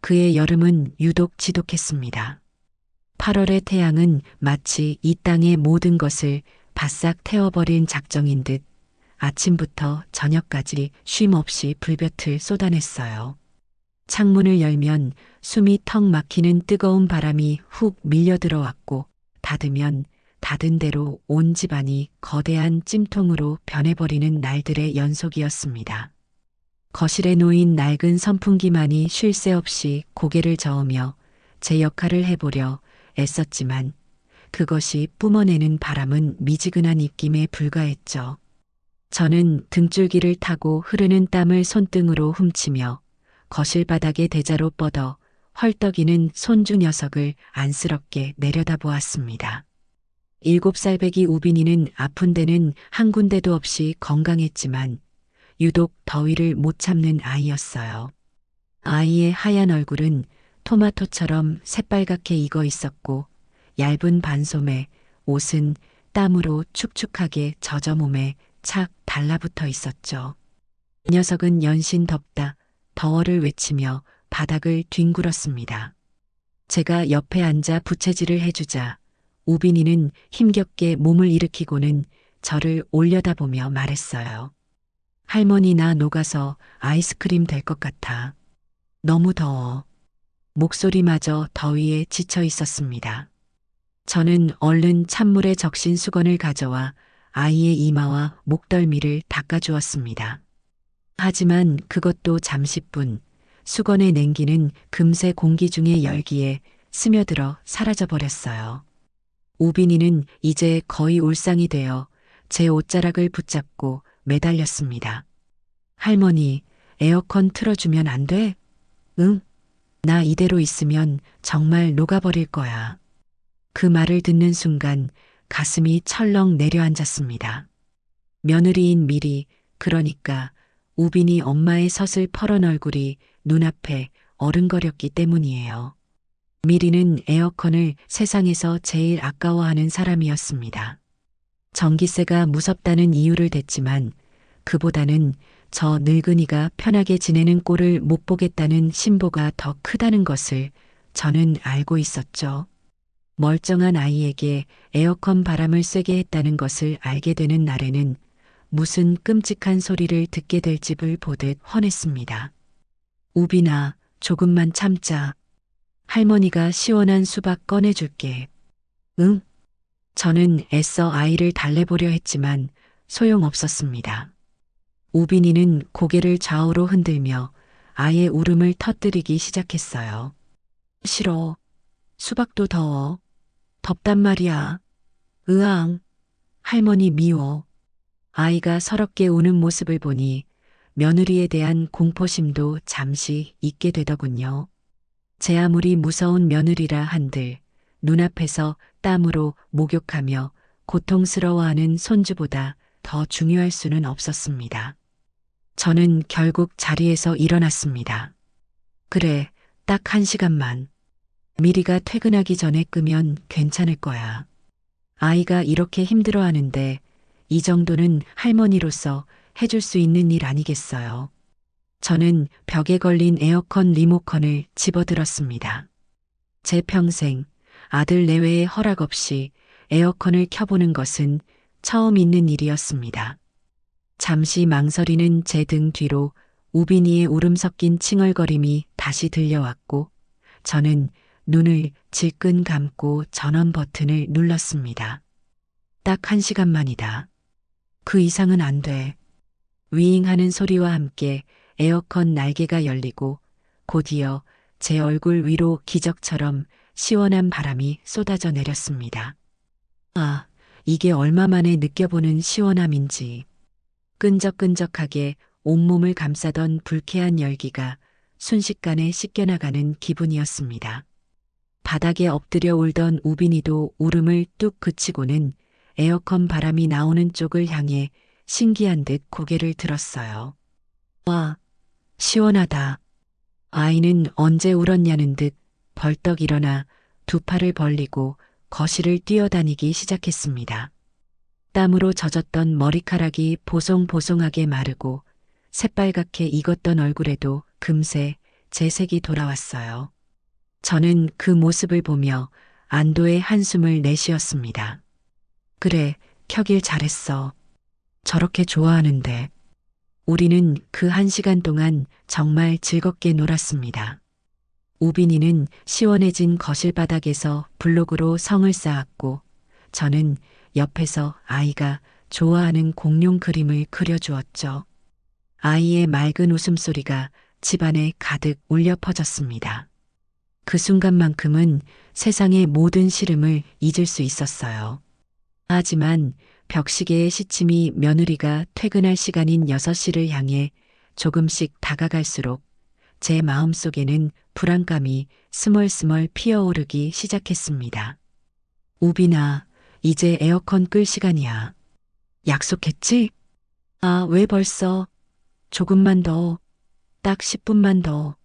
그의 여름은 유독 지독했습니다. 8월의 태양은 마치 이 땅의 모든 것을 바싹 태워버린 작정인 듯 아침부터 저녁까지 쉼 없이 불볕을 쏟아냈어요. 창문을 열면 숨이 턱 막히는 뜨거운 바람이 훅 밀려 들어왔고 닫으면 닫은 대로 온 집안이 거대한 찜통으로 변해버리는 날들의 연속이었습니다. 거실에 놓인 낡은 선풍기만이 쉴 새 없이 고개를 저으며 제 역할을 해보려 애썼지만 그것이 뿜어내는 바람은 미지근한 입김에 불과했죠. 저는 등줄기를 타고 흐르는 땀을 손등으로 훔치며 거실 바닥에 대자로 뻗어 헐떡이는 손주 녀석을 안쓰럽게 내려다보았습니다. 7살 배기 우빈이는 아픈 데는 한 군데도 없이 건강했지만 유독 더위를 못 참는 아이였어요. 아이의 하얀 얼굴은 토마토처럼 새빨갛게 익어 있었고 얇은 반소매, 옷은 땀으로 축축하게 젖어 몸에 착 달라붙어 있었죠. 이 녀석은 연신 덥다, 더워를 외치며 바닥을 뒹굴었습니다. 제가 옆에 앉아 부채질을 해주자 우빈이는 힘겹게 몸을 일으키고는 저를 올려다보며 말했어요. 할머니 나 녹아서 아이스크림 될 것 같아. 너무 더워. 목소리마저 더위에 지쳐 있었습니다. 저는 얼른 찬물에 적신 수건을 가져와 아이의 이마와 목덜미를 닦아주었습니다. 하지만 그것도 잠시뿐 수건의 냉기는 금세 공기 중의 열기에 스며들어 사라져버렸어요. 우빈이는 이제 거의 울상이 되어 제 옷자락을 붙잡고 매달렸습니다. 할머니, 에어컨 틀어주면 안 돼? 응? 나 이대로 있으면 정말 녹아버릴 거야. 그 말을 듣는 순간 가슴이 철렁 내려앉았습니다. 며느리인 미리, 그러니까 우빈이 엄마의 서슬 퍼런 얼굴이 눈앞에 어른거렸기 때문이에요. 미리는 에어컨을 세상에서 제일 아까워하는 사람이었습니다. 전기세가 무섭다는 이유를 댔지만 그보다는 저 늙은이가 편하게 지내는 꼴을 못 보겠다는 신보가 더 크다는 것을 저는 알고 있었죠. 멀쩡한 아이에게 에어컨 바람을 쐬게 했다는 것을 알게 되는 날에는 무슨 끔찍한 소리를 듣게 될지를 보듯 훤했습니다. 우빈아, 조금만 참자. 할머니가 시원한 수박 꺼내줄게. 응? 저는 애써 아이를 달래보려 했지만 소용없었습니다. 우빈이는 고개를 좌우로 흔들며 아이의 울음을 터뜨리기 시작했어요. 싫어. 수박도 더워. 덥단 말이야. 으앙. 할머니 미워. 아이가 서럽게 우는 모습을 보니 며느리에 대한 공포심도 잠시 잊게 되더군요. 제 아무리 무서운 며느리라 한들 눈앞에서 땀으로 목욕하며 고통스러워하는 손주보다 더 중요할 수는 없었습니다. 저는 결국 자리에서 일어났습니다. 그래, 딱 1시간만. 미리가 퇴근하기 전에 끄면 괜찮을 거야. 아이가 이렇게 힘들어하는데 이 정도는 할머니로서 해줄 수 있는 일 아니겠어요. 저는 벽에 걸린 에어컨 리모컨을 집어들었습니다. 제 평생 아들 내외의 허락 없이 에어컨을 켜보는 것은 처음 있는 일이었습니다. 잠시 망설이는 제 등 뒤로 우빈이의 울음 섞인 칭얼거림이 다시 들려왔고 저는 눈을 질끈 감고 전원 버튼을 눌렀습니다. 딱 1시간만이다. 그 이상은 안 돼. 윙하는 소리와 함께 에어컨 날개가 열리고 곧이어 제 얼굴 위로 기적처럼 시원한 바람이 쏟아져 내렸습니다. 아, 이게 얼마 만에 느껴보는 시원함인지. 끈적끈적하게 온몸을 감싸던 불쾌한 열기가 순식간에 씻겨나가는 기분이었습니다. 바닥에 엎드려 울던 우빈이도 울음을 뚝 그치고는 에어컨 바람이 나오는 쪽을 향해 신기한 듯 고개를 들었어요. 와, 시원하다. 아이는 언제 울었냐는 듯 벌떡 일어나 두 팔을 벌리고 거실을 뛰어다니기 시작했습니다. 땀으로 젖었던 머리카락이 보송보송하게 마르고 새빨갛게 익었던 얼굴에도 금세 제 색이 돌아왔어요. 저는 그 모습을 보며 안도의 한숨을 내쉬었습니다. 그래, 켜길 잘했어. 저렇게 좋아하는데. 우리는 그 1시간 동안 정말 즐겁게 놀았습니다. 우빈이는 시원해진 거실 바닥에서 블록으로 성을 쌓았고, 저는 옆에서 아이가 좋아하는 공룡 그림을 그려주었죠. 아이의 맑은 웃음소리가 집안에 가득 울려 퍼졌습니다. 그 순간만큼은 세상의 모든 시름을 잊을 수 있었어요. 하지만 벽시계의 시침이 며느리가 퇴근할 시간인 6시를 향해 조금씩 다가갈수록 제 마음속에는 불안감이 스멀스멀 피어오르기 시작했습니다. 우빈아, 이제 에어컨 끌 시간이야. 약속했지? 아, 왜 벌써? 조금만 더. 딱 10분만 더.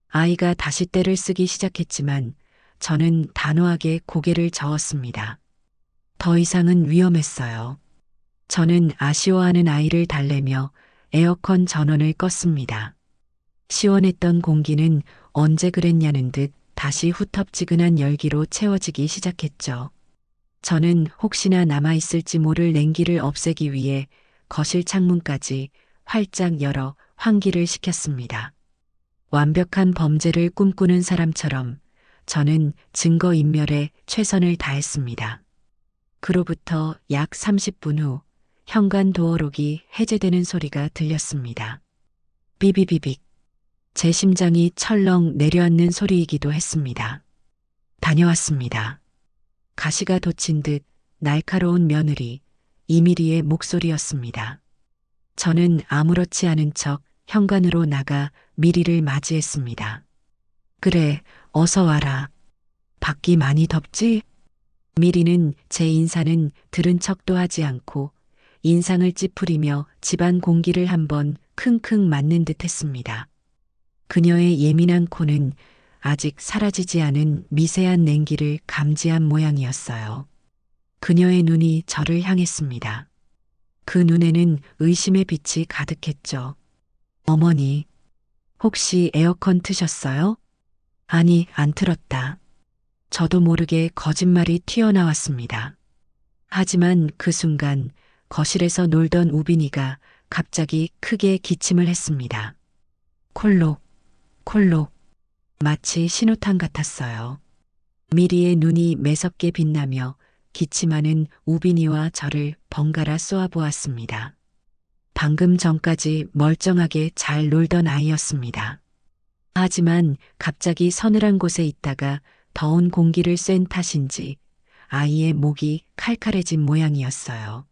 아이가 다시 떼를 쓰기 시작했지만 저는 단호하게 고개를 저었습니다. 더 이상은 위험했어요. 저는 아쉬워하는 아이를 달래며 에어컨 전원을 껐습니다. 시원했던 공기는 언제 그랬냐는 듯 다시 후텁지근한 열기로 채워지기 시작했죠. 저는 혹시나 남아있을지 모를 냉기를 없애기 위해 거실 창문까지 활짝 열어 환기를 시켰습니다. 완벽한 범죄를 꿈꾸는 사람처럼 저는 증거인멸에 최선을 다했습니다. 그로부터 약 30분 후 현관 도어록이 해제되는 소리가 들렸습니다. 비비비빅. 제 심장이 철렁 내려앉는 소리이기도 했습니다. 다녀왔습니다. 가시가 돋친 듯 날카로운 며느리 이미리의 목소리였습니다. 저는 아무렇지 않은 척 현관으로 나가 미리를 맞이했습니다. 그래, 어서 와라. 밖이 많이 덥지? 미리는 제 인사는 들은 척도 하지 않고 인상을 찌푸리며 집안 공기를 한번 킁킁 맞는 듯 했습니다. 그녀의 예민한 코는 아직 사라지지 않은 미세한 냉기를 감지한 모양이었어요. 그녀의 눈이 저를 향했습니다. 그 눈에는 의심의 빛이 가득했죠. 어머니, 혹시 에어컨 트셨어요? 아니, 안 틀었다. 저도 모르게 거짓말이 튀어나왔습니다. 하지만 그 순간 거실에서 놀던 우빈이가 갑자기 크게 기침을 했습니다. 콜록, 콜록. 마치 신호탄 같았어요. 미리의 눈이 매섭게 빛나며 기침하는 우빈이와 저를 번갈아 쏘아보았습니다. 방금 전까지 멀쩡하게 잘 놀던 아이였습니다. 하지만 갑자기 서늘한 곳에 있다가 더운 공기를 쐰 탓인지 아이의 목이 칼칼해진 모양이었어요.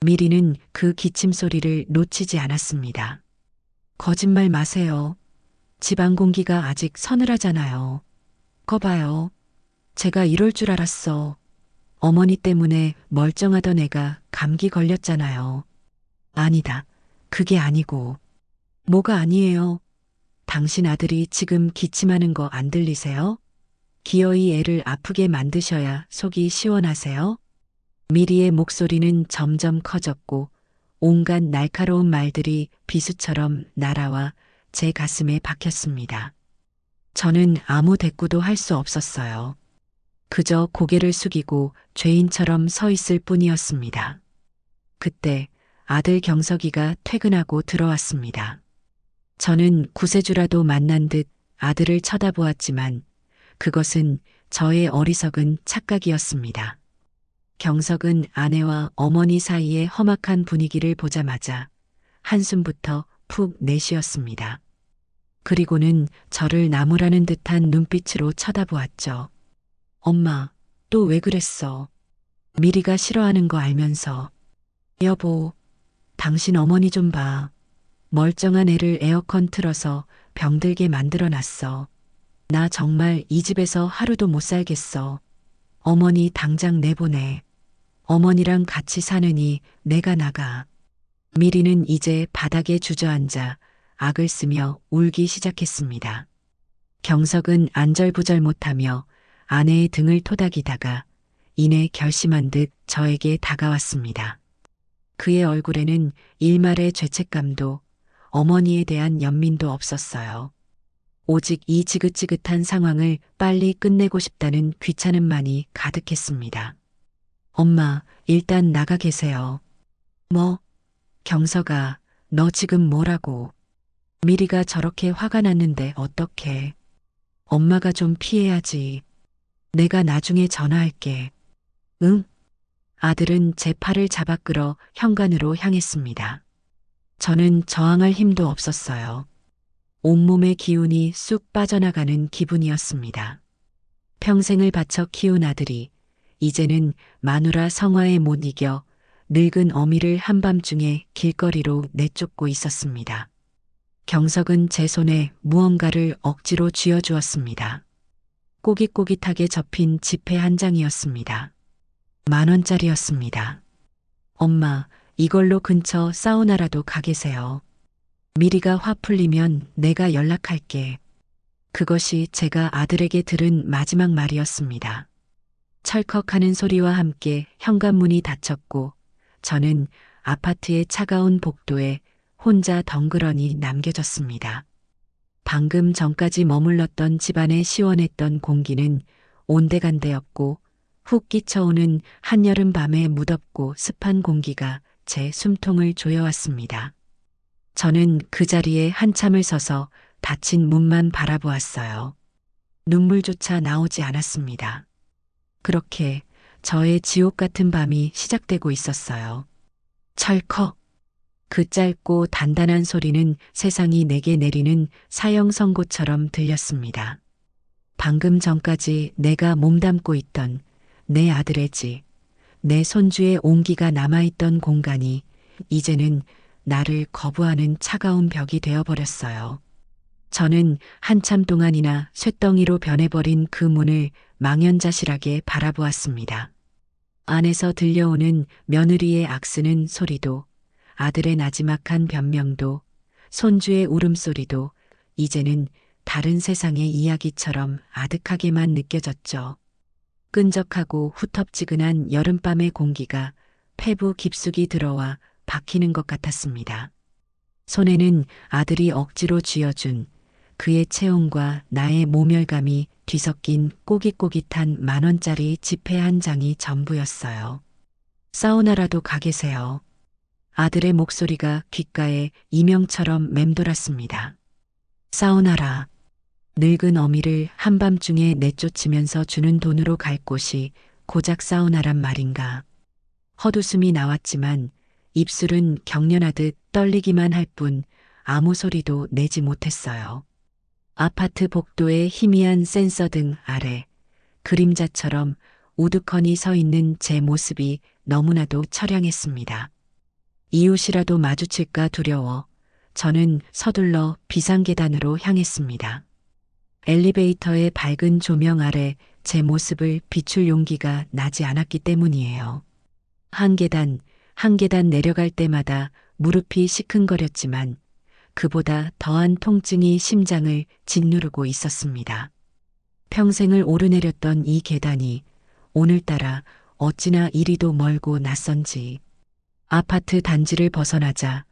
미리는 그 기침 소리를 놓치지 않았습니다. 거짓말 마세요. 집안 공기가 아직 서늘하잖아요. 거봐요. 제가 이럴 줄 알았어. 어머니 때문에 멀쩡하던 애가 감기 걸렸잖아요. 아니다. 그게 아니고. 뭐가 아니에요. 당신 아들이 지금 기침하는 거 안 들리세요? 기어이 애를 아프게 만드셔야 속이 시원하세요? 미리의 목소리는 점점 커졌고 온갖 날카로운 말들이 비수처럼 날아와 제 가슴에 박혔습니다. 저는 아무 대꾸도 할 수 없었어요. 그저 고개를 숙이고 죄인처럼 서 있을 뿐이었습니다. 그때 아들 경석이가 퇴근하고 들어왔습니다. 저는 구세주라도 만난 듯 아들을 쳐다보았지만 그것은 저의 어리석은 착각이었습니다. 경석은 아내와 어머니 사이의 험악한 분위기를 보자마자 한숨부터 푹 내쉬었습니다. 그리고는 저를 나무라는 듯한 눈빛으로 쳐다보았죠. 엄마, 또 왜 그랬어? 미리가 싫어하는 거 알면서. 여보, 당신 어머니 좀 봐. 멀쩡한 애를 에어컨 틀어서 병들게 만들어놨어. 나 정말 이 집에서 하루도 못 살겠어. 어머니 당장 내보내. 어머니랑 같이 사느니 내가 나가. 미리는 이제 바닥에 주저앉아 악을 쓰며 울기 시작했습니다. 경석은 안절부절 못하며 아내의 등을 토닥이다가 이내 결심한 듯 저에게 다가왔습니다. 그의 얼굴에는 일말의 죄책감도 어머니에 대한 연민도 없었어요. 오직 이 지긋지긋한 상황을 빨리 끝내고 싶다는 귀찮음만이 가득했습니다. 엄마, 일단 나가 계세요. 뭐? 경서가, 너 지금 뭐라고? 미리가 저렇게 화가 났는데 어떡해. 엄마가 좀 피해야지. 내가 나중에 전화할게. 응? 아들은 제 팔을 잡아 끌어 현관으로 향했습니다. 저는 저항할 힘도 없었어요. 온몸의 기운이 쑥 빠져나가는 기분이었습니다. 평생을 바쳐 키운 아들이 이제는 마누라 성화에 못 이겨 늙은 어미를 한밤중에 길거리로 내쫓고 있었습니다. 경석은 제 손에 무언가를 억지로 쥐어주었습니다. 꼬깃꼬깃하게 접힌 지폐 한 장이었습니다. 10,000원짜리였습니다. 엄마, 이걸로 근처 사우나라도 가 계세요. 미리가 화 풀리면 내가 연락할게. 그것이 제가 아들에게 들은 마지막 말이었습니다. 철컥하는 소리와 함께 현관문이 닫혔고 저는 아파트의 차가운 복도에 혼자 덩그러니 남겨졌습니다. 방금 전까지 머물렀던 집안의 시원했던 공기는 온데간데였고 훅 끼쳐오는 한여름 밤의 무덥고 습한 공기가 제 숨통을 조여왔습니다. 저는 그 자리에 한참을 서서 닫힌 문만 바라보았어요. 눈물조차 나오지 않았습니다. 그렇게 저의 지옥 같은 밤이 시작되고 있었어요. 철컥. 그 짧고 단단한 소리는 세상이 내게 내리는 사형 선고처럼 들렸습니다. 방금 전까지 내가 몸담고 있던 내 아들의 집, 내 손주의 온기가 남아있던 공간이 이제는 나를 거부하는 차가운 벽이 되어버렸어요. 저는 한참 동안이나 쇳덩이로 변해버린 그 문을 망연자실하게 바라보았습니다. 안에서 들려오는 며느리의 악쓰는 소리도, 아들의 나지막한 변명도, 손주의 울음소리도 이제는 다른 세상의 이야기처럼 아득하게만 느껴졌죠. 끈적하고 후텁지근한 여름밤의 공기가 폐부 깊숙이 들어와 박히는 것 같았습니다. 손에는 아들이 억지로 쥐어준 그의 체온과 나의 모멸감이 뒤섞인 꼬깃꼬깃한 10,000원짜리 지폐 한 장이 전부였어요. 사우나라도 가 계세요. 아들의 목소리가 귓가에 이명처럼 맴돌았습니다. 사우나라. 늙은 어미를 한밤중에 내쫓으면서 주는 돈으로 갈 곳이 고작 사우나란 말인가. 헛웃음이 나왔지만 입술은 경련하듯 떨리기만 할 뿐 아무 소리도 내지 못했어요. 아파트 복도의 희미한 센서등 아래 그림자처럼 우두커니 서 있는 제 모습이 너무나도 처량했습니다. 이웃이라도 마주칠까 두려워 저는 서둘러 비상계단으로 향했습니다. 엘리베이터의 밝은 조명 아래 제 모습을 비출 용기가 나지 않았기 때문이에요. 한 계단, 한 계단 내려갈 때마다 무릎이 시큰거렸지만 그보다 더한 통증이 심장을 짓누르고 있었습니다. 평생을 오르내렸던 이 계단이 오늘따라 어찌나 이리도 멀고 낯선지. 아파트 단지를 벗어나자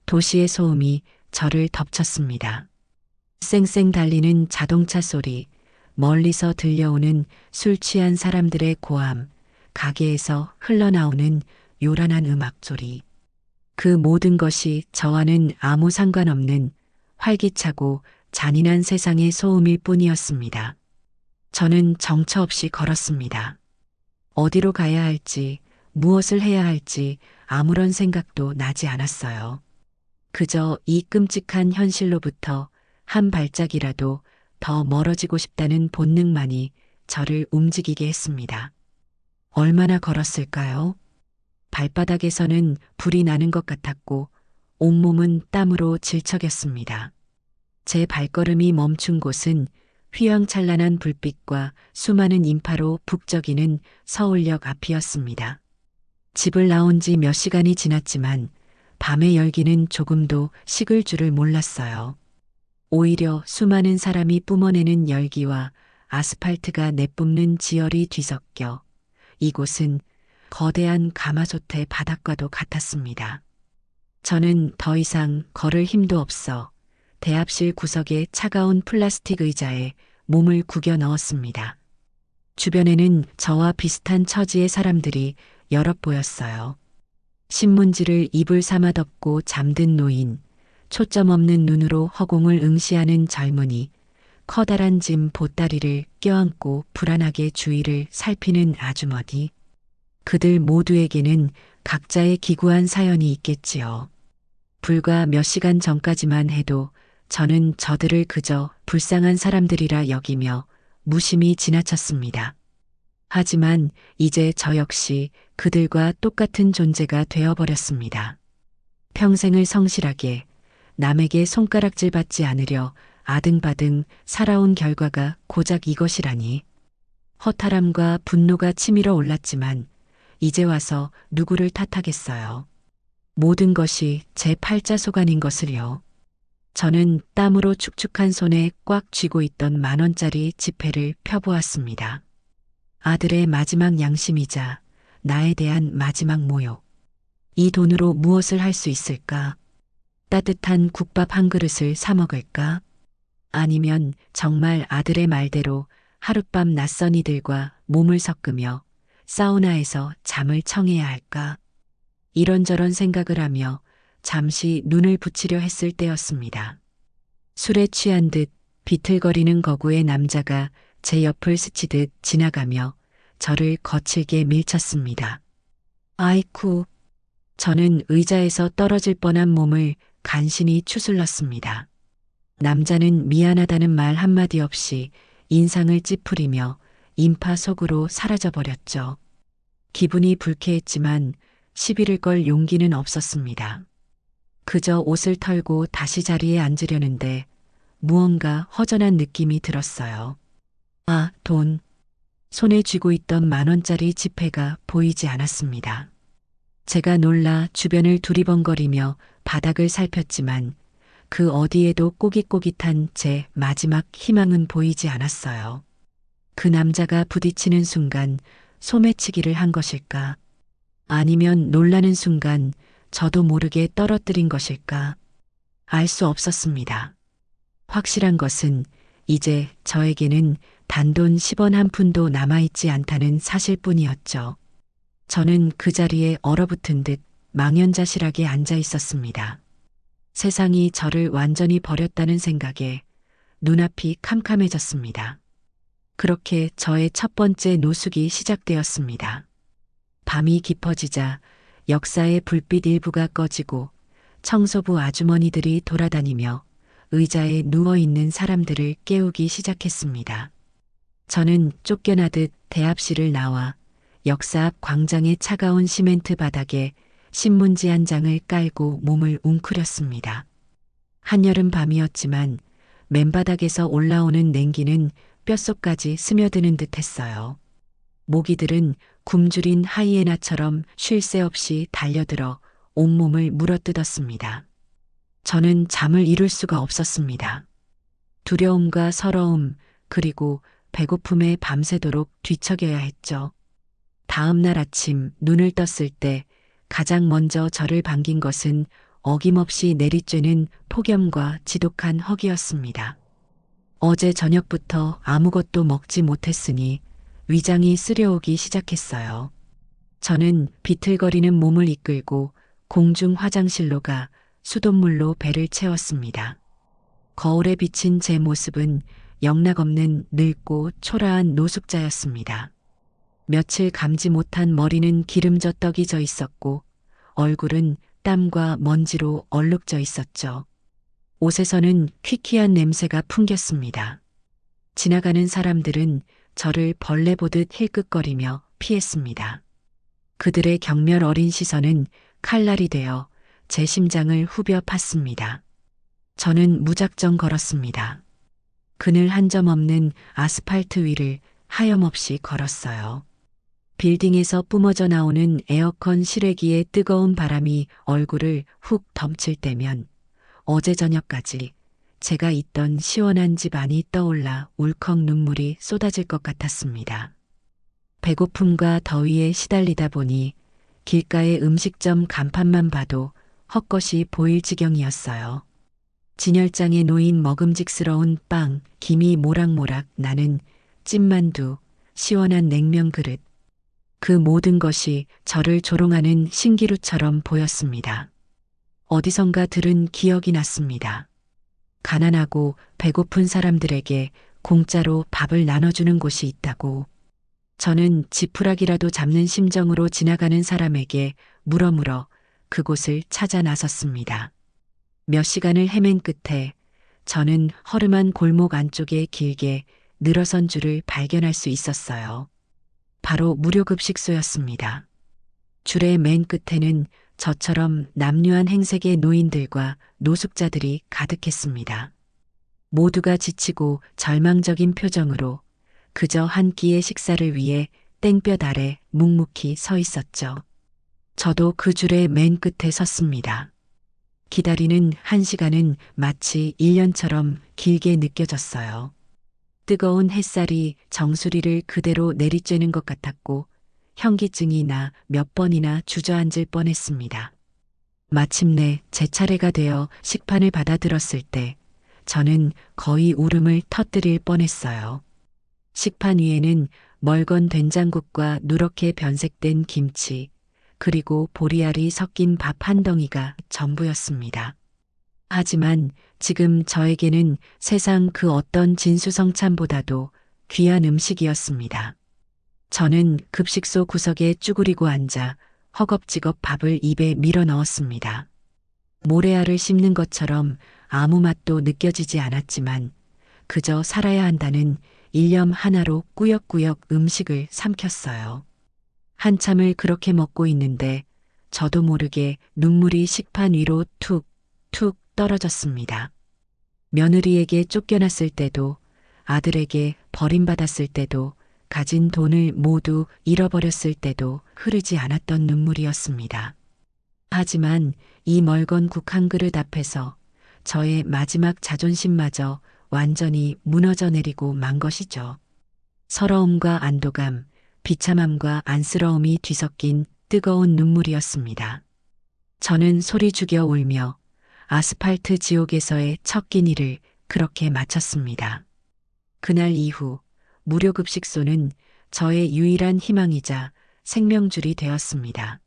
도시의 소음이 저를 덮쳤습니다. 쌩쌩 달리는 자동차 소리, 멀리서 들려오는 술 취한 사람들의 고함, 가게에서 흘러나오는 요란한 음악 소리. 그 모든 것이 저와는 아무 상관없는 활기차고 잔인한 세상의 소음일 뿐이었습니다. 저는 정처 없이 걸었습니다. 어디로 가야 할지, 무엇을 해야 할지 아무런 생각도 나지 않았어요. 그저 이 끔찍한 현실로부터 한 발짝이라도 더 멀어지고 싶다는 본능만이 저를 움직이게 했습니다. 얼마나 걸었을까요? 발바닥에서는 불이 나는 것 같았고 온몸은 땀으로 질척였습니다. 제 발걸음이 멈춘 곳은 휘황찬란한 불빛과 수많은 인파로 북적이는 서울역 앞이었습니다. 집을 나온 지 몇 시간이 지났지만 밤의 열기는 조금도 식을 줄을 몰랐어요. 오히려 수많은 사람이 뿜어내는 열기와 아스팔트가 내뿜는 지열이 뒤섞여 이곳은 거대한 가마솥의 바닥과도 같았습니다. 저는 더 이상 걸을 힘도 없어 대합실 구석의 차가운 플라스틱 의자에 몸을 구겨 넣었습니다. 주변에는 저와 비슷한 처지의 사람들이 여럿 보였어요. 신문지를 이불 삼아 덮고 잠든 노인, 초점 없는 눈으로 허공을 응시하는 젊은이, 커다란 짐 보따리를 껴안고 불안하게 주위를 살피는 아주머니. 그들 모두에게는 각자의 기구한 사연이 있겠지요. 불과 몇 시간 전까지만 해도 저는 저들을 그저 불쌍한 사람들이라 여기며 무심히 지나쳤습니다. 하지만 이제 저 역시 그들과 똑같은 존재가 되어버렸습니다. 평생을 성실하게 남에게 손가락질 받지 않으려 아등바등 살아온 결과가 고작 이것이라니. 허탈함과 분노가 치밀어 올랐지만 이제 와서 누구를 탓하겠어요. 모든 것이 제 팔자속 아닌 것을요. 저는 땀으로 축축한 손에 꽉 쥐고 있던 10,000원짜리 지폐를 펴보았습니다. 아들의 마지막 양심이자 나에 대한 마지막 모욕. 이 돈으로 무엇을 할 수 있을까? 따뜻한 국밥 한 그릇을 사 먹을까? 아니면 정말 아들의 말대로 하룻밤 낯선 이들과 몸을 섞으며 사우나에서 잠을 청해야 할까? 이런저런 생각을 하며 잠시 눈을 붙이려 했을 때였습니다. 술에 취한 듯 비틀거리는 거구의 남자가 제 옆을 스치듯 지나가며 저를 거칠게 밀쳤습니다. 아이쿠. 저는 의자에서 떨어질 뻔한 몸을 간신히 추슬렀습니다. 남자는 미안하다는 말 한마디 없이 인상을 찌푸리며 인파 속으로 사라져버렸죠. 기분이 불쾌했지만 시비를 걸 용기는 없었습니다. 그저 옷을 털고 다시 자리에 앉으려는데 무언가 허전한 느낌이 들었어요. 아, 돈. 손에 쥐고 있던 10,000원짜리 지폐가 보이지 않았습니다. 제가 놀라 주변을 두리번거리며 바닥을 살폈지만 그 어디에도 꼬깃꼬깃한 제 마지막 희망은 보이지 않았어요. 그 남자가 부딪히는 순간 소매치기를 한 것일까? 아니면 놀라는 순간 저도 모르게 떨어뜨린 것일까? 알 수 없었습니다. 확실한 것은 이제 저에게는 단돈 10원 한 푼도 남아있지 않다는 사실뿐이었죠. 저는 그 자리에 얼어붙은 듯 망연자실하게 앉아 있었습니다. 세상이 저를 완전히 버렸다는 생각에 눈앞이 캄캄해졌습니다. 그렇게 저의 첫 번째 노숙이 시작되었습니다. 밤이 깊어지자 역사의 불빛 일부가 꺼지고 청소부 아주머니들이 돌아다니며 의자에 누워있는 사람들을 깨우기 시작했습니다. 저는 쫓겨나듯 대합실을 나와 역사 앞 광장의 차가운 시멘트 바닥에 신문지 한 장을 깔고 몸을 웅크렸습니다. 한여름 밤이었지만 맨바닥에서 올라오는 냉기는 뼛속까지 스며드는 듯 했어요. 모기들은 굶주린 하이에나처럼 쉴 새 없이 달려들어 온몸을 물어뜯었습니다. 저는 잠을 이룰 수가 없었습니다. 두려움과 서러움 그리고 배고픔에 밤새도록 뒤척여야 했죠. 다음 날 아침 눈을 떴을 때 가장 먼저 저를 반긴 것은 어김없이 내리쬐는 폭염과 지독한 허기였습니다. 어제 저녁부터 아무것도 먹지 못했으니 위장이 쓰려오기 시작했어요. 저는 비틀거리는 몸을 이끌고 공중 화장실로 가 수돗물로 배를 채웠습니다. 거울에 비친 제 모습은 영락없는 늙고 초라한 노숙자였습니다. 며칠 감지 못한 머리는 기름져 떡이 져 있었고 얼굴은 땀과 먼지로 얼룩져 있었죠. 옷에서는 퀴퀴한 냄새가 풍겼습니다. 지나가는 사람들은 저를 벌레 보듯 힐끗거리며 피했습니다. 그들의 경멸 어린 시선은 칼날이 되어 제 심장을 후벼 팠습니다. 저는 무작정 걸었습니다. 그늘 한 점 없는 아스팔트 위를 하염없이 걸었어요. 빌딩에서 뿜어져 나오는 에어컨 실외기의 뜨거운 바람이 얼굴을 훅 덮칠 때면 어제 저녁까지 제가 있던 시원한 집 안이 떠올라 울컥 눈물이 쏟아질 것 같았습니다. 배고픔과 더위에 시달리다 보니 길가의 음식점 간판만 봐도 헛것이 보일 지경이었어요. 진열장에 놓인 먹음직스러운 빵, 김이 모락모락 나는 찐만두, 시원한 냉면 그릇. 그 모든 것이 저를 조롱하는 신기루처럼 보였습니다. 어디선가 들은 기억이 났습니다. 가난하고 배고픈 사람들에게 공짜로 밥을 나눠주는 곳이 있다고. 저는 지푸라기라도 잡는 심정으로 지나가는 사람에게 물어물어 그곳을 찾아 나섰습니다. 몇 시간을 헤맨 끝에 저는 허름한 골목 안쪽에 길게 늘어선 줄을 발견할 수 있었어요. 바로 무료급식소였습니다. 줄의 맨 끝에는 저처럼 남루한 행색의 노인들과 노숙자들이 가득했습니다. 모두가 지치고 절망적인 표정으로 그저 한 끼의 식사를 위해 땡볕 아래 묵묵히 서 있었죠. 저도 그 줄의 맨 끝에 섰습니다. 기다리는 한 시간은 마치 1년처럼 길게 느껴졌어요. 뜨거운 햇살이 정수리를 그대로 내리쬐는 것 같았고 현기증이 나 몇 번이나 주저앉을 뻔했습니다. 마침내 제 차례가 되어 식판을 받아들었을 때 저는 거의 울음을 터뜨릴 뻔했어요. 식판 위에는 멀건 된장국과 누렇게 변색된 김치, 그리고 보리알이 섞인 밥 한 덩이가 전부였습니다. 하지만 지금 저에게는 세상 그 어떤 진수성찬보다도 귀한 음식이었습니다. 저는 급식소 구석에 쭈그리고 앉아 허겁지겁 밥을 입에 밀어 넣었습니다. 모래알을 씹는 것처럼 아무 맛도 느껴지지 않았지만 그저 살아야 한다는 일념 하나로 꾸역꾸역 음식을 삼켰어요. 한참을 그렇게 먹고 있는데 저도 모르게 눈물이 식판 위로 툭툭 떨어졌습니다. 며느리에게 쫓겨났을 때도, 아들에게 버림받았을 때도, 가진 돈을 모두 잃어버렸을 때도 흐르지 않았던 눈물이었습니다. 하지만 이 멀건 국 한 그릇 앞에서 저의 마지막 자존심마저 완전히 무너져 내리고 만 것이죠. 서러움과 안도감, 비참함과 안쓰러움이 뒤섞인 뜨거운 눈물이었습니다. 저는 소리 죽여 울며 아스팔트 지옥에서의 첫 끼니를 그렇게 마쳤습니다. 그날 이후 무료급식소는 저의 유일한 희망이자 생명줄이 되었습니다.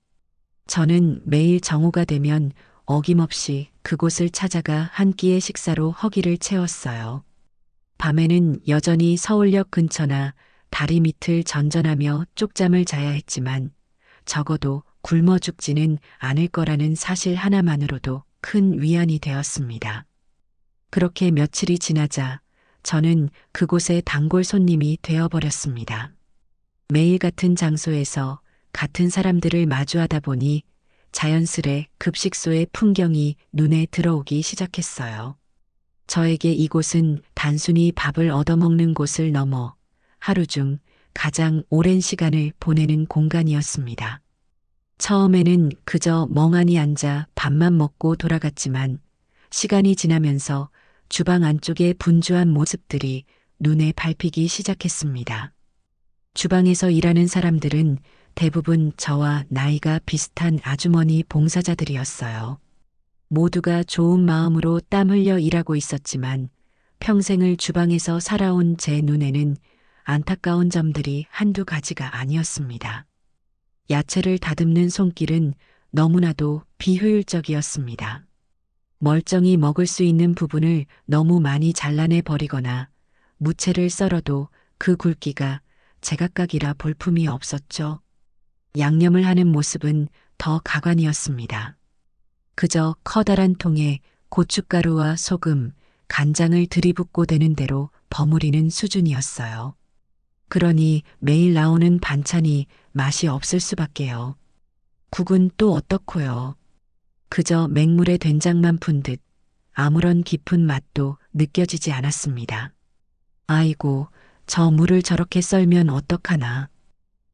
저는 매일 정오가 되면 어김없이 그곳을 찾아가 한 끼의 식사로 허기를 채웠어요. 밤에는 여전히 서울역 근처나 다리 밑을 전전하며 쪽잠을 자야 했지만 적어도 굶어 죽지는 않을 거라는 사실 하나만으로도 큰 위안이 되었습니다. 그렇게 며칠이 지나자 저는 그곳의 단골 손님이 되어버렸습니다. 매일 같은 장소에서 같은 사람들을 마주하다 보니 자연스레 급식소의 풍경이 눈에 들어오기 시작했어요. 저에게 이곳은 단순히 밥을 얻어먹는 곳을 넘어 하루 중 가장 오랜 시간을 보내는 공간이었습니다. 처음에는 그저 멍하니 앉아 밥만 먹고 돌아갔지만 시간이 지나면서 주방 안쪽의 분주한 모습들이 눈에 밟히기 시작했습니다. 주방에서 일하는 사람들은 대부분 저와 나이가 비슷한 아주머니 봉사자들이었어요. 모두가 좋은 마음으로 땀 흘려 일하고 있었지만 평생을 주방에서 살아온 제 눈에는 안타까운 점들이 한두 가지가 아니었습니다. 야채를 다듬는 손길은 너무나도 비효율적이었습니다. 멀쩡히 먹을 수 있는 부분을 너무 많이 잘라내 버리거나 무채를 썰어도 그 굵기가 제각각이라 볼품이 없었죠. 양념을 하는 모습은 더 가관이었습니다. 그저 커다란 통에 고춧가루와 소금, 간장을 들이붓고 되는 대로 버무리는 수준이었어요. 그러니 매일 나오는 반찬이 맛이 없을 수밖에요. 국은 또 어떻고요. 그저 맹물에 된장만 푼 듯 아무런 깊은 맛도 느껴지지 않았습니다. 아이고, 저 물을 저렇게 썰면 어떡하나.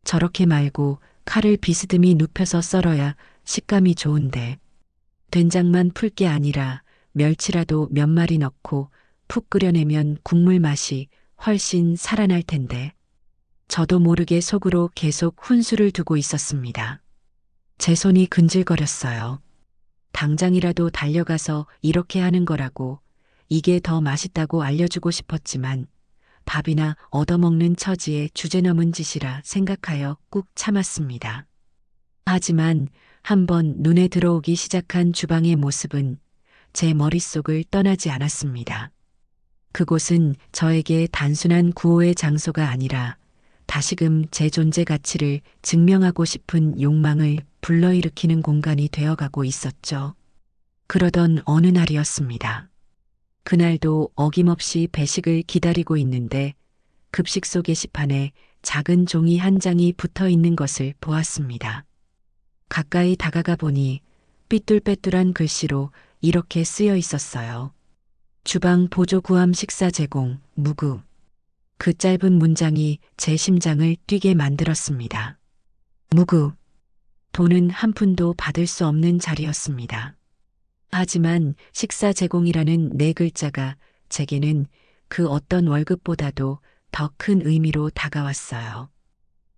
저렇게 말고 칼을 비스듬히 눕혀서 썰어야 식감이 좋은데. 된장만 풀 게 아니라 멸치라도 몇 마리 넣고 푹 끓여내면 국물 맛이 훨씬 살아날 텐데. 저도 모르게 속으로 계속 훈수를 두고 있었습니다. 제 손이 근질거렸어요. 당장이라도 달려가서 이렇게 하는 거라고 이게 더 맛있다고 알려주고 싶었지만 밥이나 얻어먹는 처지에 주제넘은 짓이라 생각하여 꾹 참았습니다. 하지만 한번 눈에 들어오기 시작한 주방의 모습은 제 머릿속을 떠나지 않았습니다. 그곳은 저에게 단순한 구호의 장소가 아니라 다시금 제 존재 가치를 증명하고 싶은 욕망을 불러일으키는 공간이 되어가고 있었죠. 그러던 어느 날이었습니다. 그날도 어김없이 배식을 기다리고 있는데 급식소 게시판에 작은 종이 한 장이 붙어 있는 것을 보았습니다. 가까이 다가가 보니 삐뚤빼뚤한 글씨로 이렇게 쓰여 있었어요. 주방 보조 구함 식사 제공, 무구. 그 짧은 문장이 제 심장을 뛰게 만들었습니다. 무구. 돈은 한 푼도 받을 수 없는 자리였습니다. 하지만 식사 제공이라는 네 글자가 제게는 그 어떤 월급보다도 더 큰 의미로 다가왔어요.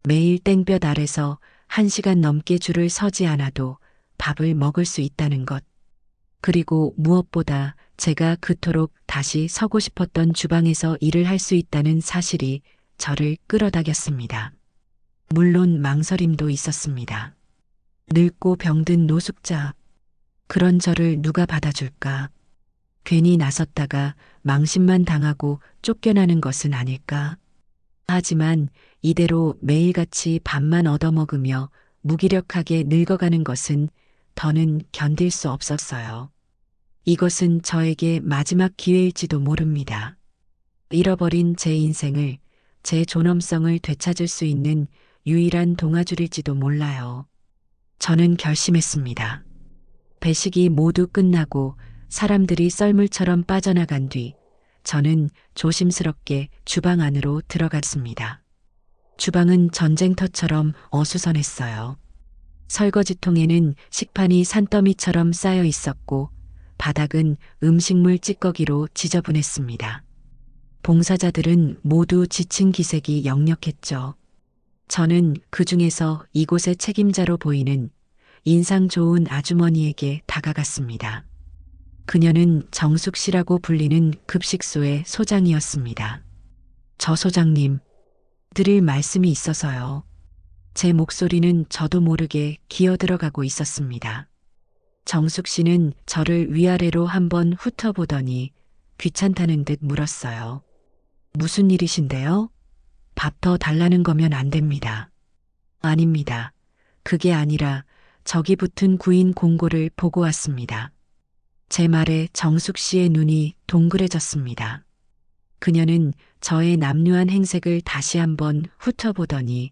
매일 땡볕 아래서 1시간 넘게 줄을 서지 않아도 밥을 먹을 수 있다는 것. 그리고 무엇보다 제가 그토록 다시 서고 싶었던 주방에서 일을 할 수 있다는 사실이 저를 끌어당겼습니다. 물론 망설임도 있었습니다. 늙고 병든 노숙자. 그런 저를 누가 받아줄까? 괜히 나섰다가 망신만 당하고 쫓겨나는 것은 아닐까? 하지만 이대로 매일같이 밥만 얻어먹으며 무기력하게 늙어가는 것은 더는 견딜 수 없었어요. 이것은 저에게 마지막 기회일지도 모릅니다. 잃어버린 제 인생을, 제 존엄성을 되찾을 수 있는 유일한 동아줄일지도 몰라요. 저는 결심했습니다. 배식이 모두 끝나고 사람들이 썰물처럼 빠져나간 뒤 저는 조심스럽게 주방 안으로 들어갔습니다. 주방은 전쟁터처럼 어수선했어요. 설거지통에는 식판이 산더미처럼 쌓여 있었고 바닥은 음식물 찌꺼기로 지저분했습니다. 봉사자들은 모두 지친 기색이 역력했죠. 저는 그 중에서 이곳의 책임자로 보이는 인상 좋은 아주머니에게 다가갔습니다. 그녀는 정숙 씨라고 불리는 급식소의 소장이었습니다. 저 소장님, 드릴 말씀이 있어서요. 제 목소리는 저도 모르게 기어들어가고 있었습니다. 정숙 씨는 저를 위아래로 한번 훑어보더니 귀찮다는 듯 물었어요. 무슨 일이신데요? 밥 더 달라는 거면 안 됩니다. 아닙니다. 그게 아니라 저기 붙은 구인 공고를 보고 왔습니다. 제 말에 정숙 씨의 눈이 동그래졌습니다. 그녀는 저의 남루한 행색을 다시 한번 훑어보더니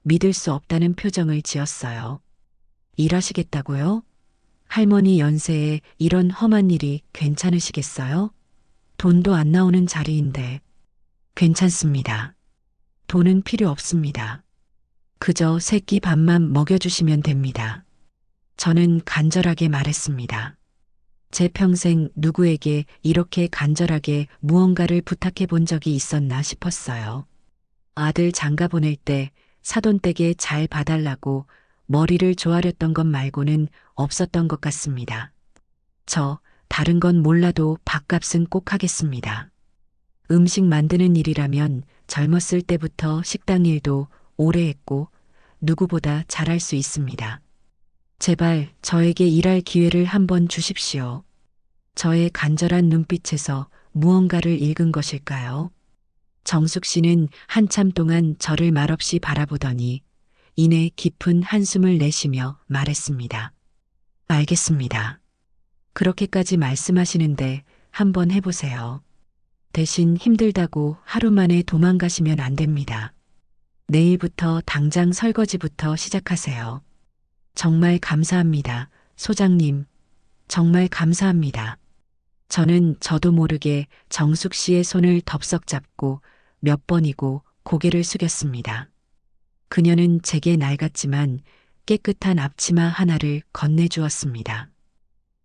믿을 수 없다는 표정을 지었어요. 일하시겠다고요? 할머니 연세에 이런 험한 일이 괜찮으시겠어요? 돈도 안 나오는 자리인데. 괜찮습니다. 돈은 필요 없습니다. 그저 새끼 밥만 먹여주시면 됩니다. 저는 간절하게 말했습니다. 제 평생 누구에게 이렇게 간절하게 무언가를 부탁해 본 적이 있었나 싶었어요. 아들 장가 보낼 때 사돈댁에 잘 봐달라고 머리를 조아렸던 것 말고는 없었던 것 같습니다. 저 다른 건 몰라도 밥값은 꼭 하겠습니다. 음식 만드는 일이라면 젊었을 때부터 식당 일도 오래 했고 누구보다 잘할 수 있습니다. 제발 저에게 일할 기회를 한번 주십시오. 저의 간절한 눈빛에서 무언가를 읽은 것일까요? 정숙 씨는 한참 동안 저를 말없이 바라보더니 이내 깊은 한숨을 내쉬며 말했습니다. 알겠습니다. 그렇게까지 말씀하시는데 한번 해보세요. 대신 힘들다고 하루 만에 도망가시면 안 됩니다. 내일부터 당장 설거지부터 시작하세요. 정말 감사합니다, 소장님. 정말 감사합니다. 저는 저도 모르게 정숙 씨의 손을 덥석 잡고 몇 번이고 고개를 숙였습니다. 그녀는 제게 낡았지만 깨끗한 앞치마 하나를 건네주었습니다.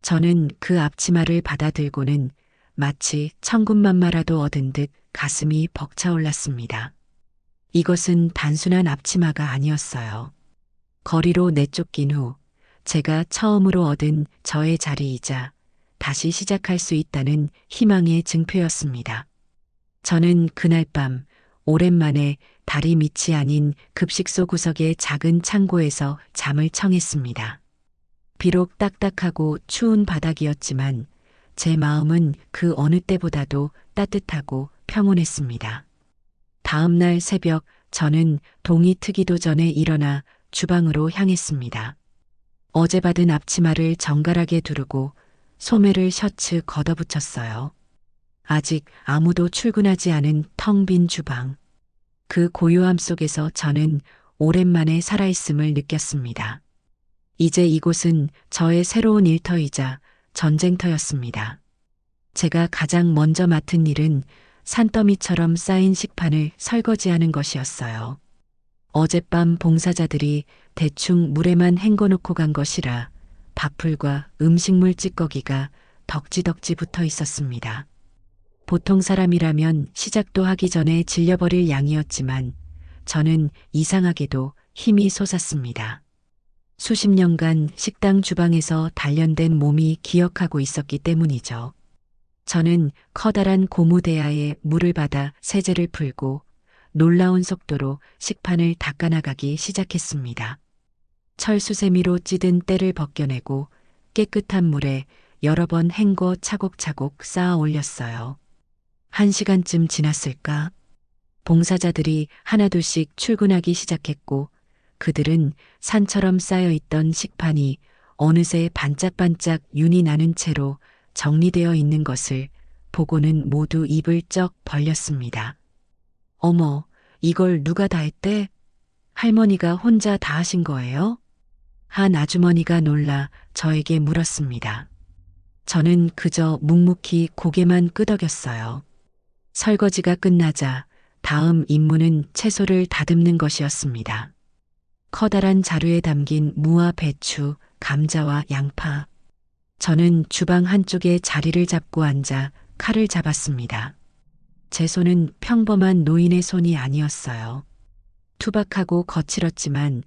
저는 그 앞치마를 받아들고는 마치 천군만마라도 얻은 듯 가슴이 벅차올랐습니다. 이것은 단순한 앞치마가 아니었어요. 거리로 내쫓긴 후 제가 처음으로 얻은 저의 자리이자 다시 시작할 수 있다는 희망의 증표였습니다. 저는 그날 밤 오랜만에 다리 밑이 아닌 급식소 구석의 작은 창고에서 잠을 청했습니다. 비록 딱딱하고 추운 바닥이었지만 제 마음은 그 어느 때보다도 따뜻하고 평온했습니다. 다음 날 새벽 저는 동이 트기도 전에 일어나 주방으로 향했습니다. 어제 받은 앞치마를 정갈하게 두르고 소매를 셔츠 걷어붙였어요. 아직 아무도 출근하지 않은 텅 빈 주방. 그 고요함 속에서 저는 오랜만에 살아있음을 느꼈습니다. 이제 이곳은 저의 새로운 일터이자 전쟁터였습니다. 제가 가장 먼저 맡은 일은 산더미처럼 쌓인 식판을 설거지하는 것이었어요. 어젯밤 봉사자들이 대충 물에만 헹궈놓고 간 것이라 밥풀과 음식물 찌꺼기가 덕지덕지 붙어 있었습니다. 보통 사람이라면 시작도 하기 전에 질려버릴 양이었지만 저는 이상하게도 힘이 솟았습니다. 수십 년간 식당 주방에서 단련된 몸이 기억하고 있었기 때문이죠. 저는 커다란 고무대야에 물을 받아 세제를 풀고 놀라운 속도로 식판을 닦아나가기 시작했습니다. 철수세미로 찌든 때를 벗겨내고 깨끗한 물에 여러 번 헹궈 차곡차곡 쌓아 올렸어요. 1시간쯤 지났을까? 봉사자들이 하나둘씩 출근하기 시작했고 그들은 산처럼 쌓여있던 식판이 어느새 반짝반짝 윤이 나는 채로 정리되어 있는 것을 보고는 모두 입을 쩍 벌렸습니다. 어머, 이걸 누가 다 했대? 할머니가 혼자 다 하신 거예요? 한 아주머니가 놀라 저에게 물었습니다. 저는 그저 묵묵히 고개만 끄덕였어요. 설거지가 끝나자 다음 임무는 채소를 다듬는 것이었습니다. 커다란 자루에 담긴 무와 배추, 감자와 양파. 저는 주방 한쪽에 자리를 잡고 앉아 칼을 잡았습니다. 제 손은 평범한 노인의 손이 아니었어요. 투박하고 거칠었지만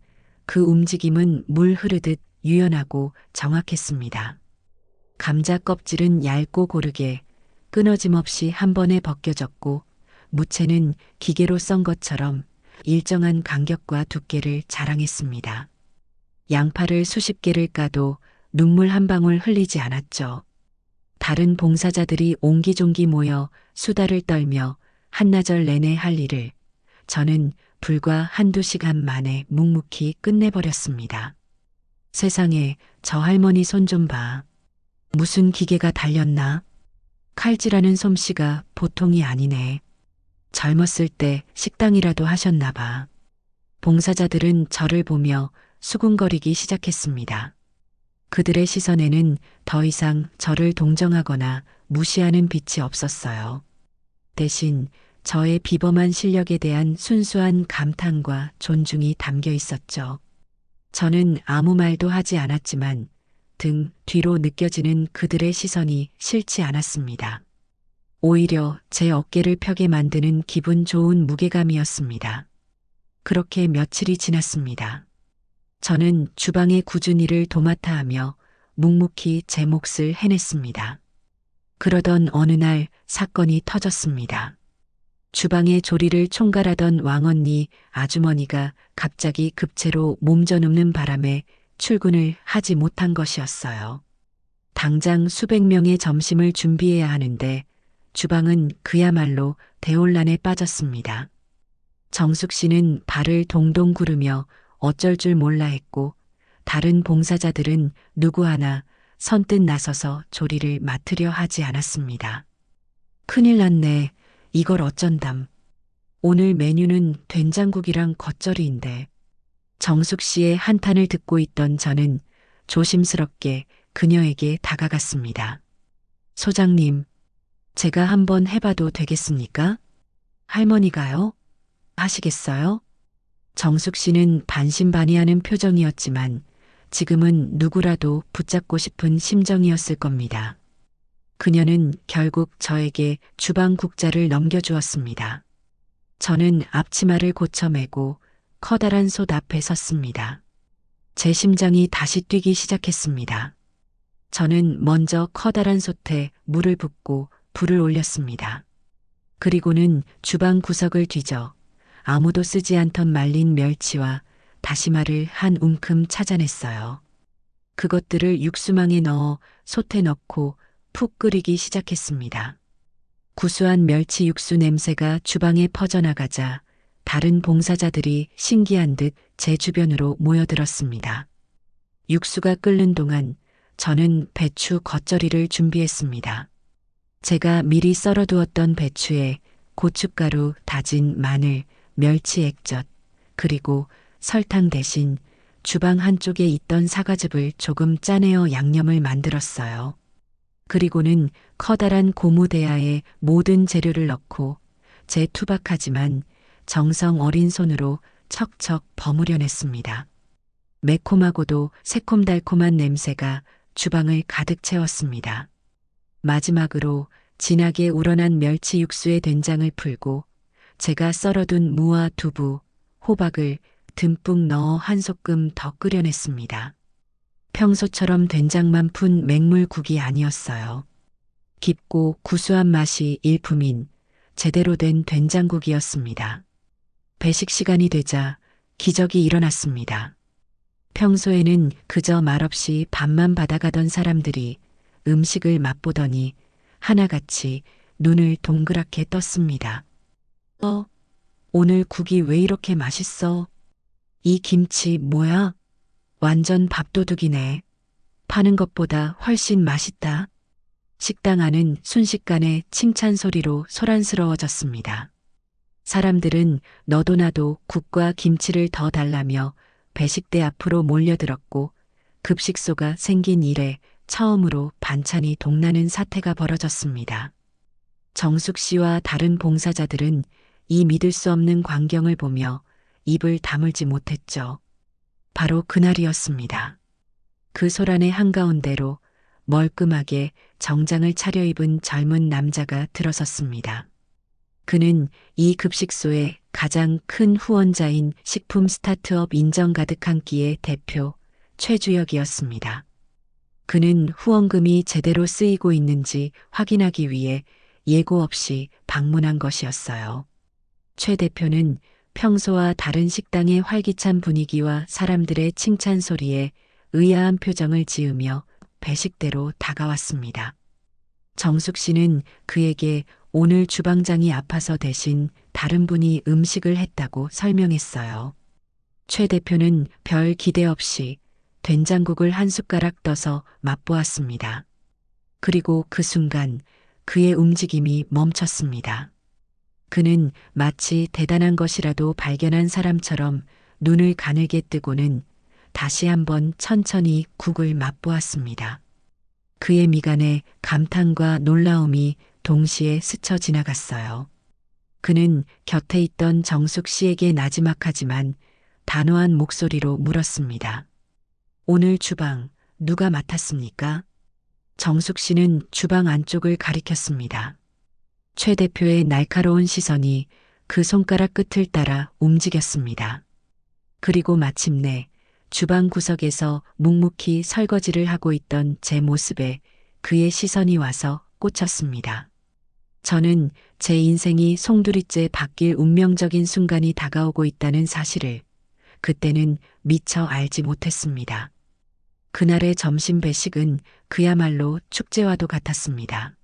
그 움직임은 물 흐르듯 유연하고 정확했습니다. 감자 껍질은 얇고 고르게 끊어짐 없이 한 번에 벗겨졌고 무채는 기계로 썬 것처럼 일정한 간격과 두께를 자랑했습니다. 양파를 수십 개를 까도 눈물 한 방울 흘리지 않았죠. 다른 봉사자들이 옹기종기 모여 수다를 떨며 한나절 내내 할 일을 저는 불과 한두 시간 만에 묵묵히 끝내버렸습니다. 세상에, 저 할머니 손 좀 봐. 무슨 기계가 달렸나? 칼질하는 솜씨가 보통이 아니네. 젊었을 때 식당이라도 하셨나 봐. 봉사자들은 저를 보며 수군거리기 시작했습니다. 그들의 시선에는 더 이상 저를 동정하거나 무시하는 빛이 없었어요. 대신 저의 비범한 실력에 대한 순수한 감탄과 존중이 담겨 있었죠. 저는 아무 말도 하지 않았지만 등 뒤로 느껴지는 그들의 시선이 싫지 않았습니다. 오히려 제 어깨를 펴게 만드는 기분 좋은 무게감이었습니다. 그렇게 며칠이 지났습니다. 저는 주방의 꾸준히 일을 도맡아 하며 묵묵히 제 몫을 해냈습니다. 그러던 어느 날 사건이 터졌습니다. 주방의 조리를 총괄하던 왕언니 아주머니가 갑자기 급체로 몸져눕는 바람에 출근을 하지 못한 것이었어요. 당장 수백 명의 점심을 준비해야 하는데 주방은 그야말로 대혼란에 빠졌습니다. 정숙 씨는 발을 동동 구르며 어쩔 줄 몰라 했고 다른 봉사자들은 누구 하나 선뜻 나서서 조리를 맡으려 하지 않았습니다. 큰일 났네. 이걸 어쩐담. 오늘 메뉴는 된장국이랑 겉절이인데. 정숙 씨의 한탄을 듣고 있던 저는 조심스럽게 그녀에게 다가갔습니다. 소장님, 제가 한번 해봐도 되겠습니까? 할머니가요? 하시겠어요? 정숙 씨는 반신반의하는 표정이었지만 지금은 누구라도 붙잡고 싶은 심정이었을 겁니다. 그녀는 결국 저에게 주방 국자를 넘겨주었습니다. 저는 앞치마를 고쳐매고 커다란 솥 앞에 섰습니다. 제 심장이 다시 뛰기 시작했습니다. 저는 먼저 커다란 솥에 물을 붓고 불을 올렸습니다. 그리고는 주방 구석을 뒤져 아무도 쓰지 않던 말린 멸치와 다시마를 한 움큼 찾아냈어요. 그것들을 육수망에 넣어 솥에 넣고 푹 끓이기 시작했습니다. 구수한 멸치 육수 냄새가 주방에 퍼져나가자 다른 봉사자들이 신기한 듯 제 주변으로 모여들었습니다. 육수가 끓는 동안 저는 배추 겉절이를 준비했습니다. 제가 미리 썰어두었던 배추에 고춧가루, 다진 마늘, 멸치 액젓, 그리고 설탕 대신 주방 한쪽에 있던 사과즙을 조금 짜내어 양념을 만들었어요. 그리고는 커다란 고무대야에 모든 재료를 넣고 제 투박하지만 정성 어린 손으로 척척 버무려냈습니다. 매콤하고도 새콤달콤한 냄새가 주방을 가득 채웠습니다. 마지막으로 진하게 우러난 멸치 육수에 된장을 풀고 제가 썰어둔 무와 두부, 호박을 듬뿍 넣어 한 소끔 더 끓여냈습니다. 평소처럼 된장만 푼 맹물국이 아니었어요. 깊고 구수한 맛이 일품인 제대로 된 된장국이었습니다. 배식 시간이 되자 기적이 일어났습니다. 평소에는 그저 말없이 밥만 받아가던 사람들이 음식을 맛보더니 하나같이 눈을 동그랗게 떴습니다. 오늘 국이 왜 이렇게 맛있어? 이 김치 뭐야? 완전 밥도둑이네. 파는 것보다 훨씬 맛있다. 식당 안은 순식간에 칭찬 소리로 소란스러워졌습니다. 사람들은 너도 나도 국과 김치를 더 달라며 배식대 앞으로 몰려들었고 급식소가 생긴 이래 처음으로 반찬이 동나는 사태가 벌어졌습니다. 정숙 씨와 다른 봉사자들은 이 믿을 수 없는 광경을 보며 입을 다물지 못했죠. 바로 그날이었습니다. 그 소란의 한가운데로 멀끔하게 정장을 차려입은 젊은 남자가 들어섰습니다. 그는 이 급식소의 가장 큰 후원자인 식품 스타트업 인정 가득한 끼의 대표 최주혁이었습니다. 그는 후원금이 제대로 쓰이고 있는지 확인하기 위해 예고 없이 방문한 것이었어요. 최 대표는 평소와 다른 식당의 활기찬 분위기와 사람들의 칭찬 소리에 의아한 표정을 지으며 배식대로 다가왔습니다. 정숙 씨는 그에게 오늘 주방장이 아파서 대신 다른 분이 음식을 했다고 설명했어요. 최 대표는 별 기대 없이 된장국을 한 숟가락 떠서 맛보았습니다. 그리고 그 순간 그의 움직임이 멈췄습니다. 그는 마치 대단한 것이라도 발견한 사람처럼 눈을 가늘게 뜨고는 다시 한번 천천히 국을 맛보았습니다. 그의 미간에 감탄과 놀라움이 동시에 스쳐 지나갔어요. 그는 곁에 있던 정숙 씨에게 나지막하지만 단호한 목소리로 물었습니다. 오늘 주방 누가 맡았습니까? 정숙 씨는 주방 안쪽을 가리켰습니다. 최 대표의 날카로운 시선이 그 손가락 끝을 따라 움직였습니다. 그리고 마침내 주방 구석에서 묵묵히 설거지를 하고 있던 제 모습에 그의 시선이 와서 꽂혔습니다. 저는 제 인생이 송두리째 바뀔 운명적인 순간이 다가오고 있다는 사실을 그때는 미처 알지 못했습니다. 그날의 점심 배식은 그야말로 축제와도 같았습니다.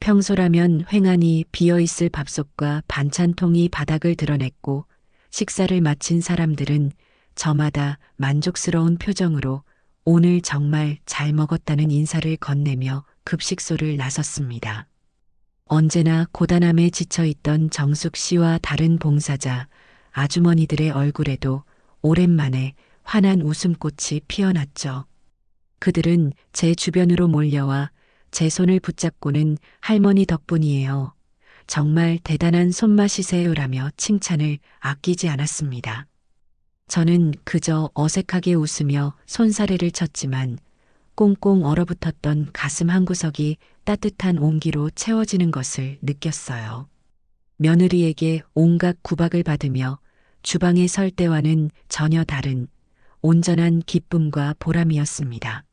평소라면 횡하니 비어있을 밥솥과 반찬통이 바닥을 드러냈고 식사를 마친 사람들은 저마다 만족스러운 표정으로 오늘 정말 잘 먹었다는 인사를 건네며 급식소를 나섰습니다. 언제나 고단함에 지쳐있던 정숙 씨와 다른 봉사자, 아주머니들의 얼굴에도 오랜만에 환한 웃음꽃이 피어났죠. 그들은 제 주변으로 몰려와 제 손을 붙잡고는 할머니 덕분이에요. 정말 대단한 손맛이세요라며 칭찬을 아끼지 않았습니다. 저는 그저 어색하게 웃으며 손사래를 쳤지만 꽁꽁 얼어붙었던 가슴 한구석이 따뜻한 온기로 채워지는 것을 느꼈어요. 며느리에게 온갖 구박을 받으며 주방에 설 때와는 전혀 다른 온전한 기쁨과 보람이었습니다.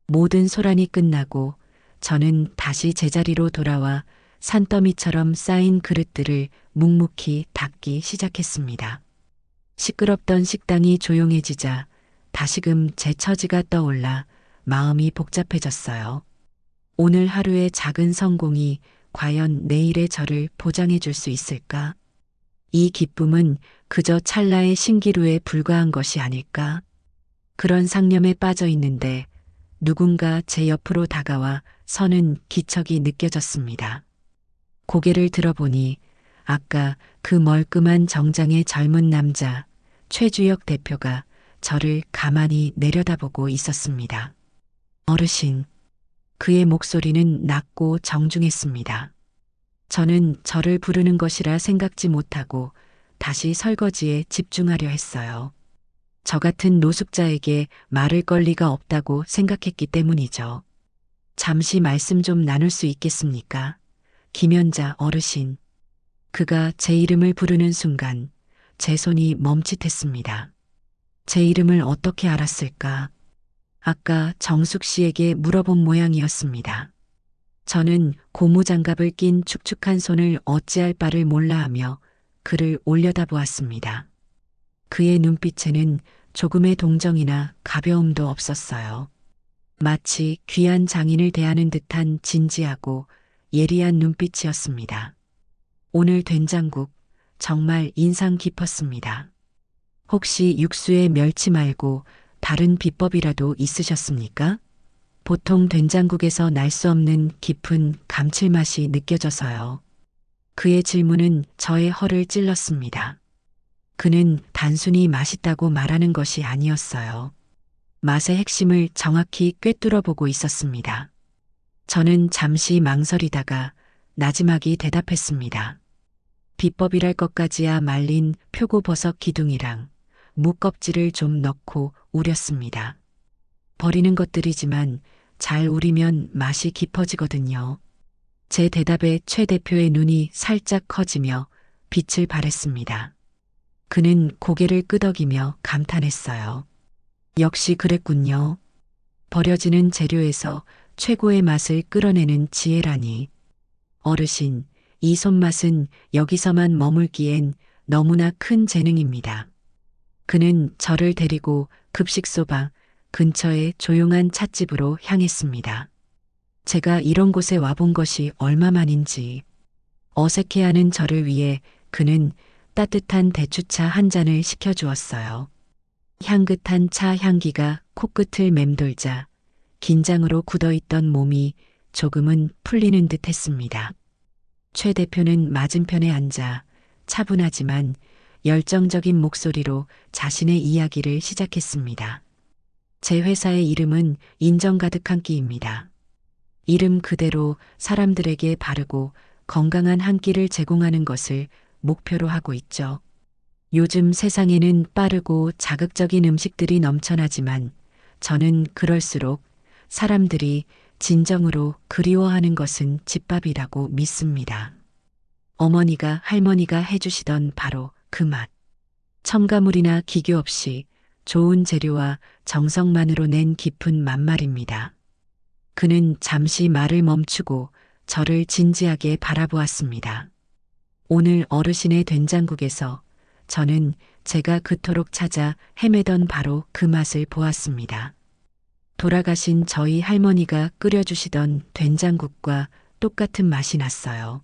모든 소란이 끝나고 저는 다시 제자리로 돌아와 산더미처럼 쌓인 그릇들을 묵묵히 닦기 시작했습니다. 시끄럽던 식당이 조용해지자 다시금 제 처지가 떠올라 마음이 복잡해졌어요. 오늘 하루의 작은 성공이 과연 내일의 저를 보장해 줄 수 있을까? 이 기쁨은 그저 찰나의 신기루에 불과한 것이 아닐까? 그런 상념에 빠져 있는데 누군가 제 옆으로 다가와 서는 기척이 느껴졌습니다. 고개를 들어보니 아까 그 멀끔한 정장의 젊은 남자 최주혁 대표가 저를 가만히 내려다보고 있었습니다. 어르신, 그의 목소리는 낮고 정중했습니다. 저는 저를 부르는 것이라 생각지 못하고 다시 설거지에 집중하려 했어요. 저 같은 노숙자에게 말을 걸 리가 없다고 생각했기 때문이죠. 잠시 말씀 좀 나눌 수 있겠습니까? 김연자 어르신. 그가 제 이름을 부르는 순간 제 손이 멈칫했습니다. 제 이름을 어떻게 알았을까? 아까 정숙 씨에게 물어본 모양이었습니다. 저는 고무장갑을 낀 축축한 손을 어찌할 바를 몰라 하며 그를 올려다보았습니다. 그의 눈빛에는 조금의 동정이나 가벼움도 없었어요. 마치 귀한 장인을 대하는 듯한 진지하고 예리한 눈빛이었습니다. 오늘 된장국 정말 인상 깊었습니다. 혹시 육수에 멸치 말고 다른 비법이라도 있으셨습니까? 보통 된장국에서 날 수 없는 깊은 감칠맛이 느껴져서요. 그의 질문은 저의 허를 찔렀습니다. 그는 단순히 맛있다고 말하는 것이 아니었어요. 맛의 핵심을 정확히 꿰뚫어 보고 있었습니다. 저는 잠시 망설이다가 나지막이 대답했습니다. 비법이랄 것까지야 말린 표고버섯 기둥이랑 무 껍질을 좀 넣고 우렸습니다. 버리는 것들이지만 잘 우리면 맛이 깊어지거든요. 제 대답에 최 대표의 눈이 살짝 커지며 빛을 발했습니다. 그는 고개를 끄덕이며 감탄했어요. 역시 그랬군요. 버려지는 재료에서 최고의 맛을 끌어내는 지혜라니. 어르신, 이 손맛은 여기서만 머물기엔 너무나 큰 재능입니다. 그는 저를 데리고 급식소방 근처의 조용한 찻집으로 향했습니다. 제가 이런 곳에 와본 것이 얼마만인지 어색해하는 저를 위해 그는 따뜻한 대추차 한 잔을 시켜주었어요. 향긋한 차 향기가 코끝을 맴돌자 긴장으로 굳어있던 몸이 조금은 풀리는 듯 했습니다. 최 대표는 맞은편에 앉아 차분하지만 열정적인 목소리로 자신의 이야기를 시작했습니다. 제 회사의 이름은 인정 가득한 끼입니다. 이름 그대로 사람들에게 바르고 건강한 한 끼를 제공하는 것을 목표로 하고 있죠. 요즘 세상에는 빠르고 자극적인 음식들이 넘쳐나지만 저는 그럴수록 사람들이 진정으로 그리워하는 것은 집밥이라고 믿습니다. 어머니가 할머니가 해주시던 바로 그 맛. 첨가물이나 기교 없이 좋은 재료와 정성만으로 낸 깊은 맛말입니다. 그는 잠시 말을 멈추고 저를 진지하게 바라보았습니다. 오늘 어르신의 된장국에서 저는 제가 그토록 찾아 헤매던 바로 그 맛을 보았습니다. 돌아가신 저희 할머니가 끓여주시던 된장국과 똑같은 맛이 났어요.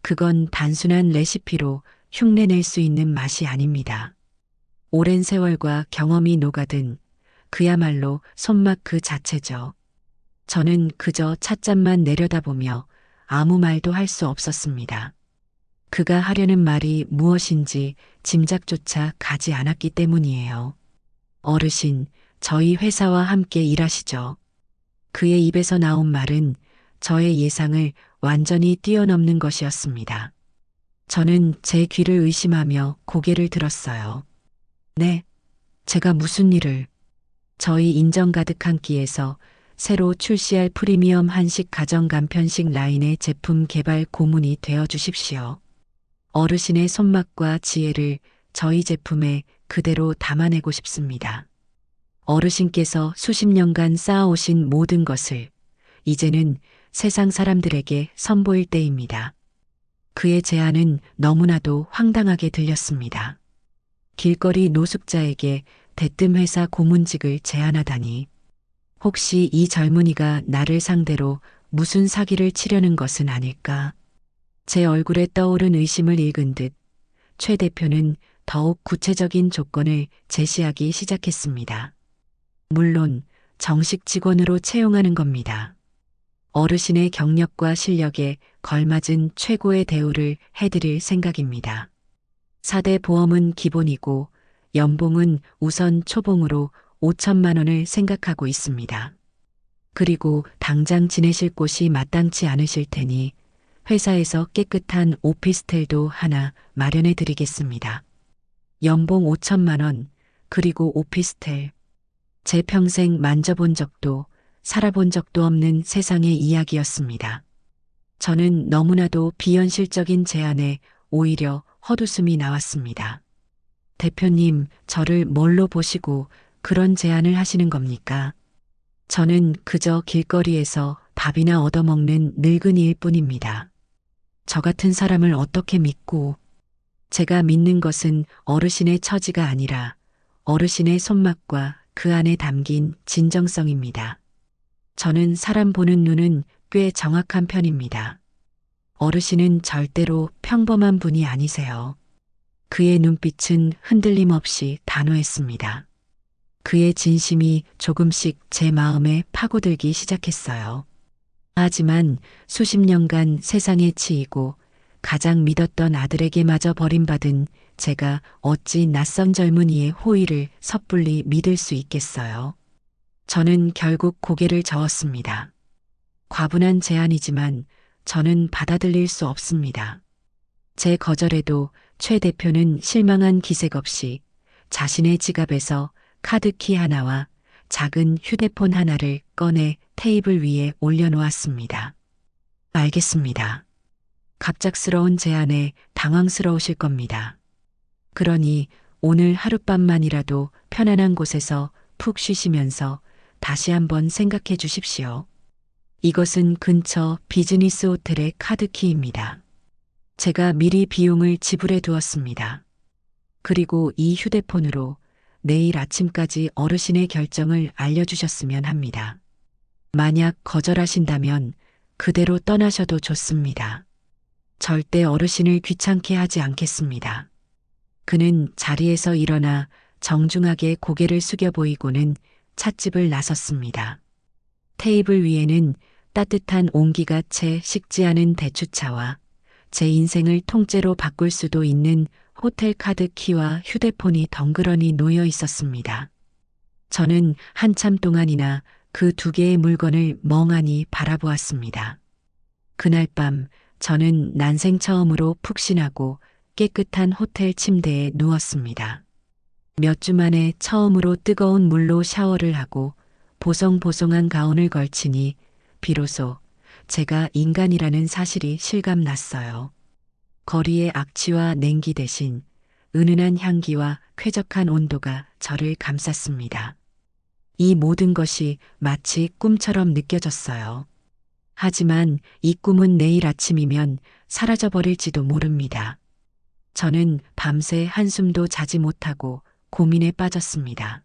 그건 단순한 레시피로 흉내낼 수 있는 맛이 아닙니다. 오랜 세월과 경험이 녹아든 그야말로 손맛 그 자체죠. 저는 그저 찻잔만 내려다보며 아무 말도 할 수 없었습니다. 그가 하려는 말이 무엇인지 짐작조차 가지 않았기 때문이에요. 어르신, 저희 회사와 함께 일하시죠. 그의 입에서 나온 말은 저의 예상을 완전히 뛰어넘는 것이었습니다. 저는 제 귀를 의심하며 고개를 들었어요. 네, 제가 무슨 일을... 저희 인정 가득한 끼에서 새로 출시할 프리미엄 한식 가정 간편식 라인의 제품 개발 고문이 되어 주십시오. 어르신의 손맛과 지혜를 저희 제품에 그대로 담아내고 싶습니다. 어르신께서 수십 년간 쌓아오신 모든 것을 이제는 세상 사람들에게 선보일 때입니다. 그의 제안은 너무나도 황당하게 들렸습니다. 길거리 노숙자에게 대뜸 회사 고문직을 제안하다니. 혹시 이 젊은이가 나를 상대로 무슨 사기를 치려는 것은 아닐까? 제 얼굴에 떠오른 의심을 읽은 듯 최 대표는 더욱 구체적인 조건을 제시하기 시작했습니다. 물론 정식 직원으로 채용하는 겁니다. 어르신의 경력과 실력에 걸맞은 최고의 대우를 해드릴 생각입니다. 4대 보험은 기본이고 연봉은 우선 초봉으로 5천만 원을 생각하고 있습니다. 그리고 당장 지내실 곳이 마땅치 않으실 테니 회사에서 깨끗한 오피스텔도 하나 마련해 드리겠습니다. 연봉 5천만 원, 그리고 오피스텔. 제 평생 만져본 적도 살아본 적도 없는 세상의 이야기였습니다. 저는 너무나도 비현실적인 제안에 오히려 헛웃음이 나왔습니다. 대표님, 저를 뭘로 보시고 그런 제안을 하시는 겁니까? 저는 그저 길거리에서 밥이나 얻어먹는 늙은이일 뿐입니다. 저 같은 사람을 어떻게 믿고, 제가 믿는 것은 어르신의 처지가 아니라 어르신의 손맛과 그 안에 담긴 진정성입니다. 저는 사람 보는 눈은 꽤 정확한 편입니다. 어르신은 절대로 평범한 분이 아니세요. 그의 눈빛은 흔들림 없이 단호했습니다. 그의 진심이 조금씩 제 마음에 파고들기 시작했어요. 하지만 수십 년간 세상에 치이고 가장 믿었던 아들에게마저 버림받은 제가 어찌 낯선 젊은이의 호의를 섣불리 믿을 수 있겠어요. 저는 결국 고개를 저었습니다. 과분한 제안이지만 저는 받아들일 수 없습니다. 제 거절에도 최 대표는 실망한 기색 없이 자신의 지갑에서 카드키 하나와 작은 휴대폰 하나를 꺼내 테이블 위에 올려놓았습니다. 알겠습니다. 갑작스러운 제안에 당황스러우실 겁니다. 그러니 오늘 하룻밤만이라도 편안한 곳에서 푹 쉬시면서 다시 한번 생각해 주십시오. 이것은 근처 비즈니스 호텔의 카드키입니다. 제가 미리 비용을 지불해 두었습니다. 그리고 이 휴대폰으로 내일 아침까지 어르신의 결정을 알려주셨으면 합니다. 만약 거절하신다면 그대로 떠나셔도 좋습니다. 절대 어르신을 귀찮게 하지 않겠습니다. 그는 자리에서 일어나 정중하게 고개를 숙여 보이고는 찻집을 나섰습니다. 테이블 위에는 따뜻한 온기가 채 식지 않은 대추차와 제 인생을 통째로 바꿀 수도 있는 호텔 카드 키와 휴대폰이 덩그러니 놓여 있었습니다. 저는 한참 동안이나 그 두 개의 물건을 멍하니 바라보았습니다. 그날 밤 저는 난생 처음으로 푹신하고 깨끗한 호텔 침대에 누웠습니다. 몇 주 만에 처음으로 뜨거운 물로 샤워를 하고 보송보송한 가운을 걸치니 비로소 제가 인간이라는 사실이 실감났어요. 거리의 악취와 냉기 대신 은은한 향기와 쾌적한 온도가 저를 감쌌습니다. 이 모든 것이 마치 꿈처럼 느껴졌어요. 하지만 이 꿈은 내일 아침이면 사라져버릴지도 모릅니다. 저는 밤새 한숨도 자지 못하고 고민에 빠졌습니다.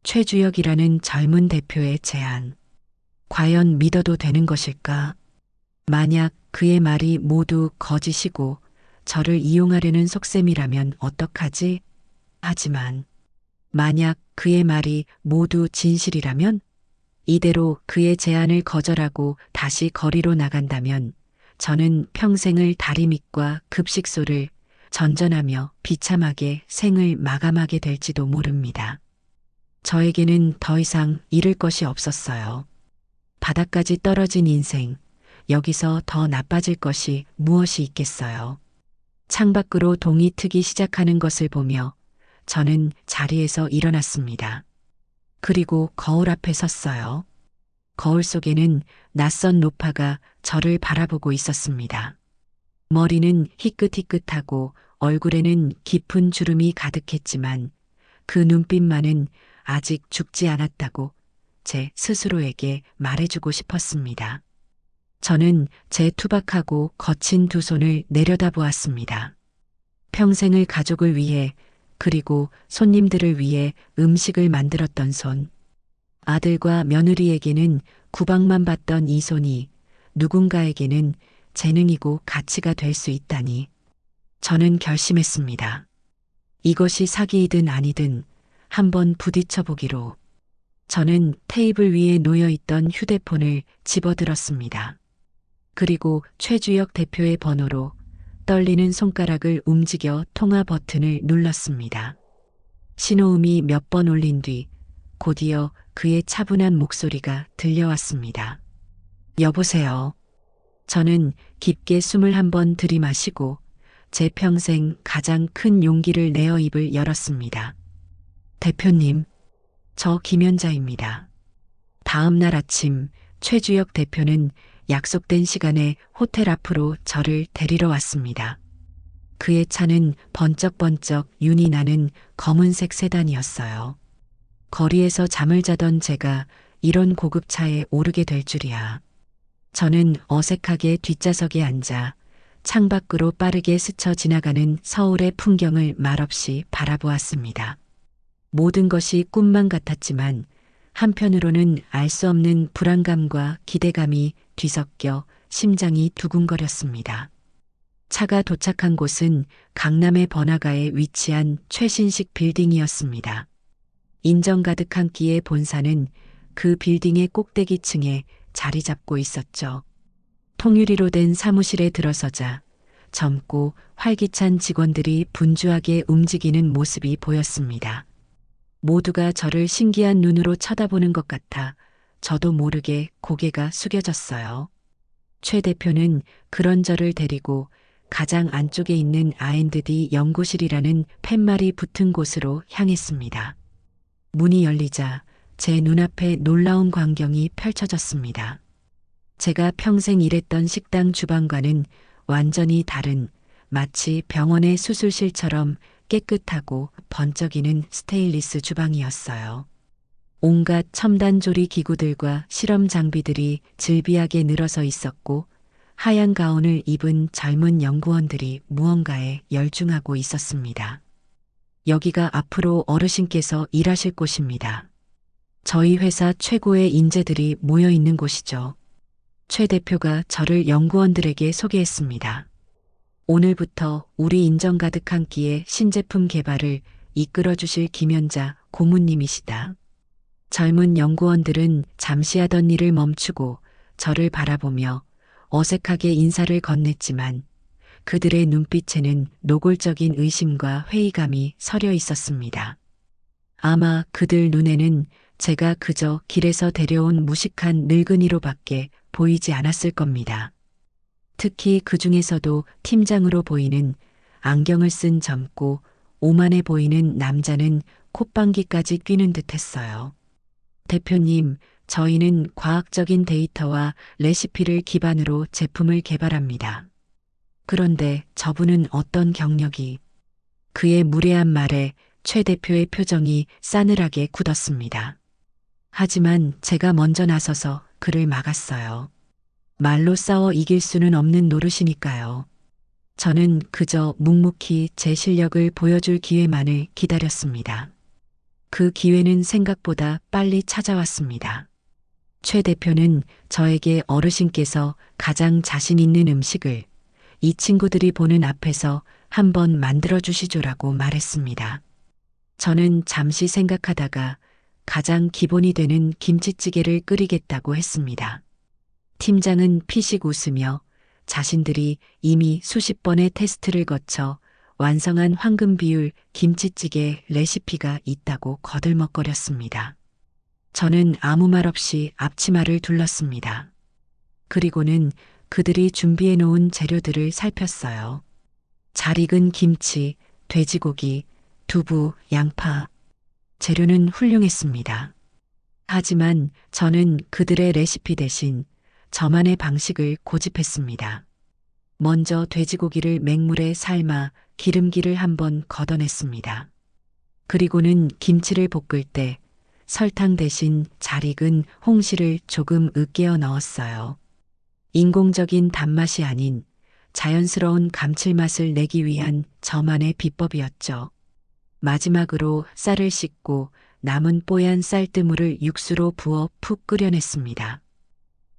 최주혁이라는 젊은 대표의 제안. 과연 믿어도 되는 것일까? 만약 그의 말이 모두 거짓이고 저를 이용하려는 속셈이라면 어떡하지? 하지만 만약 그의 말이 모두 진실이라면 이대로 그의 제안을 거절하고 다시 거리로 나간다면 저는 평생을 다리밑과 급식소를 전전하며 비참하게 생을 마감하게 될지도 모릅니다. 저에게는 더 이상 잃을 것이 없었어요. 바닥까지 떨어진 인생, 여기서 더 나빠질 것이 무엇이 있겠어요. 창밖으로 동이 트기 시작하는 것을 보며 저는 자리에서 일어났습니다. 그리고 거울 앞에 섰어요. 거울 속에는 낯선 노파가 저를 바라보고 있었습니다. 머리는 희끗희끗하고 얼굴에는 깊은 주름이 가득했지만 그 눈빛만은 아직 죽지 않았다고 제 스스로에게 말해주고 싶었습니다. 저는 제 투박하고 거친 두 손을 내려다보았습니다. 평생을 가족을 위해 그리고 손님들을 위해 음식을 만들었던 손. 아들과 며느리에게는 구박만 받던 이 손이 누군가에게는 재능이고 가치가 될 수 있다니. 저는 결심했습니다. 이것이 사기이든 아니든 한번 부딪혀 보기로. 저는 테이블 위에 놓여 있던 휴대폰을 집어들었습니다. 그리고 최주혁 대표의 번호로 떨리는 손가락을 움직여 통화 버튼을 눌렀습니다. 신호음이 몇 번 울린 뒤 곧이어 그의 차분한 목소리가 들려왔습니다. 여보세요. 저는 깊게 숨을 한번 들이마시고 제 평생 가장 큰 용기를 내어 입을 열었습니다. 대표님, 저 김연자입니다. 다음 날 아침 최주혁 대표는 약속된 시간에 호텔 앞으로 저를 데리러 왔습니다. 그의 차는 번쩍번쩍 윤이 나는 검은색 세단이었어요. 거리에서 잠을 자던 제가 이런 고급차에 오르게 될 줄이야. 저는 어색하게 뒷좌석에 앉아 창밖으로 빠르게 스쳐 지나가는 서울의 풍경을 말없이 바라보았습니다. 모든 것이 꿈만 같았지만 한편으로는 알 수 없는 불안감과 기대감이 뒤섞여 심장이 두근거렸습니다. 차가 도착한 곳은 강남의 번화가에 위치한 최신식 빌딩이었습니다. 인정 가득한 끼의 본사는 그 빌딩의 꼭대기층에 자리 잡고 있었죠. 통유리로 된 사무실에 들어서자 젊고 활기찬 직원들이 분주하게 움직이는 모습이 보였습니다. 모두가 저를 신기한 눈으로 쳐다보는 것 같아 저도 모르게 고개가 숙여졌어요. 최 대표는 그런 저를 데리고 가장 안쪽에 있는 R&D 연구실이라는 팻말이 붙은 곳으로 향했습니다. 문이 열리자 제 눈앞에 놀라운 광경이 펼쳐졌습니다. 제가 평생 일했던 식당 주방과는 완전히 다른, 마치 병원의 수술실처럼 깨끗하고 번쩍이는 스테인리스 주방이었어요. 온갖 첨단 조리 기구들과 실험 장비들이 즐비하게 늘어서 있었고 하얀 가운을 입은 젊은 연구원들이 무언가에 열중하고 있었습니다. 여기가 앞으로 어르신께서 일하실 곳입니다. 저희 회사 최고의 인재들이 모여 있는 곳이죠. 최 대표가 저를 연구원들에게 소개했습니다. 오늘부터 우리 인정 가득한 끼의 신제품 개발을 이끌어 주실 김연자 고문님이시다. 젊은 연구원들은 잠시 하던 일을 멈추고 저를 바라보며 어색하게 인사를 건넸지만 그들의 눈빛에는 노골적인 의심과 회의감이 서려 있었습니다. 아마 그들 눈에는 제가 그저 길에서 데려온 무식한 늙은이로밖에 보이지 않았을 겁니다. 특히 그 중에서도 팀장으로 보이는 안경을 쓴 젊고 오만해 보이는 남자는 콧방귀까지 뀌는 듯했어요. 대표님, 저희는 과학적인 데이터와 레시피를 기반으로 제품을 개발합니다. 그런데 저분은 어떤 경력이? 그의 무례한 말에 최 대표의 표정이 싸늘하게 굳었습니다. 하지만 제가 먼저 나서서 그를 막았어요. 말로 싸워 이길 수는 없는 노릇이니까요. 저는 그저 묵묵히 제 실력을 보여줄 기회만을 기다렸습니다. 그 기회는 생각보다 빨리 찾아왔습니다. 최 대표는 저에게 어르신께서 가장 자신 있는 음식을 이 친구들이 보는 앞에서 한번 만들어 주시죠라고 말했습니다. 저는 잠시 생각하다가 가장 기본이 되는 김치찌개를 끓이겠다고 했습니다. 팀장은 피식 웃으며 자신들이 이미 수십 번의 테스트를 거쳐 완성한 황금 비율 김치찌개 레시피가 있다고 거들먹거렸습니다. 저는 아무 말 없이 앞치마를 둘렀습니다. 그리고는 그들이 준비해 놓은 재료들을 살폈어요. 잘 익은 김치, 돼지고기, 두부, 양파. 재료는 훌륭했습니다. 하지만 저는 그들의 레시피 대신 저만의 방식을 고집했습니다. 먼저 돼지고기를 맹물에 삶아 기름기를 한번 걷어냈습니다. 그리고는 김치를 볶을 때 설탕 대신 잘 익은 홍시를 조금 으깨어 넣었어요. 인공적인 단맛이 아닌 자연스러운 감칠맛을 내기 위한 저만의 비법이었죠. 마지막으로 쌀을 씻고 남은 뽀얀 쌀뜨물을 육수로 부어 푹 끓여냈습니다.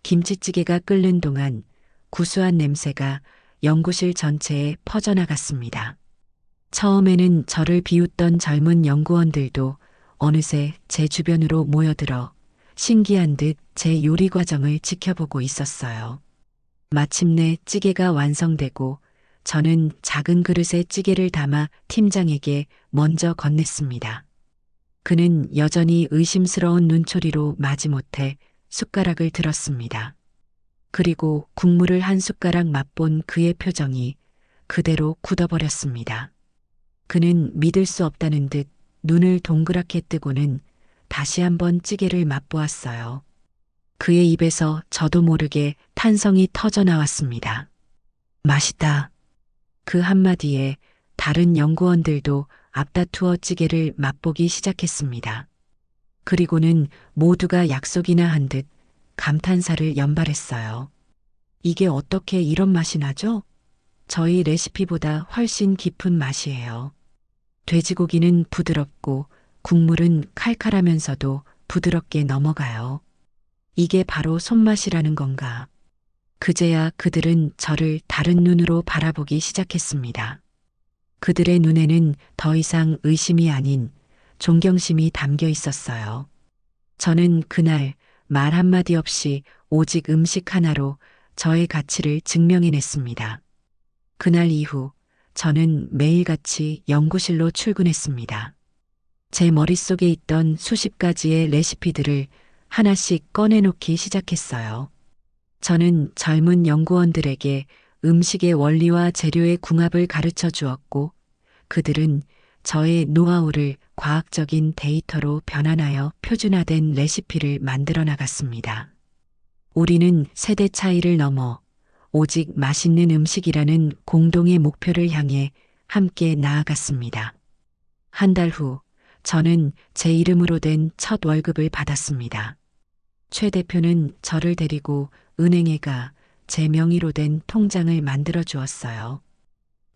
김치찌개가 끓는 동안 구수한 냄새가 연구실 전체에 퍼져나갔습니다. 처음에는 저를 비웃던 젊은 연구원들도 어느새 제 주변으로 모여들어 신기한 듯 제 요리 과정을 지켜보고 있었어요. 마침내 찌개가 완성되고 저는 작은 그릇에 찌개를 담아 팀장에게 먼저 건넸습니다. 그는 여전히 의심스러운 눈초리로 마지못해 숟가락을 들었습니다. 그리고 국물을 한 숟가락 맛본 그의 표정이 그대로 굳어버렸습니다. 그는 믿을 수 없다는 듯 눈을 동그랗게 뜨고는 다시 한번 찌개를 맛보았어요. 그의 입에서 저도 모르게 탄성이 터져 나왔습니다. 맛있다. 그 한마디에 다른 연구원들도 앞다투어 찌개를 맛보기 시작했습니다. 그리고는 모두가 약속이나 한 듯 감탄사를 연발했어요. 이게 어떻게 이런 맛이 나죠? 저희 레시피보다 훨씬 깊은 맛이에요. 돼지고기는 부드럽고 국물은 칼칼하면서도 부드럽게 넘어가요. 이게 바로 손맛이라는 건가. 그제야 그들은 저를 다른 눈으로 바라보기 시작했습니다. 그들의 눈에는 더 이상 의심이 아닌 존경심이 담겨 있었어요. 저는 그날 말 한마디 없이 오직 음식 하나로 저의 가치를 증명해냈습니다. 그날 이후 저는 매일같이 연구실로 출근했습니다. 제 머릿속에 있던 수십 가지의 레시피들을 하나씩 꺼내놓기 시작했어요. 저는 젊은 연구원들에게 음식의 원리와 재료의 궁합을 가르쳐 주었고, 그들은 저의 노하우를 과학적인 데이터로 변환하여 표준화된 레시피를 만들어 나갔습니다. 우리는 세대 차이를 넘어 오직 맛있는 음식이라는 공동의 목표를 향해 함께 나아갔습니다. 한 달 후, 저는 제 이름으로 된 첫 월급을 받았습니다. 최 대표는 저를 데리고 은행에 가 제 명의로 된 통장을 만들어 주었어요.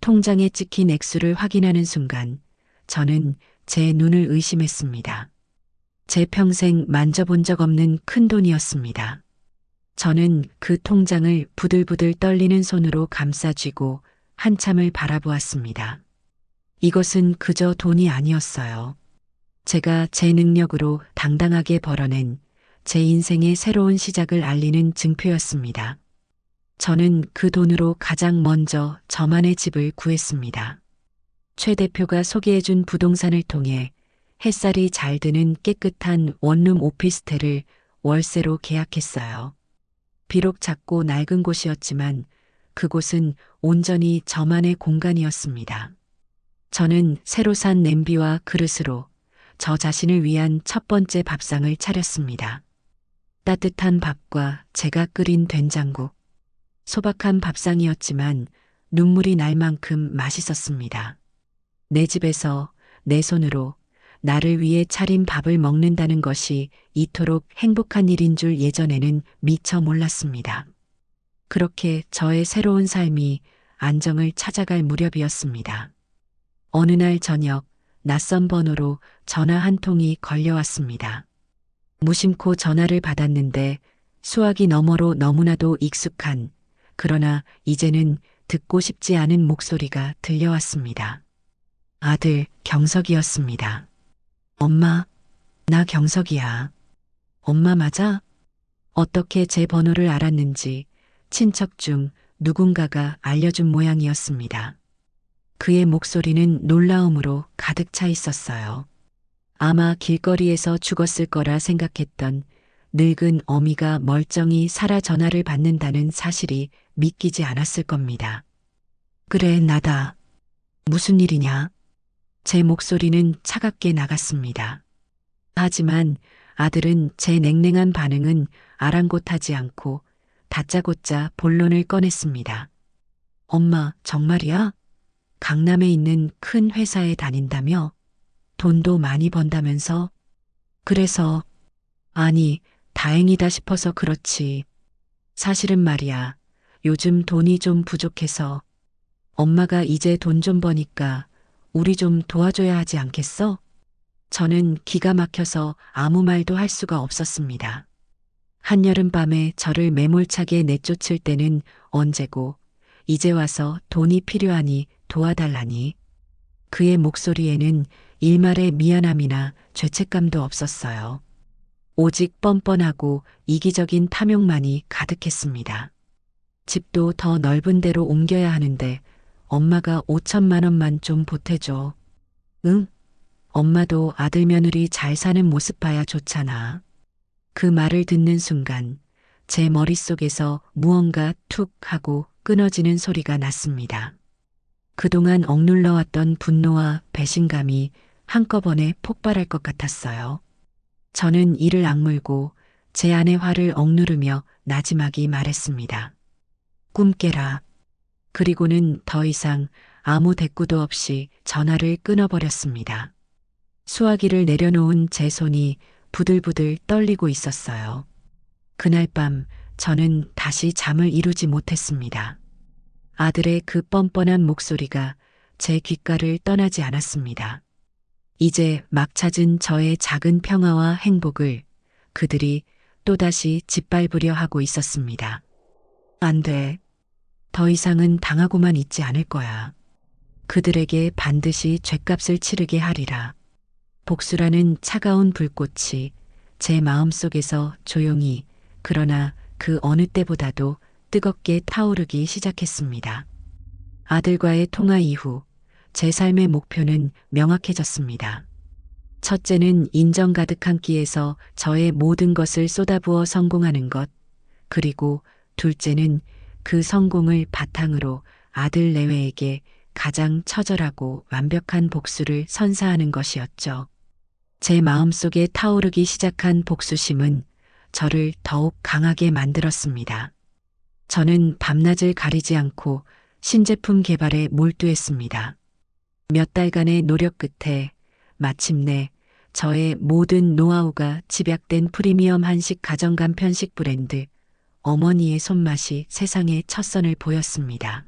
통장에 찍힌 액수를 확인하는 순간 저는 제 눈을 의심했습니다. 제 평생 만져본 적 없는 큰 돈이었습니다. 저는 그 통장을 부들부들 떨리는 손으로 감싸쥐고 한참을 바라보았습니다. 이것은 그저 돈이 아니었어요. 제가 제 능력으로 당당하게 벌어낸 제 인생의 새로운 시작을 알리는 증표였습니다. 저는 그 돈으로 가장 먼저 저만의 집을 구했습니다. 최 대표가 소개해준 부동산을 통해 햇살이 잘 드는 깨끗한 원룸 오피스텔을 월세로 계약했어요. 비록 작고 낡은 곳이었지만 그곳은 온전히 저만의 공간이었습니다. 저는 새로 산 냄비와 그릇으로 저 자신을 위한 첫 번째 밥상을 차렸습니다. 따뜻한 밥과 제가 끓인 된장국. 소박한 밥상이었지만 눈물이 날 만큼 맛있었습니다. 내 집에서 내 손으로 나를 위해 차린 밥을 먹는다는 것이 이토록 행복한 일인 줄 예전에는 미처 몰랐습니다. 그렇게 저의 새로운 삶이 안정을 찾아갈 무렵이었습니다. 어느 날 저녁 낯선 번호로 전화 한 통이 걸려왔습니다. 무심코 전화를 받았는데 수화기 너머로 너무나도 익숙한, 그러나 이제는 듣고 싶지 않은 목소리가 들려왔습니다. 아들 경석이었습니다. 엄마, 나 경석이야. 엄마 맞아? 어떻게 제 번호를 알았는지 친척 중 누군가가 알려준 모양이었습니다. 그의 목소리는 놀라움으로 가득 차 있었어요. 아마 길거리에서 죽었을 거라 생각했던 늙은 어미가 멀쩡히 살아 전화를 받는다는 사실이 믿기지 않았을 겁니다. 그래, 나다. 무슨 일이냐? 제 목소리는 차갑게 나갔습니다. 하지만 아들은 제 냉랭한 반응은 아랑곳하지 않고 다짜고짜 본론을 꺼냈습니다. 엄마, 정말이야? 강남에 있는 큰 회사에 다닌다며? 돈도 많이 번다면서? 그래서, 아니, 다행이다 싶어서 그렇지. 사실은 말이야, 요즘 돈이 좀 부족해서 엄마가 이제 돈 좀 버니까 우리 좀 도와줘야 하지 않겠어? 저는 기가 막혀서 아무 말도 할 수가 없었습니다. 한여름 밤에 저를 매몰차게 내쫓을 때는 언제고, 이제 와서 돈이 필요하니 도와달라니. 그의 목소리에는 일말의 미안함이나 죄책감도 없었어요. 오직 뻔뻔하고 이기적인 탐욕만이 가득했습니다. 집도 더 넓은 데로 옮겨야 하는데 엄마가 5천만 원만 좀 보태줘. 응? 엄마도 아들 며느리 잘 사는 모습 봐야 좋잖아. 그 말을 듣는 순간 제 머릿속에서 무언가 툭 하고 끊어지는 소리가 났습니다. 그동안 억눌러왔던 분노와 배신감이 한꺼번에 폭발할 것 같았어요. 저는 이를 악물고 제 안의 화를 억누르며 나지막이 말했습니다. 꿈 깨라. 그리고는 더 이상 아무 대꾸도 없이 전화를 끊어버렸습니다. 수화기를 내려놓은 제 손이 부들부들 떨리고 있었어요. 그날 밤 저는 다시 잠을 이루지 못했습니다. 아들의 그 뻔뻔한 목소리가 제 귓가를 떠나지 않았습니다. 이제 막 찾은 저의 작은 평화와 행복을 그들이 또다시 짓밟으려 하고 있었습니다. 안 돼. 더 이상은 당하고만 있지 않을 거야. 그들에게 반드시 죗값을 치르게 하리라. 복수라는 차가운 불꽃이 제 마음속에서 조용히, 그러나 그 어느 때보다도 뜨겁게 타오르기 시작했습니다. 아들과의 통화 이후 제 삶의 목표는 명확해졌습니다. 첫째는 인정 가득한 끼에서 저의 모든 것을 쏟아부어 성공하는 것, 그리고 둘째는 그 성공을 바탕으로 아들 내외에게 가장 처절하고 완벽한 복수를 선사하는 것이었죠. 제 마음속에 타오르기 시작한 복수심은 저를 더욱 강하게 만들었습니다. 저는 밤낮을 가리지 않고 신제품 개발에 몰두했습니다. 몇 달간의 노력 끝에 마침내 저의 모든 노하우가 집약된 프리미엄 한식 가정간 편식 브랜드 어머니의 손맛이 세상에 첫 선을 보였습니다.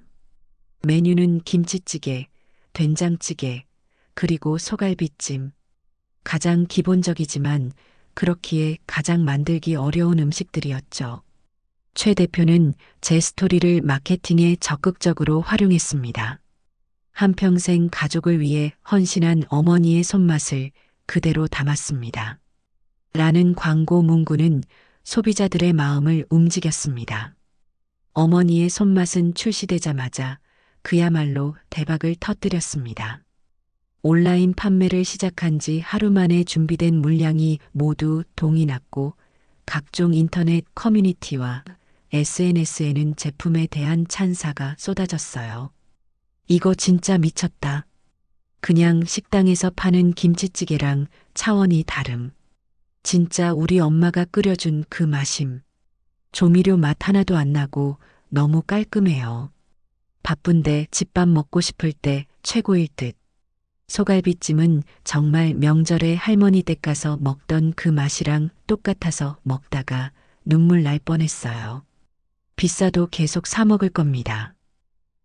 메뉴는 김치찌개, 된장찌개, 그리고 소갈비찜. 가장 기본적이지만 그렇기에 가장 만들기 어려운 음식들이었죠. 최 대표는 제 스토리를 마케팅에 적극적으로 활용했습니다. 한평생 가족을 위해 헌신한 어머니의 손맛을 그대로 담았습니다. 라는 광고 문구는 소비자들의 마음을 움직였습니다. 어머니의 손맛은 출시되자마자 그야말로 대박을 터뜨렸습니다. 온라인 판매를 시작한 지 하루 만에 준비된 물량이 모두 동이 났고 각종 인터넷 커뮤니티와 SNS에는 제품에 대한 찬사가 쏟아졌어요. 이거 진짜 미쳤다. 그냥 식당에서 파는 김치찌개랑 차원이 다름. 진짜 우리 엄마가 끓여준 그 맛임. 조미료 맛 하나도 안 나고 너무 깔끔해요. 바쁜데 집밥 먹고 싶을 때 최고일 듯. 소갈비찜은 정말 명절에 할머니 댁 가서 먹던 그 맛이랑 똑같아서 먹다가 눈물 날 뻔했어요. 비싸도 계속 사 먹을 겁니다.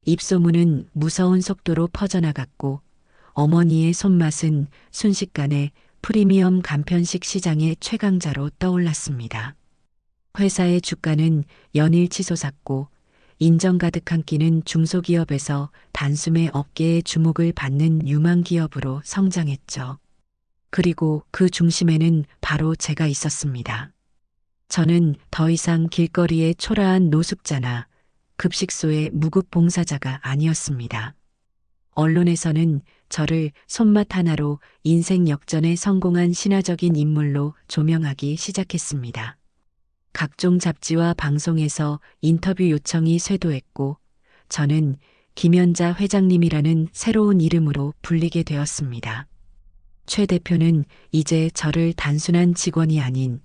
입소문은 무서운 속도로 퍼져나갔고 어머니의 손맛은 순식간에 프리미엄 간편식 시장의 최강자로 떠올랐습니다. 회사의 주가는 연일 치솟았고 인정 가득한 끼는 중소기업에서 단숨에 업계의 주목을 받는 유망 기업으로 성장했죠. 그리고 그 중심에는 바로 제가 있었습니다. 저는 더 이상 길거리의 초라한 노숙자나 급식소의 무급 봉사자가 아니었습니다. 언론에서는 저를 손맛 하나로 인생 역전에 성공한 신화적인 인물로 조명하기 시작했습니다. 각종 잡지와 방송에서 인터뷰 요청이 쇄도했고 저는 김연자 회장님이라는 새로운 이름으로 불리게 되었습니다. 최 대표는 이제 저를 단순한 직원이 아닌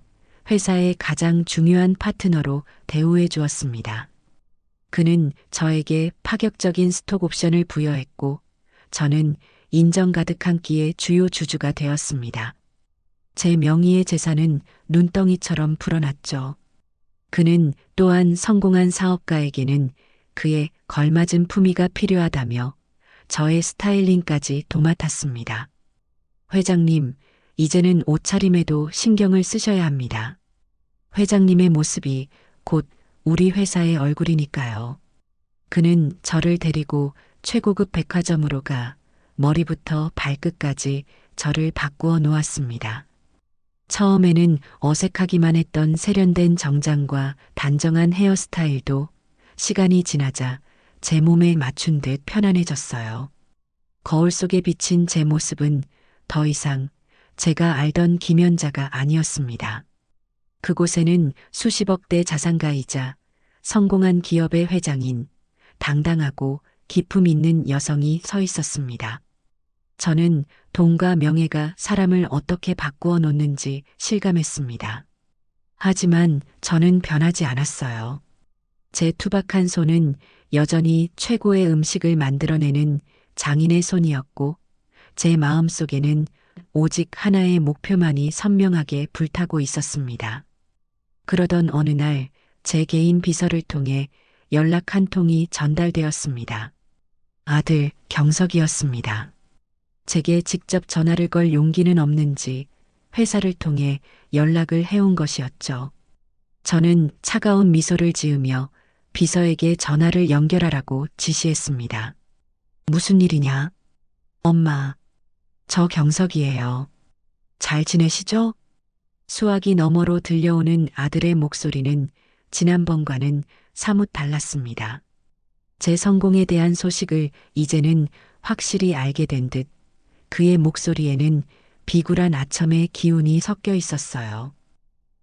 회사의 가장 중요한 파트너로 대우해 주었습니다. 그는 저에게 파격적인 스톡 옵션을 부여했고 저는 인정 가득한 끼의 주요 주주가 되었습니다. 제 명의의 재산은 눈덩이처럼 불어났죠. 그는 또한 성공한 사업가에게는 그에 걸맞은 품위가 필요하다며 저의 스타일링까지 도맡았습니다. 회장님, 이제는 옷차림에도 신경을 쓰셔야 합니다. 회장님의 모습이 곧 우리 회사의 얼굴이니까요. 그는 저를 데리고 최고급 백화점으로 가 머리부터 발끝까지 저를 바꾸어 놓았습니다. 처음에는 어색하기만 했던 세련된 정장과 단정한 헤어스타일도 시간이 지나자 제 몸에 맞춘 듯 편안해졌어요. 거울 속에 비친 제 모습은 더 이상 제가 알던 김연자가 아니었습니다. 그곳에는 수십억대 자산가이자 성공한 기업의 회장인 당당하고 기품 있는 여성이 서 있었습니다. 저는 돈과 명예가 사람을 어떻게 바꾸어 놓는지 실감했습니다. 하지만 저는 변하지 않았어요. 제 투박한 손은 여전히 최고의 음식을 만들어내는 장인의 손이었고, 제 마음속에는 오직 하나의 목표만이 선명하게 불타고 있었습니다. 그러던 어느 날 제 개인 비서를 통해 연락 한 통이 전달되었습니다. 아들 경석이었습니다. 제게 직접 전화를 걸 용기는 없는지 회사를 통해 연락을 해온 것이었죠. 저는 차가운 미소를 지으며 비서에게 전화를 연결하라고 지시했습니다. 무슨 일이냐? 엄마, 저 경석이에요. 잘 지내시죠? 수화기 너머로 들려오는 아들의 목소리는 지난번과는 사뭇 달랐습니다. 제 성공에 대한 소식을 이제는 확실히 알게 된 듯 그의 목소리에는 비굴한 아첨의 기운이 섞여 있었어요.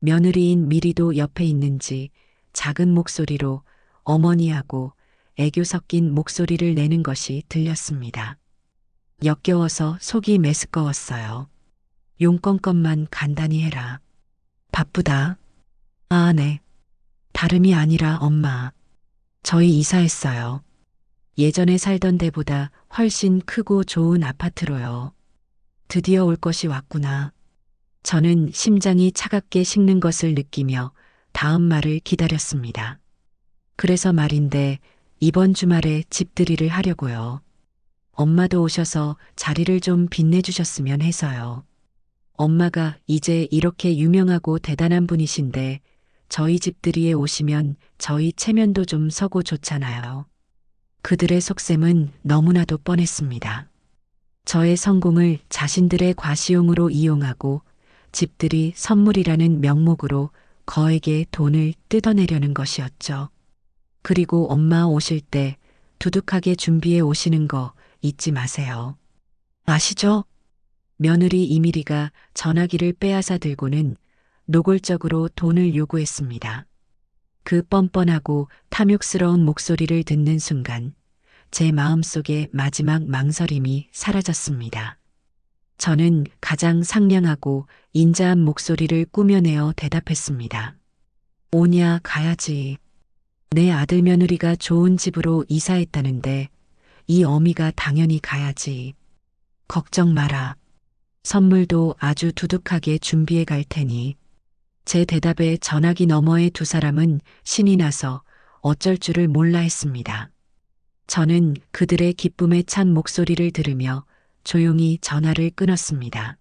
며느리인 미리도 옆에 있는지 작은 목소리로 어머니하고 애교 섞인 목소리를 내는 것이 들렸습니다. 역겨워서 속이 메스꺼웠어요. 용건것만 간단히 해라. 바쁘다. 아, 네. 다름이 아니라 엄마. 저희 이사했어요. 예전에 살던 데보다 훨씬 크고 좋은 아파트로요. 드디어 올 것이 왔구나. 저는 심장이 차갑게 식는 것을 느끼며 다음 말을 기다렸습니다. 그래서 말인데 이번 주말에 집들이를 하려고요. 엄마도 오셔서 자리를 좀 빛내주셨으면 해서요. 엄마가 이제 이렇게 유명하고 대단한 분이신데 저희 집들이에 오시면 저희 체면도 좀 서고 좋잖아요. 그들의 속셈은 너무나도 뻔했습니다. 저의 성공을 자신들의 과시용으로 이용하고 집들이 선물이라는 명목으로 거액의 돈을 뜯어내려는 것이었죠. 그리고 엄마 오실 때 두둑하게 준비해 오시는 거 잊지 마세요. 아시죠? 며느리 이미리가 전화기를 빼앗아 들고는 노골적으로 돈을 요구했습니다. 그 뻔뻔하고 탐욕스러운 목소리를 듣는 순간 제 마음속의 마지막 망설임이 사라졌습니다. 저는 가장 상냥하고 인자한 목소리를 꾸며내어 대답했습니다. 오냐 가야지. 내 아들 며느리가 좋은 집으로 이사했다는데 이 어미가 당연히 가야지. 걱정 마라. 선물도 아주 두둑하게 준비해 갈 테니. 제 대답에 전화기 너머의 두 사람은 신이 나서 어쩔 줄을 몰라 했습니다. 저는 그들의 기쁨에 찬 목소리를 들으며 조용히 전화를 끊었습니다.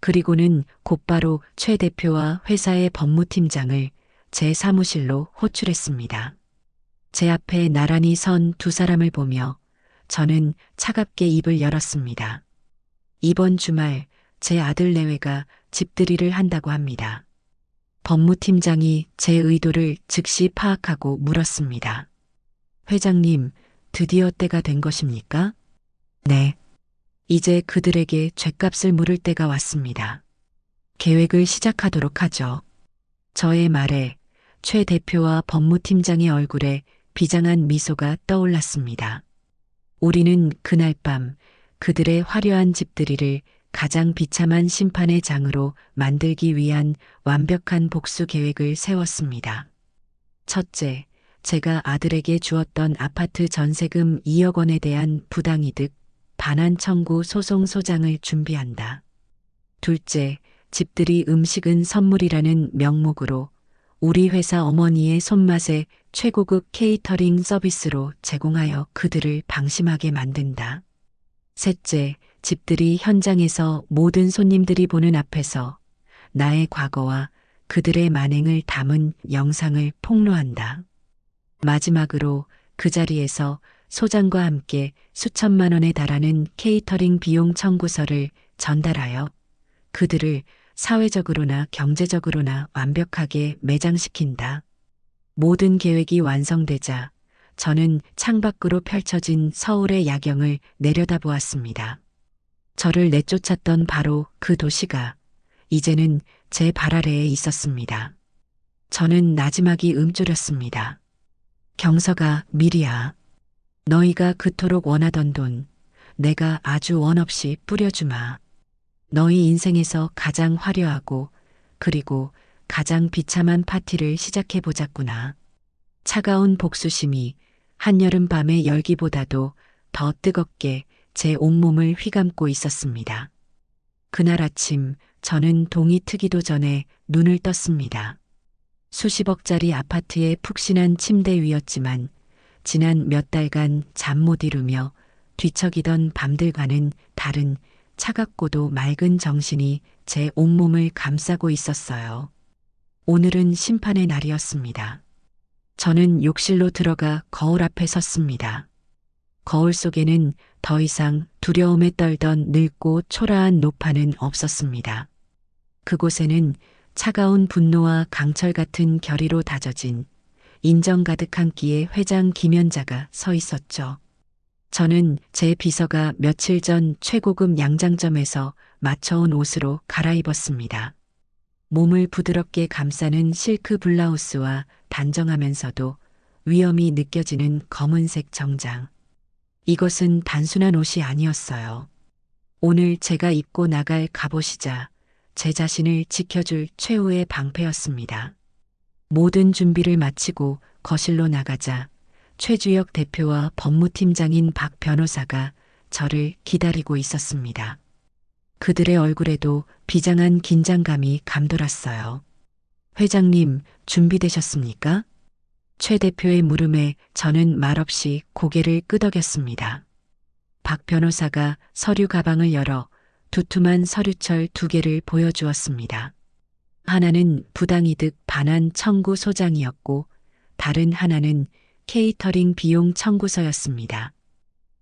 그리고는 곧바로 최 대표와 회사의 법무팀장을 제 사무실로 호출했습니다. 제 앞에 나란히 선 두 사람을 보며 저는 차갑게 입을 열었습니다. 이번 주말 제 아들 내외가 집들이를 한다고 합니다. 법무팀장이 제 의도를 즉시 파악하고 물었습니다. 회장님, 드디어 때가 된 것입니까? 네. 이제 그들에게 죗값을 물을 때가 왔습니다. 계획을 시작하도록 하죠. 저의 말에 최 대표와 법무팀장의 얼굴에 비장한 미소가 떠올랐습니다. 우리는 그날 밤 그들의 화려한 집들이를 가장 비참한 심판의 장으로 만들기 위한 완벽한 복수 계획을 세웠습니다. 첫째, 제가 아들에게 주었던 아파트 전세금 2억 원에 대한 부당이득, 반환 청구 소송 소장을 준비한다. 둘째, 집들이 음식은 선물이라는 명목으로 우리 회사 어머니의 손맛에 최고급 케이터링 서비스로 제공하여 그들을 방심하게 만든다. 셋째, 집들이 현장에서 모든 손님들이 보는 앞에서 나의 과거와 그들의 만행을 담은 영상을 폭로한다. 마지막으로 그 자리에서 소장과 함께 수천만 원에 달하는 케이터링 비용 청구서를 전달하여 그들을 사회적으로나 경제적으로나 완벽하게 매장시킨다. 모든 계획이 완성되자 저는 창밖으로 펼쳐진 서울의 야경을 내려다보았습니다. 저를 내쫓았던 바로 그 도시가 이제는 제 발 아래에 있었습니다. 저는 나지막이 움츠렸습니다. 경서가, 미리야. 너희가 그토록 원하던 돈, 내가 아주 원 없이 뿌려주마. 너희 인생에서 가장 화려하고 그리고 가장 비참한 파티를 시작해 보자꾸나. 차가운 복수심이 한여름 밤의 열기보다도 더 뜨겁게 제 온몸을 휘감고 있었습니다. 그날 아침 저는 동이 트기도 전에 눈을 떴습니다. 수십억짜리 아파트의 푹신한 침대 위였지만 지난 몇 달간 잠 못 이루며 뒤척이던 밤들과는 다른 차갑고도 맑은 정신이 제 온몸을 감싸고 있었어요. 오늘은 심판의 날이었습니다. 저는 욕실로 들어가 거울 앞에 섰습니다. 거울 속에는 더 이상 두려움에 떨던 늙고 초라한 노파는 없었습니다. 그곳에는 차가운 분노와 강철 같은 결의로 다져진 인정 가득한 끼의 회장 김연자가 서 있었죠. 저는 제 비서가 며칠 전 최고급 양장점에서 맞춰온 옷으로 갈아입었습니다. 몸을 부드럽게 감싸는 실크 블라우스와 단정하면서도 위엄이 느껴지는 검은색 정장. 이것은 단순한 옷이 아니었어요. 오늘 제가 입고 나갈 갑옷이자 제 자신을 지켜줄 최후의 방패였습니다. 모든 준비를 마치고 거실로 나가자 최주혁 대표와 법무팀장인 박 변호사가 저를 기다리고 있었습니다. 그들의 얼굴에도 비장한 긴장감이 감돌았어요. 회장님, 준비되셨습니까? 최 대표의 물음에 저는 말없이 고개를 끄덕였습니다. 박 변호사가 서류 가방을 열어 두툼한 서류철 2개를 보여주었습니다. 하나는 부당이득 반환 청구 소장이었고 다른 하나는 케이터링 비용 청구서였습니다.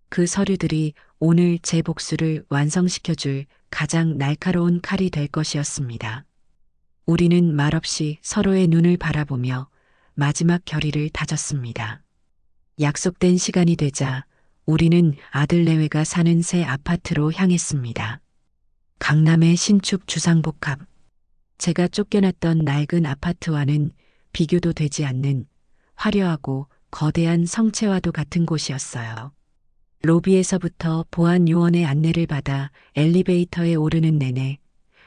그 서류들이 오늘 제 복수를 완성시켜줄 가장 날카로운 칼이 될 것이었습니다. 우리는 말없이 서로의 눈을 바라보며 마지막 결의를 다졌습니다. 약속된 시간이 되자 우리는 아들 내외가 사는 새 아파트로 향했습니다. 강남의 신축 주상복합. 제가 쫓겨났던 낡은 아파트와는 비교도 되지 않는 화려하고 거대한 성채와도 같은 곳이었어요. 로비에서부터 보안 요원의 안내를 받아 엘리베이터에 오르는 내내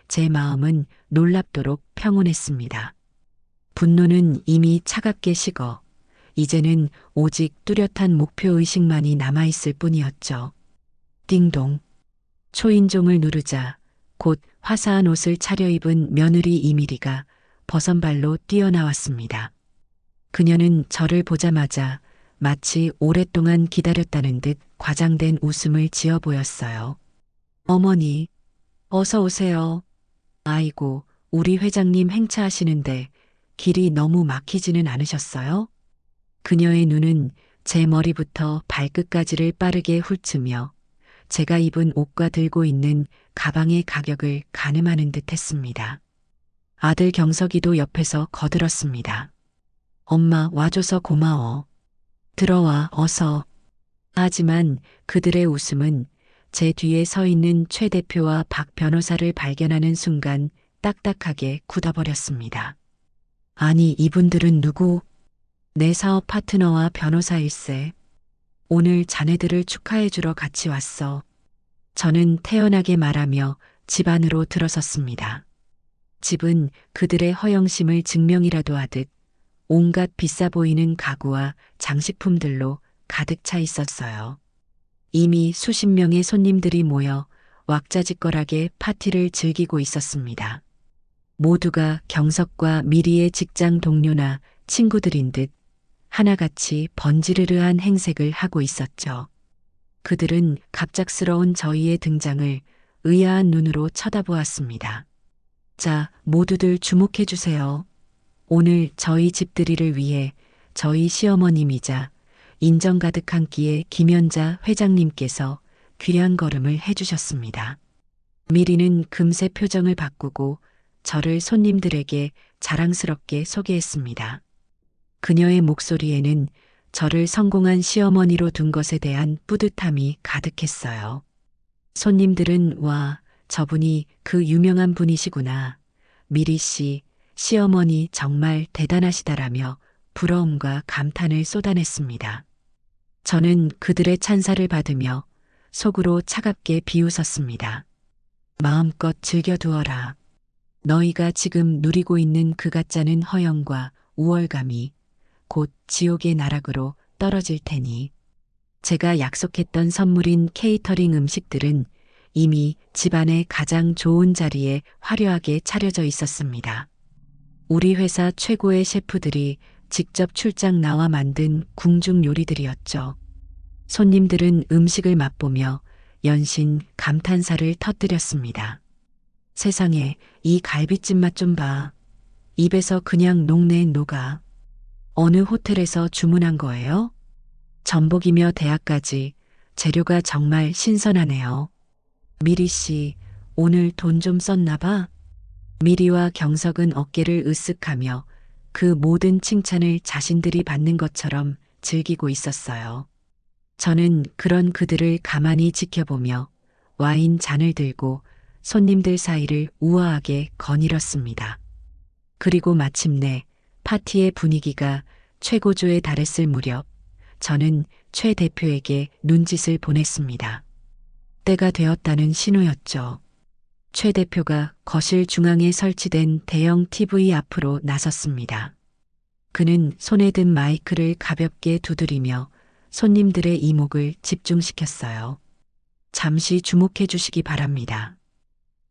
제 마음은 놀랍도록 평온했습니다. 분노는 이미 차갑게 식어 이제는 오직 뚜렷한 목표의식만이 남아있을 뿐이었죠. 띵동. 초인종을 누르자 곧 화사한 옷을 차려입은 며느리 이미리가 버선발로 뛰어나왔습니다. 그녀는 저를 보자마자 마치 오랫동안 기다렸다는 듯 과장된 웃음을 지어 보였어요. 어머니, 어서 오세요. 아이고, 우리 회장님 행차하시는데 길이 너무 막히지는 않으셨어요? 그녀의 눈은 제 머리부터 발끝까지를 빠르게 훑으며 제가 입은 옷과 들고 있는 가방의 가격을 가늠하는 듯 했습니다. 아들 경석이도 옆에서 거들었습니다. 엄마 와줘서 고마워. 들어와 어서. 하지만 그들의 웃음은 제 뒤에 서 있는 최 대표와 박 변호사를 발견하는 순간 딱딱하게 굳어버렸습니다. 아니 이분들은 누구? 내 사업 파트너와 변호사일세. 오늘 자네들을 축하해주러 같이 왔어. 저는 태연하게 말하며 집 안으로 들어섰습니다. 집은 그들의 허영심을 증명이라도 하듯 온갖 비싸 보이는 가구와 장식품들로 가득 차 있었어요. 이미 수십 명의 손님들이 모여 왁자지껄하게 파티를 즐기고 있었습니다. 모두가 경석과 미리의 직장 동료나 친구들인 듯 하나같이 번지르르한 행색을 하고 있었죠. 그들은 갑작스러운 저희의 등장을 의아한 눈으로 쳐다보았습니다. 자, 모두들 주목해 주세요. 오늘 저희 집들이를 위해 저희 시어머님이자 인정 가득한 끼에 김연자 회장님께서 귀한 걸음을 해주셨습니다. 미리는 금세 표정을 바꾸고 저를 손님들에게 자랑스럽게 소개했습니다. 그녀의 목소리에는 저를 성공한 시어머니로 둔 것에 대한 뿌듯함이 가득했어요. 손님들은 와, 저분이 그 유명한 분이시구나. 미리 씨, 시어머니 정말 대단하시다라며 부러움과 감탄을 쏟아냈습니다. 저는 그들의 찬사를 받으며 속으로 차갑게 비웃었습니다. 마음껏 즐겨두어라. 너희가 지금 누리고 있는 그 가짜는 허영과 우월감이 곧 지옥의 나락으로 떨어질 테니. 제가 약속했던 선물인 케이터링 음식들은 이미 집안의 가장 좋은 자리에 화려하게 차려져 있었습니다. 우리 회사 최고의 셰프들이 직접 출장 나와 만든 궁중 요리들이었죠. 손님들은 음식을 맛보며 연신 감탄사를 터뜨렸습니다. 세상에, 이 갈비찜 맛 좀 봐. 입에서 그냥 녹네 녹아. 어느 호텔에서 주문한 거예요? 전복이며 대하까지 재료가 정말 신선하네요. 미리 씨, 오늘 돈 좀 썼나 봐? 미리와 경석은 어깨를 으쓱하며 그 모든 칭찬을 자신들이 받는 것처럼 즐기고 있었어요. 저는 그런 그들을 가만히 지켜보며 와인 잔을 들고 손님들 사이를 우아하게 거닐었습니다. 그리고 마침내 파티의 분위기가 최고조에 달했을 무렵 저는 최 대표에게 눈짓을 보냈습니다. 때가 되었다는 신호였죠. 최 대표가 거실 중앙에 설치된 대형 TV 앞으로 나섰습니다. 그는 손에 든 마이크를 가볍게 두드리며 손님들의 이목을 집중시켰어요. 잠시 주목해 주시기 바랍니다.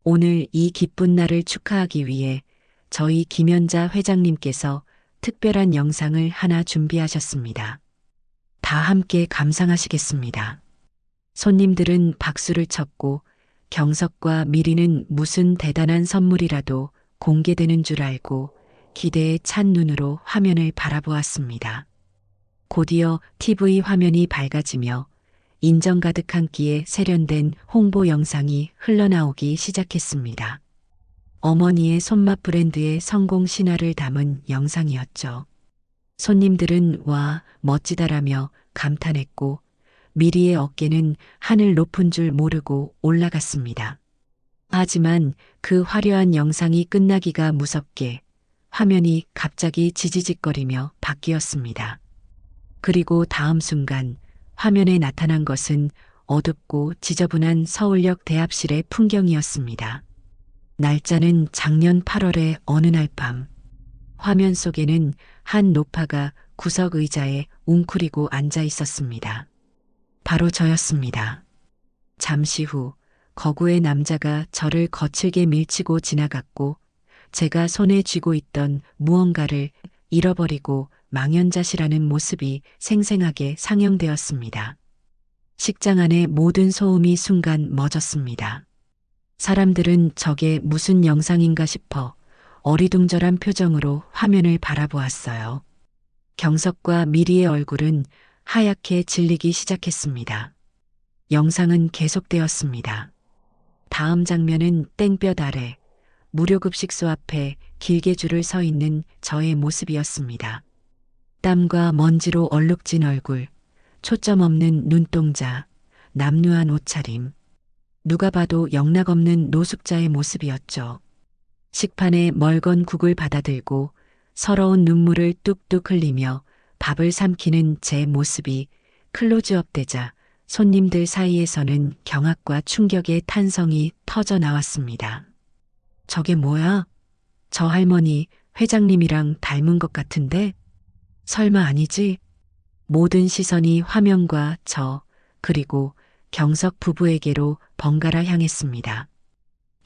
오늘 이 기쁜 날을 축하하기 위해 저희 김연자 회장님께서 특별한 영상을 하나 준비하셨습니다. 다 함께 감상하시겠습니다. 손님들은 박수를 쳤고 경석과 미리는 무슨 대단한 선물이라도 공개되는 줄 알고 기대에 찬 눈으로 화면을 바라보았습니다. 곧이어 TV 화면이 밝아지며 인정 가득한 끼에 세련된 홍보 영상이 흘러나오기 시작했습니다. 어머니의 손맛 브랜드의 성공 신화를 담은 영상이었죠. 손님들은 와, 멋지다라며 감탄했고 미리의 어깨는 하늘 높은 줄 모르고 올라갔습니다. 하지만 그 화려한 영상이 끝나기가 무섭게 화면이 갑자기 지지직거리며 바뀌었습니다. 그리고 다음 순간 화면에 나타난 것은 어둡고 지저분한 서울역 대합실의 풍경이었습니다. 날짜는 작년 8월의 어느 날 밤. 화면 속에는 한 노파가 구석 의자에 웅크리고 앉아 있었습니다. 바로 저였습니다. 잠시 후 거구의 남자가 저를 거칠게 밀치고 지나갔고 제가 손에 쥐고 있던 무언가를 잃어버리고 망연자실하는 모습이 생생하게 상영되었습니다. 식장 안의 모든 소음이 순간 멎었습니다. 사람들은 저게 무슨 영상인가 싶어 어리둥절한 표정으로 화면을 바라보았어요. 경석과 미리의 얼굴은 하얗게 질리기 시작했습니다. 영상은 계속되었습니다. 다음 장면은 땡볕 아래 무료급식소 앞에 길게 줄을 서 있는 저의 모습이었습니다. 땀과 먼지로 얼룩진 얼굴, 초점 없는 눈동자, 남루한 옷차림. 누가 봐도 영락없는 노숙자의 모습이었죠. 식판에 멀건 국을 받아들고 서러운 눈물을 뚝뚝 흘리며 밥을 삼키는 제 모습이 클로즈업 되자 손님들 사이에서는 경악과 충격의 탄성이 터져 나왔습니다. 저게 뭐야? 저 할머니 회장님이랑 닮은 것 같은데? 설마 아니지? 모든 시선이 화면과 저 그리고 경석 부부에게로 번갈아 향했습니다.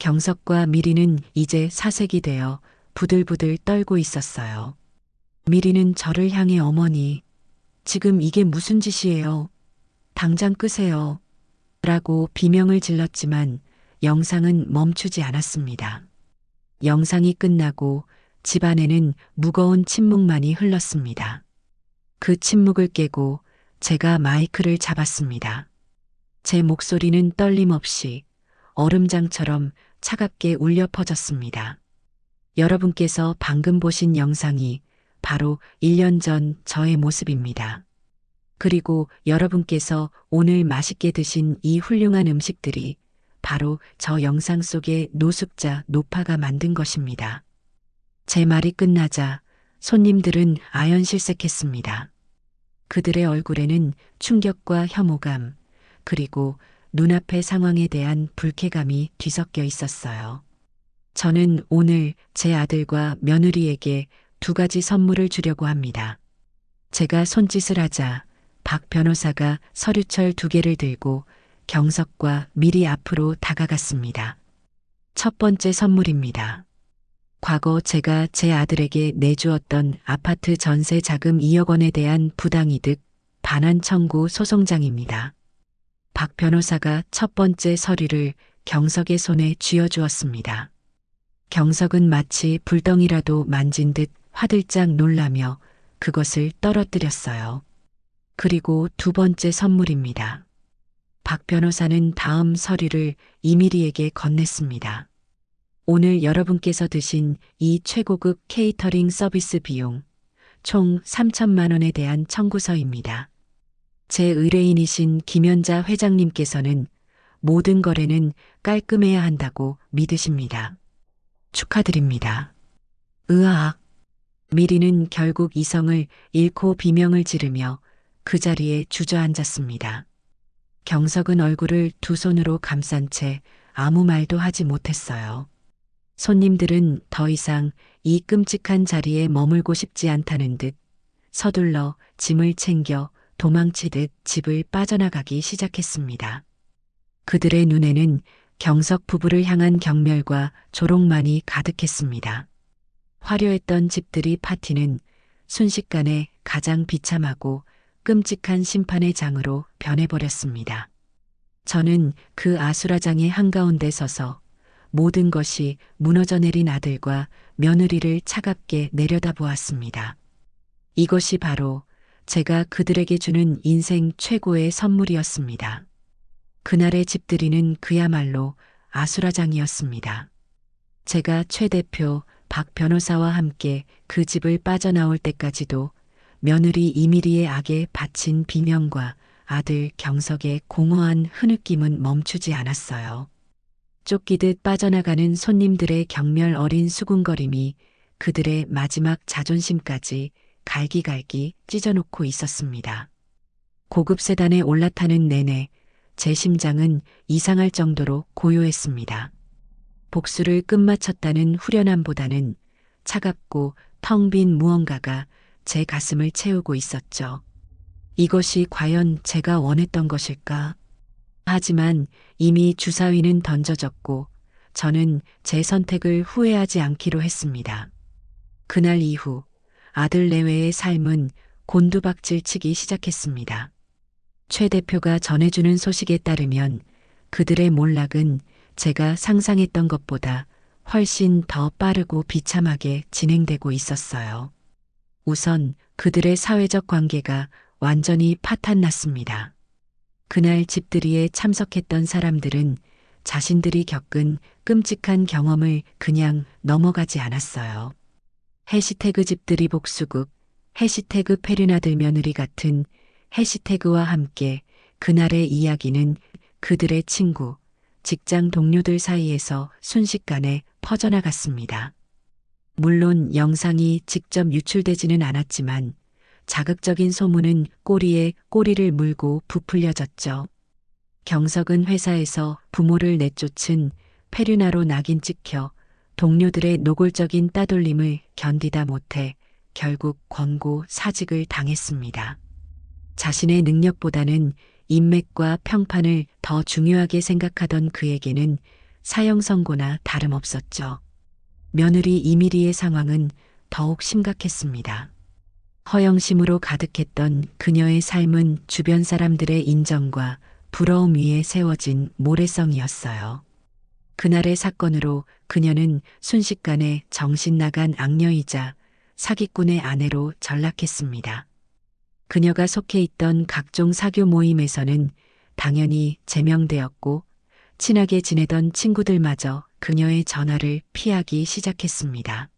경석과 미리는 이제 사색이 되어 부들부들 떨고 있었어요. 미리는 저를 향해 어머니, 지금 이게 무슨 짓이에요? 당장 끄세요. 라고 비명을 질렀지만 영상은 멈추지 않았습니다. 영상이 끝나고 집안에는 무거운 침묵만이 흘렀습니다. 그 침묵을 깨고 제가 마이크를 잡았습니다. 제 목소리는 떨림 없이 얼음장처럼 차갑게 울려 퍼졌습니다. 여러분께서 방금 보신 영상이 바로 1년 전 저의 모습입니다. 그리고 여러분께서 오늘 맛있게 드신 이 훌륭한 음식들이 바로 저 영상 속의 노숙자 노파가 만든 것입니다. 제 말이 끝나자 손님들은 아연실색했습니다. 그들의 얼굴에는 충격과 혐오감, 그리고 눈앞의 상황에 대한 불쾌감이 뒤섞여 있었어요. 저는 오늘 제 아들과 며느리에게 2가지 선물을 주려고 합니다. 제가 손짓을 하자 박 변호사가 서류철 2개를 들고 경석과 미리 앞으로 다가갔습니다. 첫 번째 선물입니다. 과거 제가 제 아들에게 내주었던 아파트 전세 자금 2억 원에 대한 부당이득 반환 청구 소송장입니다. 박 변호사가 첫 번째 서류를 경석의 손에 쥐어주었습니다. 경석은 마치 불덩이라도 만진 듯 화들짝 놀라며 그것을 떨어뜨렸어요. 그리고 2번째 선물입니다. 박 변호사는 다음 서류를 이미리에게 건넸습니다. 오늘 여러분께서 드신 이 최고급 케이터링 서비스 비용 총 3천만 원에 대한 청구서입니다. 제 의뢰인이신 김연자 회장님께서는 모든 거래는 깔끔해야 한다고 믿으십니다. 축하드립니다. 으악. 미리는 결국 이성을 잃고 비명을 지르며 그 자리에 주저앉았습니다. 경석은 얼굴을 2 손으로 감싼 채 아무 말도 하지 못했어요. 손님들은 더 이상 이 끔찍한 자리에 머물고 싶지 않다는 듯 서둘러 짐을 챙겨 도망치듯 집을 빠져나가기 시작했습니다. 그들의 눈에는 경석 부부를 향한 경멸과 조롱만이 가득했습니다. 화려했던 집들이 파티는 순식간에 가장 비참하고 끔찍한 심판의 장으로 변해버렸습니다. 저는 그 아수라장의 한가운데 서서 모든 것이 무너져 내린 아들과 며느리를 차갑게 내려다보았습니다. 이것이 바로 제가 그들에게 주는 인생 최고의 선물이었습니다. 그날의 집들이는 그야말로 아수라장이었습니다. 제가 최 대표 박 변호사와 함께 그 집을 빠져나올 때까지도 며느리 이미리의 악에 바친 비명과 아들 경석의 공허한 흐느낌은 멈추지 않았어요. 쫓기듯 빠져나가는 손님들의 경멸 어린 수군거림이 그들의 마지막 자존심까지 갈기갈기 찢어놓고 있었습니다. 고급 세단에 올라타는 내내 제 심장은 이상할 정도로 고요했습니다. 복수를 끝마쳤다는 후련함보다는 차갑고 텅 빈 무언가가 제 가슴을 채우고 있었죠. 이것이 과연 제가 원했던 것일까? 하지만 이미 주사위는 던져졌고 저는 제 선택을 후회하지 않기로 했습니다. 그날 이후 아들 내외의 삶은 곤두박질 치기 시작했습니다. 최 대표가 전해주는 소식에 따르면 그들의 몰락은 제가 상상했던 것보다 훨씬 더 빠르고 비참하게 진행되고 있었어요. 우선 그들의 사회적 관계가 완전히 파탄났습니다. 그날 집들이에 참석했던 사람들은 자신들이 겪은 끔찍한 경험을 그냥 넘어가지 않았어요. 해시태그 집들이 복수국, 해시태그 페르나들 며느리 같은 해시태그와 함께 그날의 이야기는 그들의 친구, 직장 동료들 사이에서 순식간에 퍼져나갔습니다. 물론 영상이 직접 유출되지는 않았지만 자극적인 소문은 꼬리에 꼬리를 물고 부풀려졌죠. 경석은 회사에서 부모를 내쫓은 페르나로 낙인 찍혀 동료들의 노골적인 따돌림을 견디다 못해 결국 권고 사직을 당했습니다. 자신의 능력보다는 인맥과 평판을 더 중요하게 생각하던 그에게는 사형 선고나 다름없었죠. 며느리 이미리의 상황은 더욱 심각했습니다. 허영심으로 가득했던 그녀의 삶은 주변 사람들의 인정과 부러움 위에 세워진 모래성이었어요. 그날의 사건으로 그녀는 순식간에 정신 나간 악녀이자 사기꾼의 아내로 전락했습니다. 그녀가 속해 있던 각종 사교 모임에서는 당연히 제명되었고 친하게 지내던 친구들마저 그녀의 전화를 피하기 시작했습니다.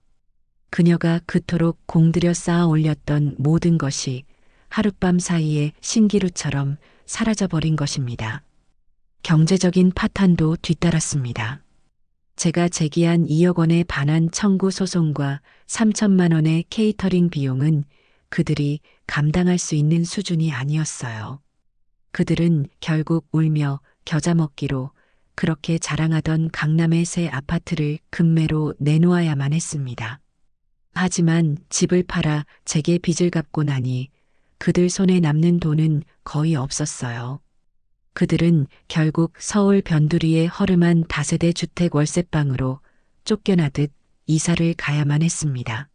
그녀가 그토록 공들여 쌓아 올렸던 모든 것이 하룻밤 사이에 신기루처럼 사라져버린 것입니다. 경제적인 파탄도 뒤따랐습니다. 제가 제기한 2억 원의 반환 청구 소송과 3천만 원의 케이터링 비용은 그들이 감당할 수 있는 수준이 아니었어요. 그들은 결국 울며 겨자 먹기로 그렇게 자랑하던 강남의 새 아파트를 금매로 내놓아야만 했습니다. 하지만 집을 팔아 제게 빚을 갚고 나니 그들 손에 남는 돈은 거의 없었어요. 그들은 결국 서울 변두리의 허름한 다세대 주택 월세방으로 쫓겨나듯 이사를 가야만 했습니다.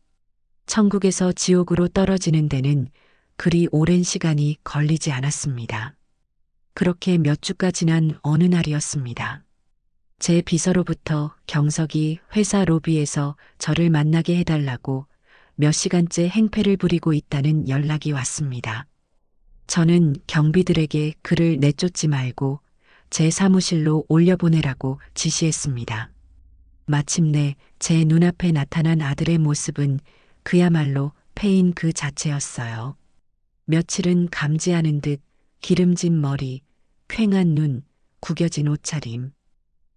천국에서 지옥으로 떨어지는 데는 그리 오랜 시간이 걸리지 않았습니다. 그렇게 몇 주가 지난 어느 날이었습니다. 제 비서로부터 경석이 회사 로비에서 저를 만나게 해달라고 몇 시간째 행패를 부리고 있다는 연락이 왔습니다. 저는 경비들에게 그를 내쫓지 말고 제 사무실로 올려보내라고 지시했습니다. 마침내 제 눈앞에 나타난 아들의 모습은 그야말로 패인 그 자체였어요. 며칠은 감지하는 듯 기름진 머리, 퀭한 눈, 구겨진 옷차림.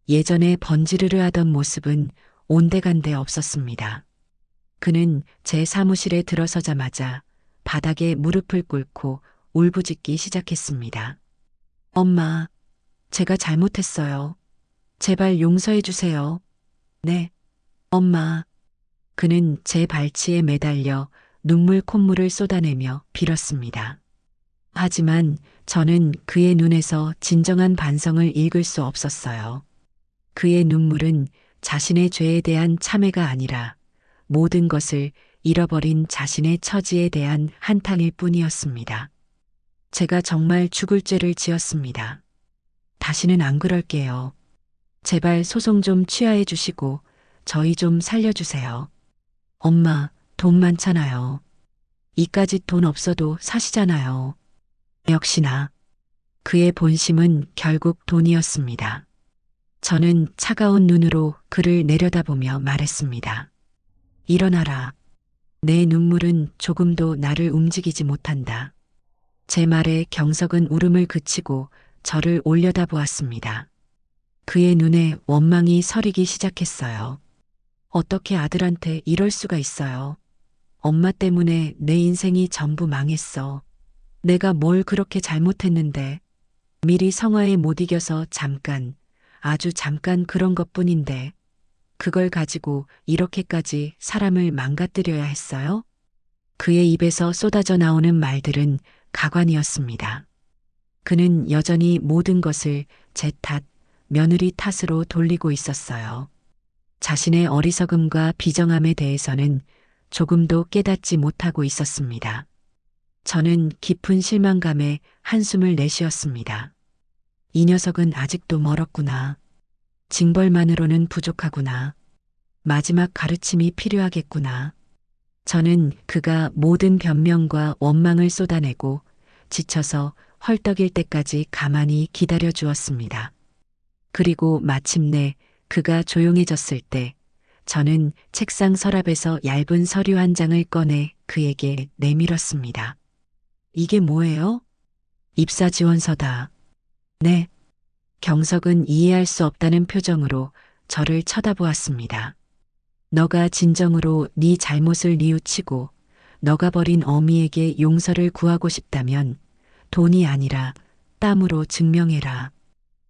예전에 번지르르 하던 모습은 온데간데 없었습니다. 그는 제 사무실에 들어서자마자 바닥에 무릎을 꿇고 울부짖기 시작했습니다. 엄마, 제가 잘못했어요. 제발 용서해 주세요. 네, 엄마. 그는 제 발치에 매달려 눈물 콧물을 쏟아내며 빌었습니다. 하지만 저는 그의 눈에서 진정한 반성을 읽을 수 없었어요. 그의 눈물은 자신의 죄에 대한 참회가 아니라 모든 것을 잃어버린 자신의 처지에 대한 한탄일 뿐이었습니다. 제가 정말 죽을 죄를 지었습니다. 다시는 안 그럴게요. 제발 소송 좀 취하해 주시고 저희 좀 살려주세요. 엄마, 돈 많잖아요. 이까짓 돈 없어도 사시잖아요. 역시나 그의 본심은 결국 돈이었습니다. 저는 차가운 눈으로 그를 내려다보며 말했습니다. 일어나라. 내 눈물은 조금도 나를 움직이지 못한다. 제 말에 경석은 울음을 그치고 저를 올려다보았습니다. 그의 눈에 원망이 서리기 시작했어요. 어떻게 아들한테 이럴 수가 있어요. 엄마 때문에 내 인생이 전부 망했어. 내가 뭘 그렇게 잘못했는데. 미리 성화에 못 이겨서 잠깐, 아주 잠깐 그런 것뿐인데 그걸 가지고 이렇게까지 사람을 망가뜨려야 했어요? 그의 입에서 쏟아져 나오는 말들은 가관이었습니다. 그는 여전히 모든 것을 제 탓, 며느리 탓으로 돌리고 있었어요. 자신의 어리석음과 비정함에 대해서는 조금도 깨닫지 못하고 있었습니다. 저는 깊은 실망감에 한숨을 내쉬었습니다. 이 녀석은 아직도 멀었구나. 징벌만으로는 부족하구나. 마지막 가르침이 필요하겠구나. 저는 그가 모든 변명과 원망을 쏟아내고 지쳐서 헐떡일 때까지 가만히 기다려 주었습니다. 그리고 마침내 그가 조용해졌을 때 저는 책상 서랍에서 얇은 서류 한 장을 꺼내 그에게 내밀었습니다. 이게 뭐예요? 입사 지원서다. 네. 경석은 이해할 수 없다는 표정으로 저를 쳐다보았습니다. 너가 진정으로 네 잘못을 뉘우치고 너가 버린 어미에게 용서를 구하고 싶다면 돈이 아니라 땀으로 증명해라.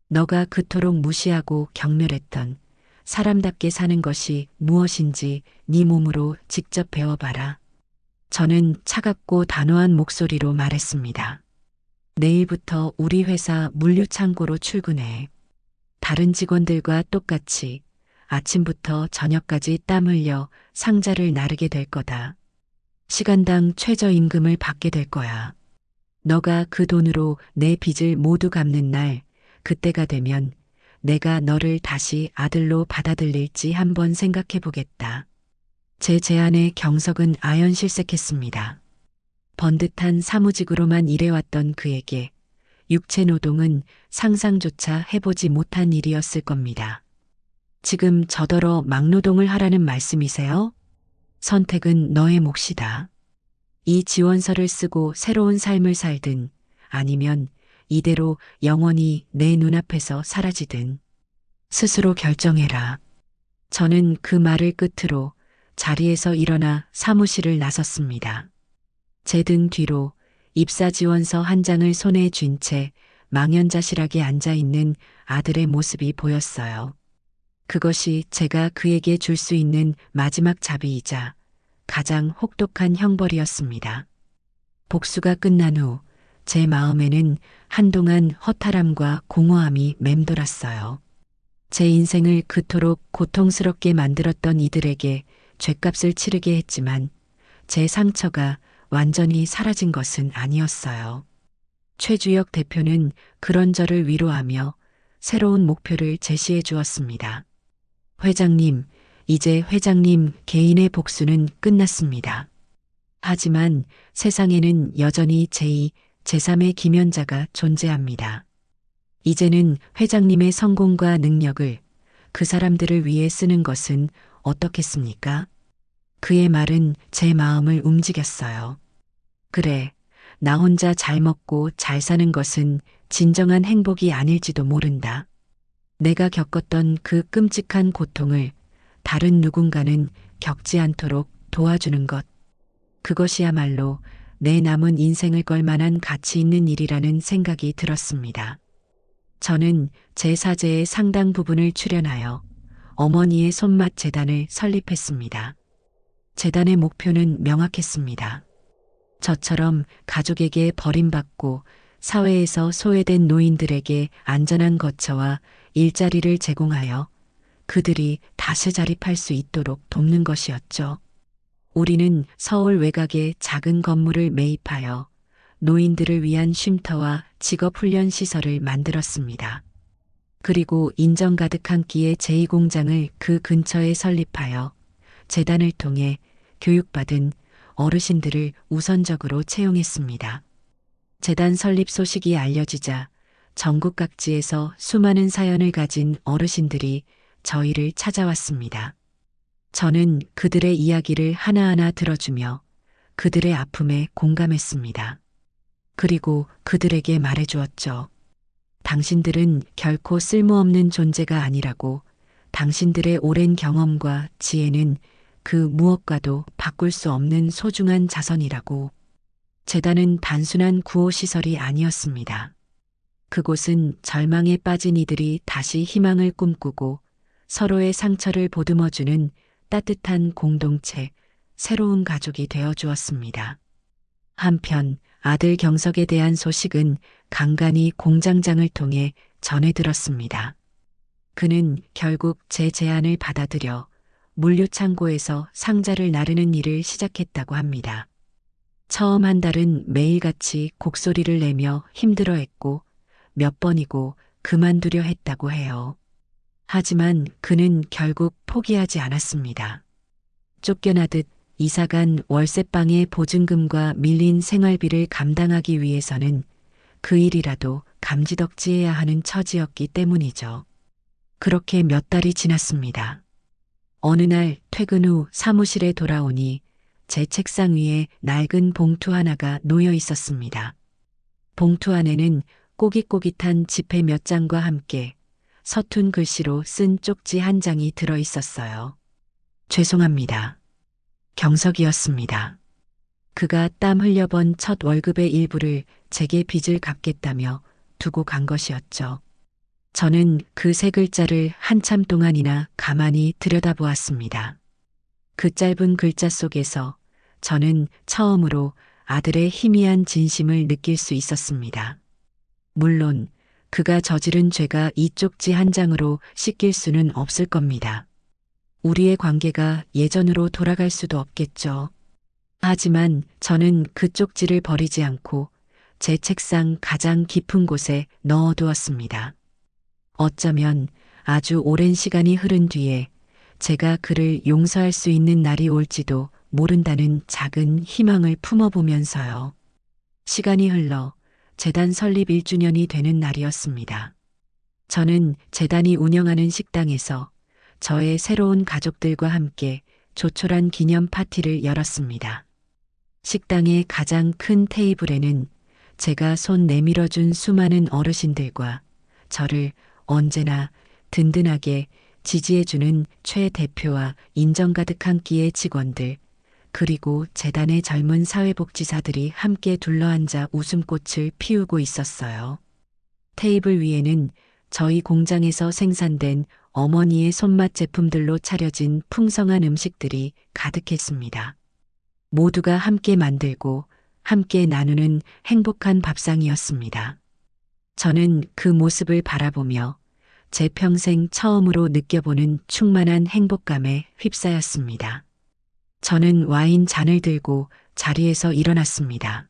너가 그토록 무시하고 경멸했던 사람답게 사는 것이 무엇인지 네 몸으로 직접 배워봐라. 저는 차갑고 단호한 목소리로 말했습니다. 내일부터 우리 회사 물류창고로 출근해. 다른 직원들과 똑같이 아침부터 저녁까지 땀 흘려 상자를 나르게 될 거다. 시간당 최저임금을 받게 될 거야. 너가 그 돈으로 내 빚을 모두 갚는 날, 그때가 되면 내가 너를 다시 아들로 받아들일지 한번 생각해 보겠다. 제 제안에 경석은 아연실색했습니다. 번듯한 사무직으로만 일해왔던 그에게 육체 노동은 상상조차 해보지 못한 일이었을 겁니다. 지금 저더러 막노동을 하라는 말씀이세요? 선택은 너의 몫이다. 이 지원서를 쓰고 새로운 삶을 살든 아니면 이대로 영원히 내 눈앞에서 사라지든 스스로 결정해라. 저는 그 말을 끝으로 자리에서 일어나 사무실을 나섰습니다. 제 등 뒤로 입사 지원서 한 장을 손에 쥔 채 망연자실하게 앉아있는 아들의 모습이 보였어요. 그것이 제가 그에게 줄 수 있는 마지막 자비이자 가장 혹독한 형벌이었습니다. 복수가 끝난 후 제 마음에는 한동안 허탈함과 공허함이 맴돌았어요. 제 인생을 그토록 고통스럽게 만들었던 이들에게 죗값을 치르게 했지만 제 상처가 완전히 사라진 것은 아니었어요. 최주혁 대표는 그런 저를 위로하며 새로운 목표를 제시해 주었습니다. 회장님, 이제 회장님 개인의 복수는 끝났습니다. 하지만 세상에는 여전히 제2, 제3의 김연자가 존재합니다. 이제는 회장님의 성공과 능력을 그 사람들을 위해 쓰는 것은 어떻겠습니까? 그의 말은 제 마음을 움직였어요. 그래, 나 혼자 잘 먹고 잘 사는 것은 진정한 행복이 아닐지도 모른다. 내가 겪었던 그 끔찍한 고통을 다른 누군가는 겪지 않도록 도와주는 것. 그것이야말로 내 남은 인생을 걸 만한 가치 있는 일이라는 생각이 들었습니다. 저는 제 사재의 상당 부분을 출연하여 어머니의 손맛 재단을 설립했습니다. 재단의 목표는 명확했습니다. 저처럼 가족에게 버림받고 사회에서 소외된 노인들에게 안전한 거처와 일자리를 제공하여 그들이 다시 자립할 수 있도록 돕는 것이었죠. 우리는 서울 외곽에 작은 건물을 매입하여 노인들을 위한 쉼터와 직업훈련 시설을 만들었습니다. 그리고 인정 가득한 끼의 제2공장을 그 근처에 설립하여 재단을 통해 교육받은 어르신들을 우선적으로 채용했습니다. 재단 설립 소식이 알려지자 전국 각지에서 수많은 사연을 가진 어르신들이 저희를 찾아왔습니다. 저는 그들의 이야기를 하나하나 들어주며 그들의 아픔에 공감했습니다. 그리고 그들에게 말해주었죠. 당신들은 결코 쓸모없는 존재가 아니라고, 당신들의 오랜 경험과 지혜는 그 무엇과도 바꿀 수 없는 소중한 자산이라고. 재단은 단순한 구호시설이 아니었습니다. 그곳은 절망에 빠진 이들이 다시 희망을 꿈꾸고 서로의 상처를 보듬어주는 따뜻한 공동체, 새로운 가족이 되어 주었습니다. 한편 아들 경석에 대한 소식은 간간히 공장장을 통해 전해 들었습니다. 그는 결국 제 제안을 받아들여 물류창고에서 상자를 나르는 일을 시작했다고 합니다. 처음 한 달은 매일같이 곡소리를 내며 힘들어했고 몇 번이고 그만두려 했다고 해요. 하지만 그는 결국 포기하지 않았습니다. 쫓겨나듯 이사간 월세방의 보증금과 밀린 생활비를 감당하기 위해서는 그 일이라도 감지덕지해야 하는 처지였기 때문이죠. 그렇게 몇 달이 지났습니다. 어느 날 퇴근 후 사무실에 돌아오니 제 책상 위에 낡은 봉투 하나가 놓여 있었습니다. 봉투 안에는 꼬깃꼬깃한 지폐 몇 장과 함께 서툰 글씨로 쓴 쪽지 한 장이 들어 있었어요. 죄송합니다. 경석이었습니다. 그가 땀 흘려 번 첫 월급의 일부를 제게 빚을 갚겠다며 두고 간 것이었죠. 저는 그 세 글자를 한참 동안이나 가만히 들여다보았습니다. 그 짧은 글자 속에서 저는 처음으로 아들의 희미한 진심을 느낄 수 있었습니다. 물론 그가 저지른 죄가 이 쪽지 한 장으로 씻길 수는 없을 겁니다. 우리의 관계가 예전으로 돌아갈 수도 없겠죠. 하지만 저는 그 쪽지를 버리지 않고 제 책상 가장 깊은 곳에 넣어두었습니다. 어쩌면 아주 오랜 시간이 흐른 뒤에 제가 그를 용서할 수 있는 날이 올지도 모른다는 작은 희망을 품어보면서요. 시간이 흘러 재단 설립 1주년이 되는 날이었습니다. 저는 재단이 운영하는 식당에서 저의 새로운 가족들과 함께 조촐한 기념 파티를 열었습니다. 식당의 가장 큰 테이블에는 제가 손 내밀어준 수많은 어르신들과 저를 언제나 든든하게 지지해주는 최 대표와 인정 가득 한 끼의 직원들, 그리고 재단의 젊은 사회복지사들이 함께 둘러앉아 웃음꽃을 피우고 있었어요. 테이블 위에는 저희 공장에서 생산된 어머니의 손맛 제품들로 차려진 풍성한 음식들이 가득했습니다. 모두가 함께 만들고 함께 나누는 행복한 밥상이었습니다. 저는 그 모습을 바라보며 제 평생 처음으로 느껴보는 충만한 행복감에 휩싸였습니다. 저는 와인 잔을 들고 자리에서 일어났습니다.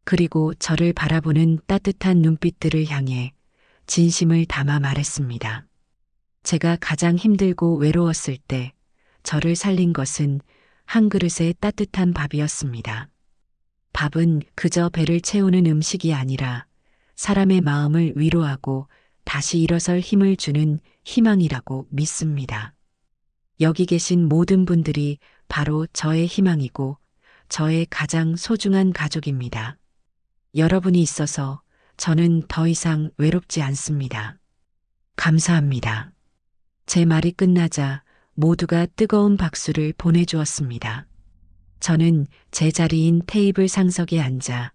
그리고 저를 바라보는 따뜻한 눈빛들을 향해 진심을 담아 말했습니다. 제가 가장 힘들고 외로웠을 때 저를 살린 것은 한 그릇의 따뜻한 밥이었습니다. 밥은 그저 배를 채우는 음식이 아니라 사람의 마음을 위로하고 다시 일어설 힘을 주는 희망이라고 믿습니다. 여기 계신 모든 분들이 바로 저의 희망이고 저의 가장 소중한 가족입니다. 여러분이 있어서 저는 더 이상 외롭지 않습니다. 감사합니다. 제 말이 끝나자 모두가 뜨거운 박수를 보내주었습니다. 저는 제 자리인 테이블 상석에 앉아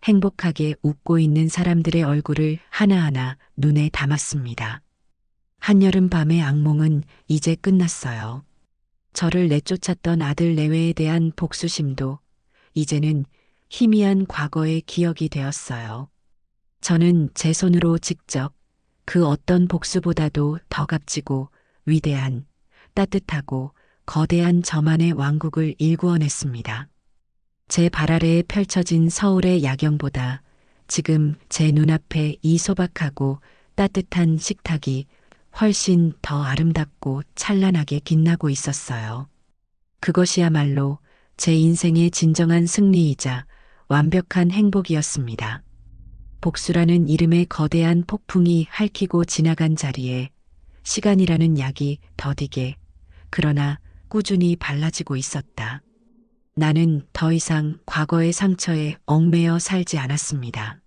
행복하게 웃고 있는 사람들의 얼굴을 하나하나 눈에 담았습니다. 한여름 밤의 악몽은 이제 끝났어요. 저를 내쫓았던 아들 내외에 대한 복수심도 이제는 희미한 과거의 기억이 되었어요. 저는 제 손으로 직접 그 어떤 복수보다도 더 값지고 위대한, 따뜻하고 거대한 저만의 왕국을 일구어냈습니다. 제 발 아래에 펼쳐진 서울의 야경보다 지금 제 눈앞에 이 소박하고 따뜻한 식탁이 훨씬 더 아름답고 찬란하게 빛나고 있었어요. 그것이야말로 제 인생의 진정한 승리이자 완벽한 행복이었습니다. 복수라는 이름의 거대한 폭풍이 핥히고 지나간 자리에 시간이라는 약이 더디게, 그러나 꾸준히 발라지고 있었다. 나는 더 이상 과거의 상처에 얽매여 살지 않았습니다.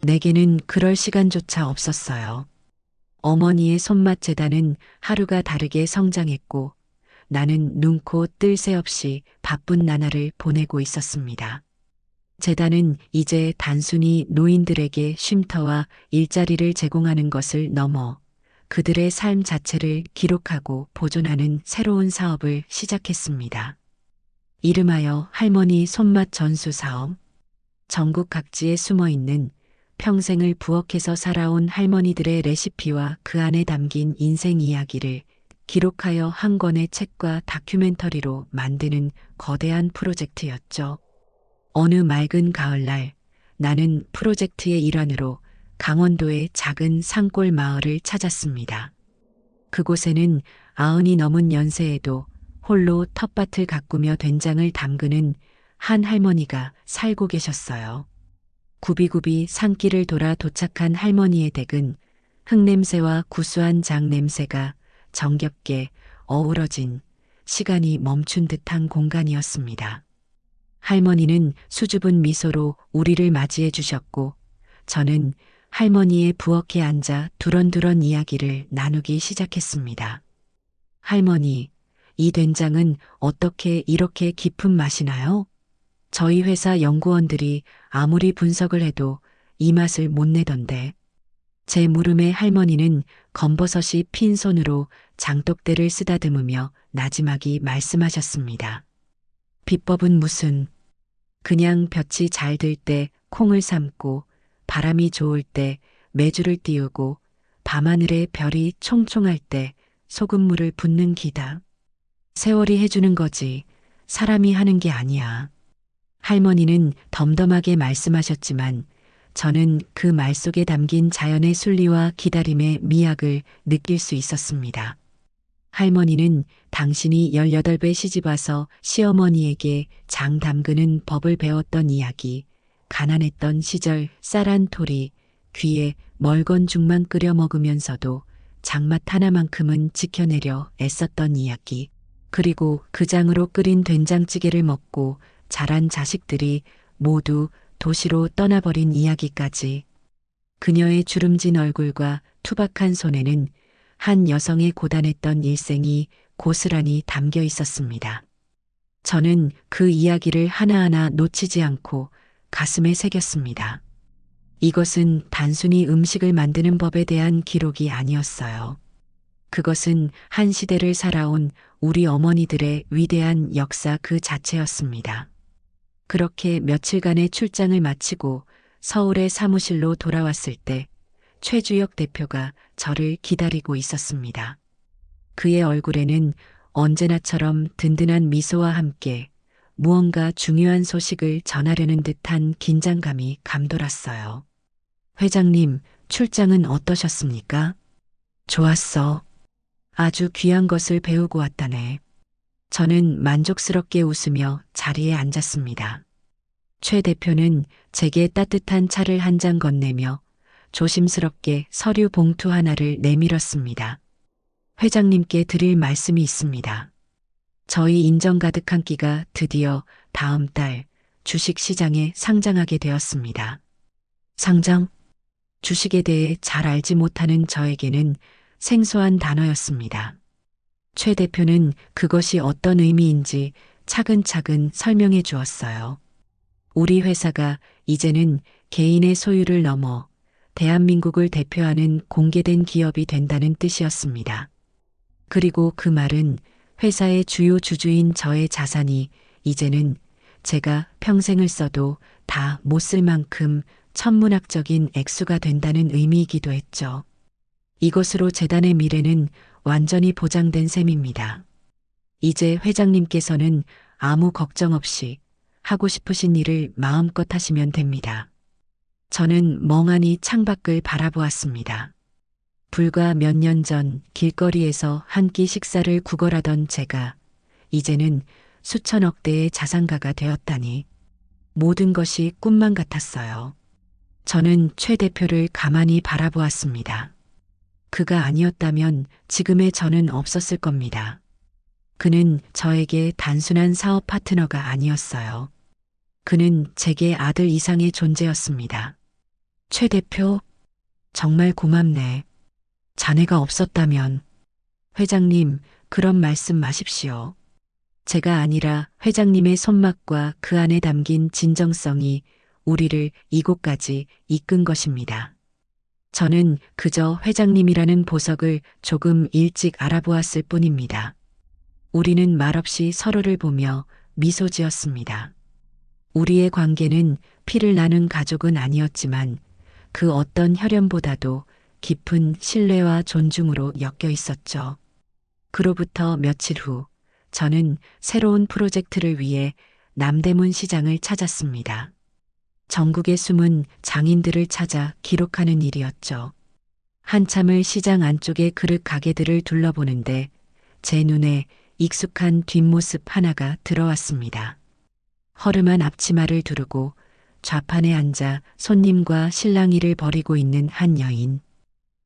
내게는 그럴 시간조차 없었어요. 어머니의 손맛 재단은 하루가 다르게 성장했고 나는 눈코 뜰 새 없이 바쁜 나날을 보내고 있었습니다. 재단은 이제 단순히 노인들에게 쉼터와 일자리를 제공하는 것을 넘어 그들의 삶 자체를 기록하고 보존하는 새로운 사업을 시작했습니다. 이름하여 할머니 손맛 전수 사업. 전국 각지에 숨어 있는 평생을 부엌에서 살아온 할머니들의 레시피와 그 안에 담긴 인생 이야기를 기록하여 한 권의 책과 다큐멘터리로 만드는 거대한 프로젝트였죠. 어느 맑은 가을날 나는 프로젝트의 일환으로 강원도의 작은 산골 마을을 찾았습니다. 그곳에는 90이 넘은 연세에도 홀로 텃밭을 가꾸며 된장을 담그는 한 할머니가 살고 계셨어요. 굽이굽이 산길을 돌아 도착한 할머니의 댁은 흙냄새와 구수한 장 냄새가 정겹게 어우러진 시간이 멈춘 듯한 공간이었습니다. 할머니는 수줍은 미소로 우리를 맞이해 주셨고 저는 할머니의 부엌에 앉아 두런두런 이야기를 나누기 시작했습니다. 할머니, 이 된장은 어떻게 이렇게 깊은 맛이 나요? 저희 회사 연구원들이 아무리 분석을 해도 이 맛을 못 내던데. 제 물음에 할머니는 검버섯이 핀 손으로 장독대를 쓰다듬으며 나지막이 말씀하셨습니다. 비법은 무슨, 그냥 볕이 잘 들 때 콩을 삶고 바람이 좋을 때 매주를 띄우고 밤하늘에 별이 총총할 때 소금물을 붓는 기다. 세월이 해주는 거지 사람이 하는 게 아니야. 할머니는 덤덤하게 말씀하셨지만 저는 그 말 속에 담긴 자연의 순리와 기다림의 미학을 느낄 수 있었습니다. 할머니는 당신이 18배 시집와서 시어머니에게 장 담그는 법을 배웠던 이야기, 가난했던 시절 쌀한 토리, 귀에 멀건 죽만 끓여 먹으면서도 장맛 하나만큼은 지켜내려 애썼던 이야기, 그리고 그 장으로 끓인 된장찌개를 먹고 자란 자식들이 모두 도시로 떠나버린 이야기까지. 그녀의 주름진 얼굴과 투박한 손에는 한 여성의 고단했던 일생이 고스란히 담겨 있었습니다. 저는 그 이야기를 하나하나 놓치지 않고 가슴에 새겼습니다. 이것은 단순히 음식을 만드는 법에 대한 기록이 아니었어요. 그것은 한 시대를 살아온 우리 어머니들의 위대한 역사 그 자체였습니다. 그렇게 며칠간의 출장을 마치고 서울의 사무실로 돌아왔을 때 최주혁 대표가 저를 기다리고 있었습니다. 그의 얼굴에는 언제나처럼 든든한 미소와 함께 무언가 중요한 소식을 전하려는 듯한 긴장감이 감돌았어요. 회장님, 출장은 어떠셨습니까? 좋았어. 아주 귀한 것을 배우고 왔다네. 저는 만족스럽게 웃으며 자리에 앉았습니다. 최 대표는 제게 따뜻한 차를 한 잔 건네며 조심스럽게 서류 봉투 하나를 내밀었습니다. 회장님께 드릴 말씀이 있습니다. 저희 인정 가득한 끼가 드디어 다음 달 주식시장에 상장하게 되었습니다. 상장? 주식에 대해 잘 알지 못하는 저에게는 생소한 단어였습니다. 최 대표는 그것이 어떤 의미인지 차근차근 설명해 주었어요. 우리 회사가 이제는 개인의 소유를 넘어 대한민국을 대표하는 공개된 기업이 된다는 뜻이었습니다. 그리고 그 말은 회사의 주요 주주인 저의 자산이 이제는 제가 평생을 써도 다 못 쓸 만큼 천문학적인 액수가 된다는 의미이기도 했죠. 이것으로 재단의 미래는 완전히 보장된 셈입니다. 이제 회장님께서는 아무 걱정 없이 하고 싶으신 일을 마음껏 하시면 됩니다. 저는 멍하니 창밖을 바라보았습니다. 불과 몇 년 전 길거리에서 한 끼 식사를 구걸하던 제가 이제는 수천억 대의 자산가가 되었다니 모든 것이 꿈만 같았어요. 저는 최 대표를 가만히 바라보았습니다. 그가 아니었다면 지금의 저는 없었을 겁니다. 그는 저에게 단순한 사업 파트너가 아니었어요. 그는 제게 아들 이상의 존재였습니다. 최 대표, 정말 고맙네. 자네가 없었다면. 회장님, 그런 말씀 마십시오. 제가 아니라 회장님의 손맛과 그 안에 담긴 진정성이 우리를 이곳까지 이끈 것입니다. 저는 그저 회장님이라는 보석을 조금 일찍 알아보았을 뿐입니다. 우리는 말없이 서로를 보며 미소 지었습니다. 우리의 관계는 피를 나눈 가족은 아니었지만 그 어떤 혈연보다도 깊은 신뢰와 존중으로 엮여 있었죠. 그로부터 며칠 후 저는 새로운 프로젝트를 위해 남대문 시장을 찾았습니다. 전국의 숨은 장인들을 찾아 기록하는 일이었죠. 한참을 시장 안쪽의 그릇 가게들을 둘러보는데 제 눈에 익숙한 뒷모습 하나가 들어왔습니다. 허름한 앞치마를 두르고 좌판에 앉아 손님과 실랑이를 벌이고 있는 한 여인.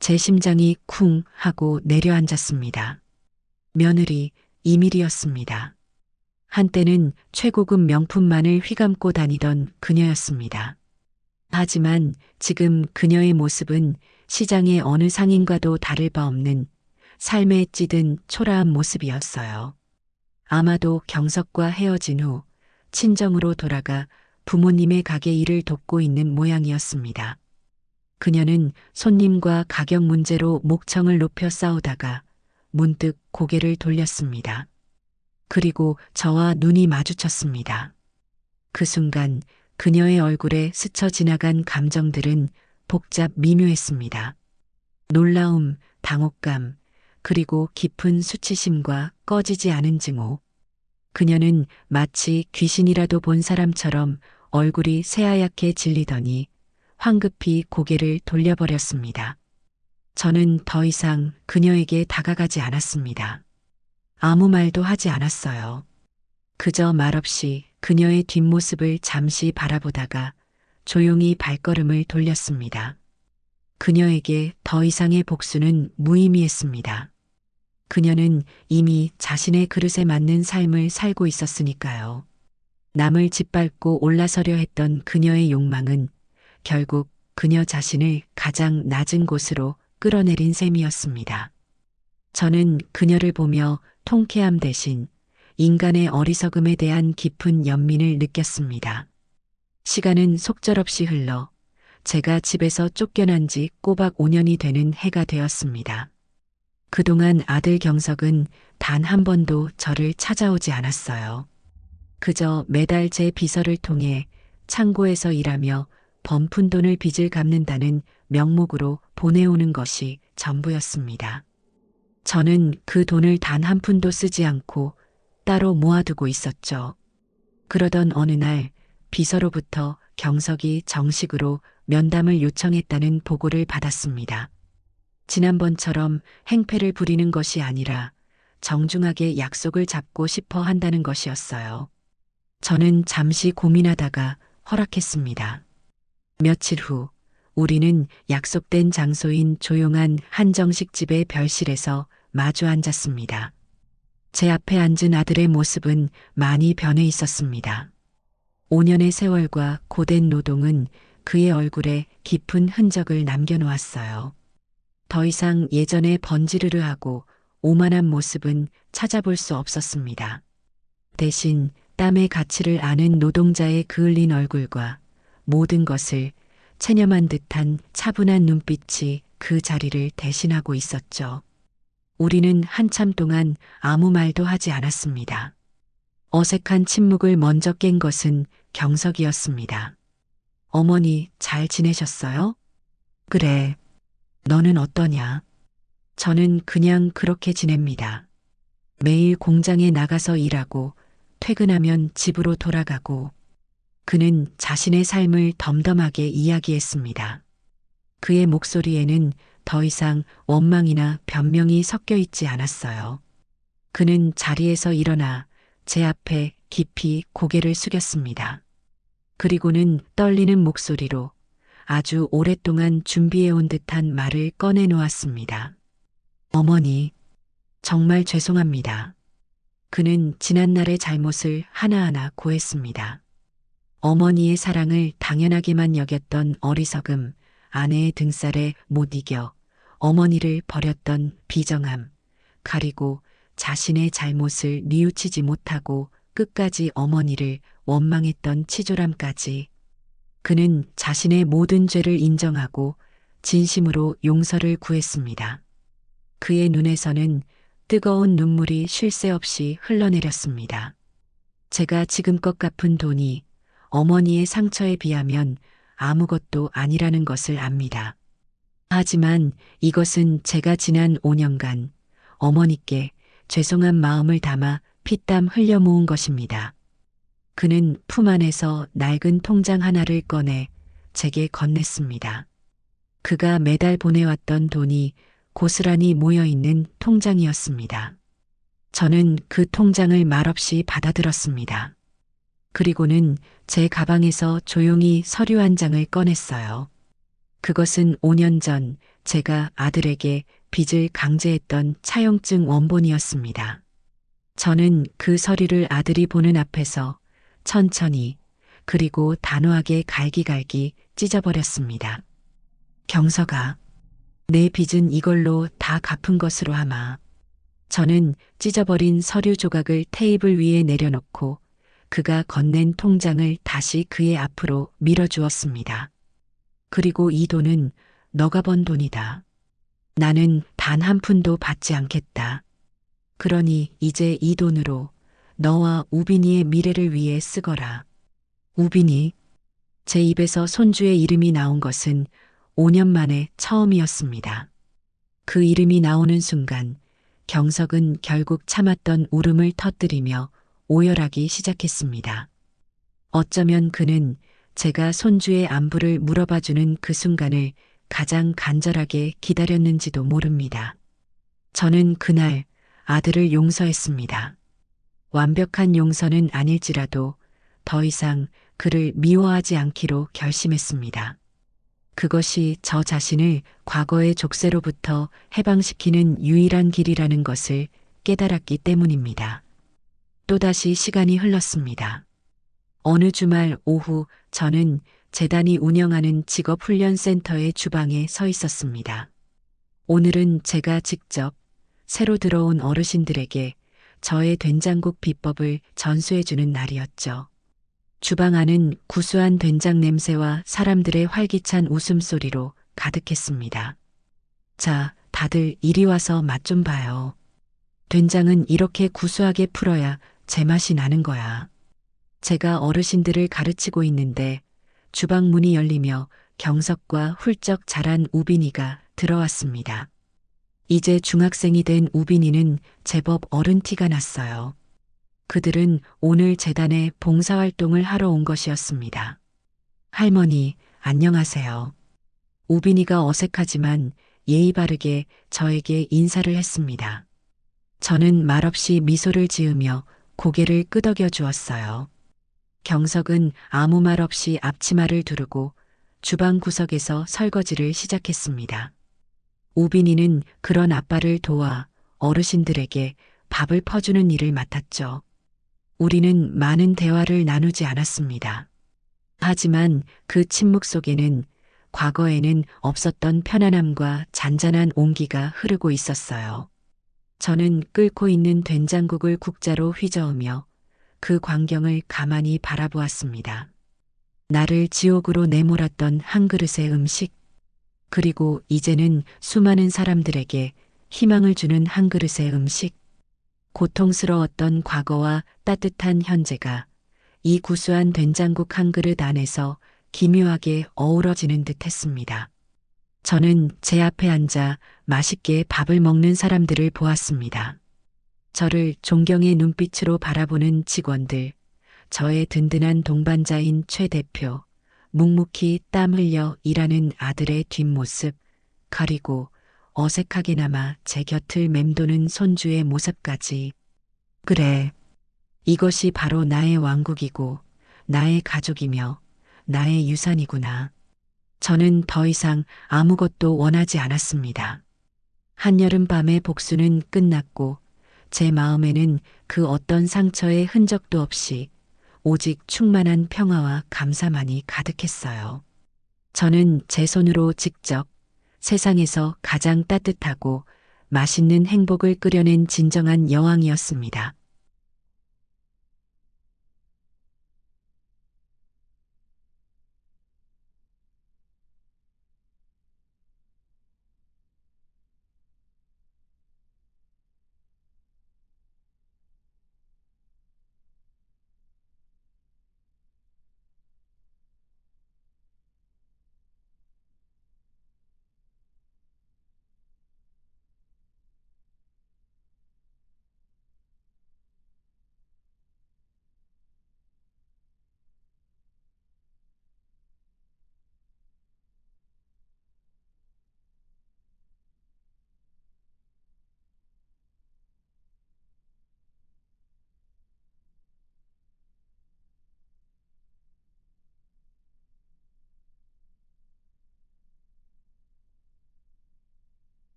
제 심장이 쿵 하고 내려앉았습니다. 며느리 이밀이었습니다. 한때는 최고급 명품만을 휘감고 다니던 그녀였습니다. 하지만 지금 그녀의 모습은 시장의 어느 상인과도 다를 바 없는 삶에 찌든 초라한 모습이었어요. 아마도 경석과 헤어진 후 친정으로 돌아가 부모님의 가게 일을 돕고 있는 모양이었습니다. 그녀는 손님과 가격 문제로 목청을 높여 싸우다가 문득 고개를 돌렸습니다. 그리고 저와 눈이 마주쳤습니다. 그 순간 그녀의 얼굴에 스쳐 지나간 감정들은 복잡 미묘했습니다. 놀라움, 당혹감, 그리고 깊은 수치심과 꺼지지 않은 증오. 그녀는 마치 귀신이라도 본 사람처럼 얼굴이 새하얗게 질리더니 황급히 고개를 돌려버렸습니다. 저는 더 이상 그녀에게 다가가지 않았습니다. 아무 말도 하지 않았어요. 그저 말없이 그녀의 뒷모습을 잠시 바라보다가 조용히 발걸음을 돌렸습니다. 그녀에게 더 이상의 복수는 무의미했습니다. 그녀는 이미 자신의 그릇에 맞는 삶을 살고 있었으니까요. 남을 짓밟고 올라서려 했던 그녀의 욕망은 결국 그녀 자신을 가장 낮은 곳으로 끌어내린 셈이었습니다. 저는 그녀를 보며 통쾌함 대신 인간의 어리석음에 대한 깊은 연민을 느꼈습니다. 시간은 속절없이 흘러 제가 집에서 쫓겨난 지 꼬박 5년이 되는 해가 되었습니다. 그동안 아들 경석은 단 한 번도 저를 찾아오지 않았어요. 그저 매달 제 비서를 통해 창고에서 일하며 번푼 돈을 빚을 갚는다는 명목으로 보내오는 것이 전부였습니다. 저는 그 돈을 단 한 푼도 쓰지 않고 따로 모아두고 있었죠. 그러던 어느 날 비서로부터 경석이 정식으로 면담을 요청했다는 보고를 받았습니다. 지난번처럼 행패를 부리는 것이 아니라 정중하게 약속을 잡고 싶어 한다는 것이었어요. 저는 잠시 고민하다가 허락했습니다. 며칠 후 우리는 약속된 장소인 조용한 한정식 집의 별실에서 마주 앉았습니다. 제 앞에 앉은 아들의 모습은 많이 변해 있었습니다. 5년의 세월과 고된 노동은 그의 얼굴에 깊은 흔적을 남겨놓았어요. 더 이상 예전에 번지르르하고 오만한 모습은 찾아볼 수 없었습니다. 대신 땀의 가치를 아는 노동자의 그을린 얼굴과 모든 것을 체념한 듯한 차분한 눈빛이 그 자리를 대신하고 있었죠. 우리는 한참 동안 아무 말도 하지 않았습니다. 어색한 침묵을 먼저 깬 것은 경석이었습니다. 어머니 잘 지내셨어요? 그래. 너는 어떠냐? 저는 그냥 그렇게 지냅니다. 매일 공장에 나가서 일하고 퇴근하면 집으로 돌아가고. 그는 자신의 삶을 덤덤하게 이야기했습니다. 그의 목소리에는 더 이상 원망이나 변명이 섞여 있지 않았어요. 그는 자리에서 일어나 제 앞에 깊이 고개를 숙였습니다. 그리고는 떨리는 목소리로 아주 오랫동안 준비해온 듯한 말을 꺼내놓았습니다. 어머니, 정말 죄송합니다. 그는 지난날의 잘못을 하나하나 고했습니다. 어머니의 사랑을 당연하게만 여겼던 어리석음, 아내의 등살에 못 이겨 어머니를 버렸던 비정함, 그리고 자신의 잘못을 뉘우치지 못하고 끝까지 어머니를 원망했던 치졸함까지. 그는 자신의 모든 죄를 인정하고 진심으로 용서를 구했습니다. 그의 눈에서는 뜨거운 눈물이 쉴 새 없이 흘러내렸습니다. 제가 지금껏 갚은 돈이 어머니의 상처에 비하면 아무것도 아니라는 것을 압니다. 하지만 이것은 제가 지난 5년간 어머니께 죄송한 마음을 담아 피땀 흘려 모은 것입니다. 그는 품 안에서 낡은 통장 하나를 꺼내 제게 건넸습니다. 그가 매달 보내왔던 돈이 고스란히 모여있는 통장이었습니다. 저는 그 통장을 말없이 받아들었습니다. 그리고는 제 가방에서 조용히 서류 한 장을 꺼냈어요. 그것은 5년 전 제가 아들에게 빚을 강제했던 차용증 원본이었습니다. 저는 그 서류를 아들이 보는 앞에서 천천히 그리고 단호하게 갈기갈기 찢어버렸습니다. 경석아, 내 빚은 이걸로 다 갚은 것으로 하마. 저는 찢어버린 서류 조각을 테이블 위에 내려놓고 그가 건넨 통장을 다시 그의 앞으로 밀어주었습니다. 그리고 이 돈은 너가 번 돈이다. 나는 단 한 푼도 받지 않겠다. 그러니 이제 이 돈으로 너와 우빈이의 미래를 위해 쓰거라. 우빈이? 제 입에서 손주의 이름이 나온 것은 5년 만에 처음이었습니다. 그 이름이 나오는 순간 경석은 결국 참았던 울음을 터뜨리며 오열하기 시작했습니다. 어쩌면 그는 제가 손주의 안부를 물어봐주는 그 순간을 가장 간절하게 기다렸는지도 모릅니다. 저는 그날 아들을 용서했습니다. 완벽한 용서는 아닐지라도 더 이상 그를 미워하지 않기로 결심했습니다. 그것이 저 자신을 과거의 족쇄로부터 해방시키는 유일한 길이라는 것을 깨달았기 때문입니다. 또다시 시간이 흘렀습니다. 어느 주말 오후 저는 재단이 운영하는 직업훈련센터의 주방에 서 있었습니다. 오늘은 제가 직접 새로 들어온 어르신들에게 저의 된장국 비법을 전수해주는 날이었죠. 주방 안은 구수한 된장 냄새와 사람들의 활기찬 웃음소리로 가득했습니다. 자, 다들 이리 와서 맛 좀 봐요. 된장은 이렇게 구수하게 풀어야 제맛이 나는 거야. 제가 어르신들을 가르치고 있는데 주방 문이 열리며 경석과 훌쩍 자란 우빈이가 들어왔습니다. 이제 중학생이 된 우빈이는 제법 어른 티가 났어요. 그들은 오늘 재단에 봉사활동을 하러 온 것이었습니다. 할머니, 안녕하세요. 우빈이가 어색하지만 예의 바르게 저에게 인사를 했습니다. 저는 말없이 미소를 지으며 고개를 끄덕여 주었어요. 경석은 아무 말 없이 앞치마를 두르고 주방 구석에서 설거지를 시작했습니다. 우빈이는 그런 아빠를 도와 어르신들에게 밥을 퍼주는 일을 맡았죠. 우리는 많은 대화를 나누지 않았습니다. 하지만 그 침묵 속에는 과거에는 없었던 편안함과 잔잔한 온기가 흐르고 있었어요. 저는 끓고 있는 된장국을 국자로 휘저으며 그 광경을 가만히 바라보았습니다. 나를 지옥으로 내몰았던 한 그릇의 음식, 그리고 이제는 수많은 사람들에게 희망을 주는 한 그릇의 음식, 고통스러웠던 과거와 따뜻한 현재가 이 구수한 된장국 한 그릇 안에서 기묘하게 어우러지는 듯 했습니다. 저는 제 앞에 앉아 맛있게 밥을 먹는 사람들을 보았습니다. 저를 존경의 눈빛으로 바라보는 직원들, 저의 든든한 동반자인 최 대표, 묵묵히 땀 흘려 일하는 아들의 뒷모습, 그리고 어색하게나마 제 곁을 맴도는 손주의 모습까지. 그래, 이것이 바로 나의 왕국이고 나의 가족이며 나의 유산이구나. 저는 더 이상 아무것도 원하지 않았습니다. 한여름밤의 복수는 끝났고 제 마음에는 그 어떤 상처의 흔적도 없이 오직 충만한 평화와 감사만이 가득했어요. 저는 제 손으로 직접 세상에서 가장 따뜻하고 맛있는 행복을 끓여낸 진정한 여왕이었습니다.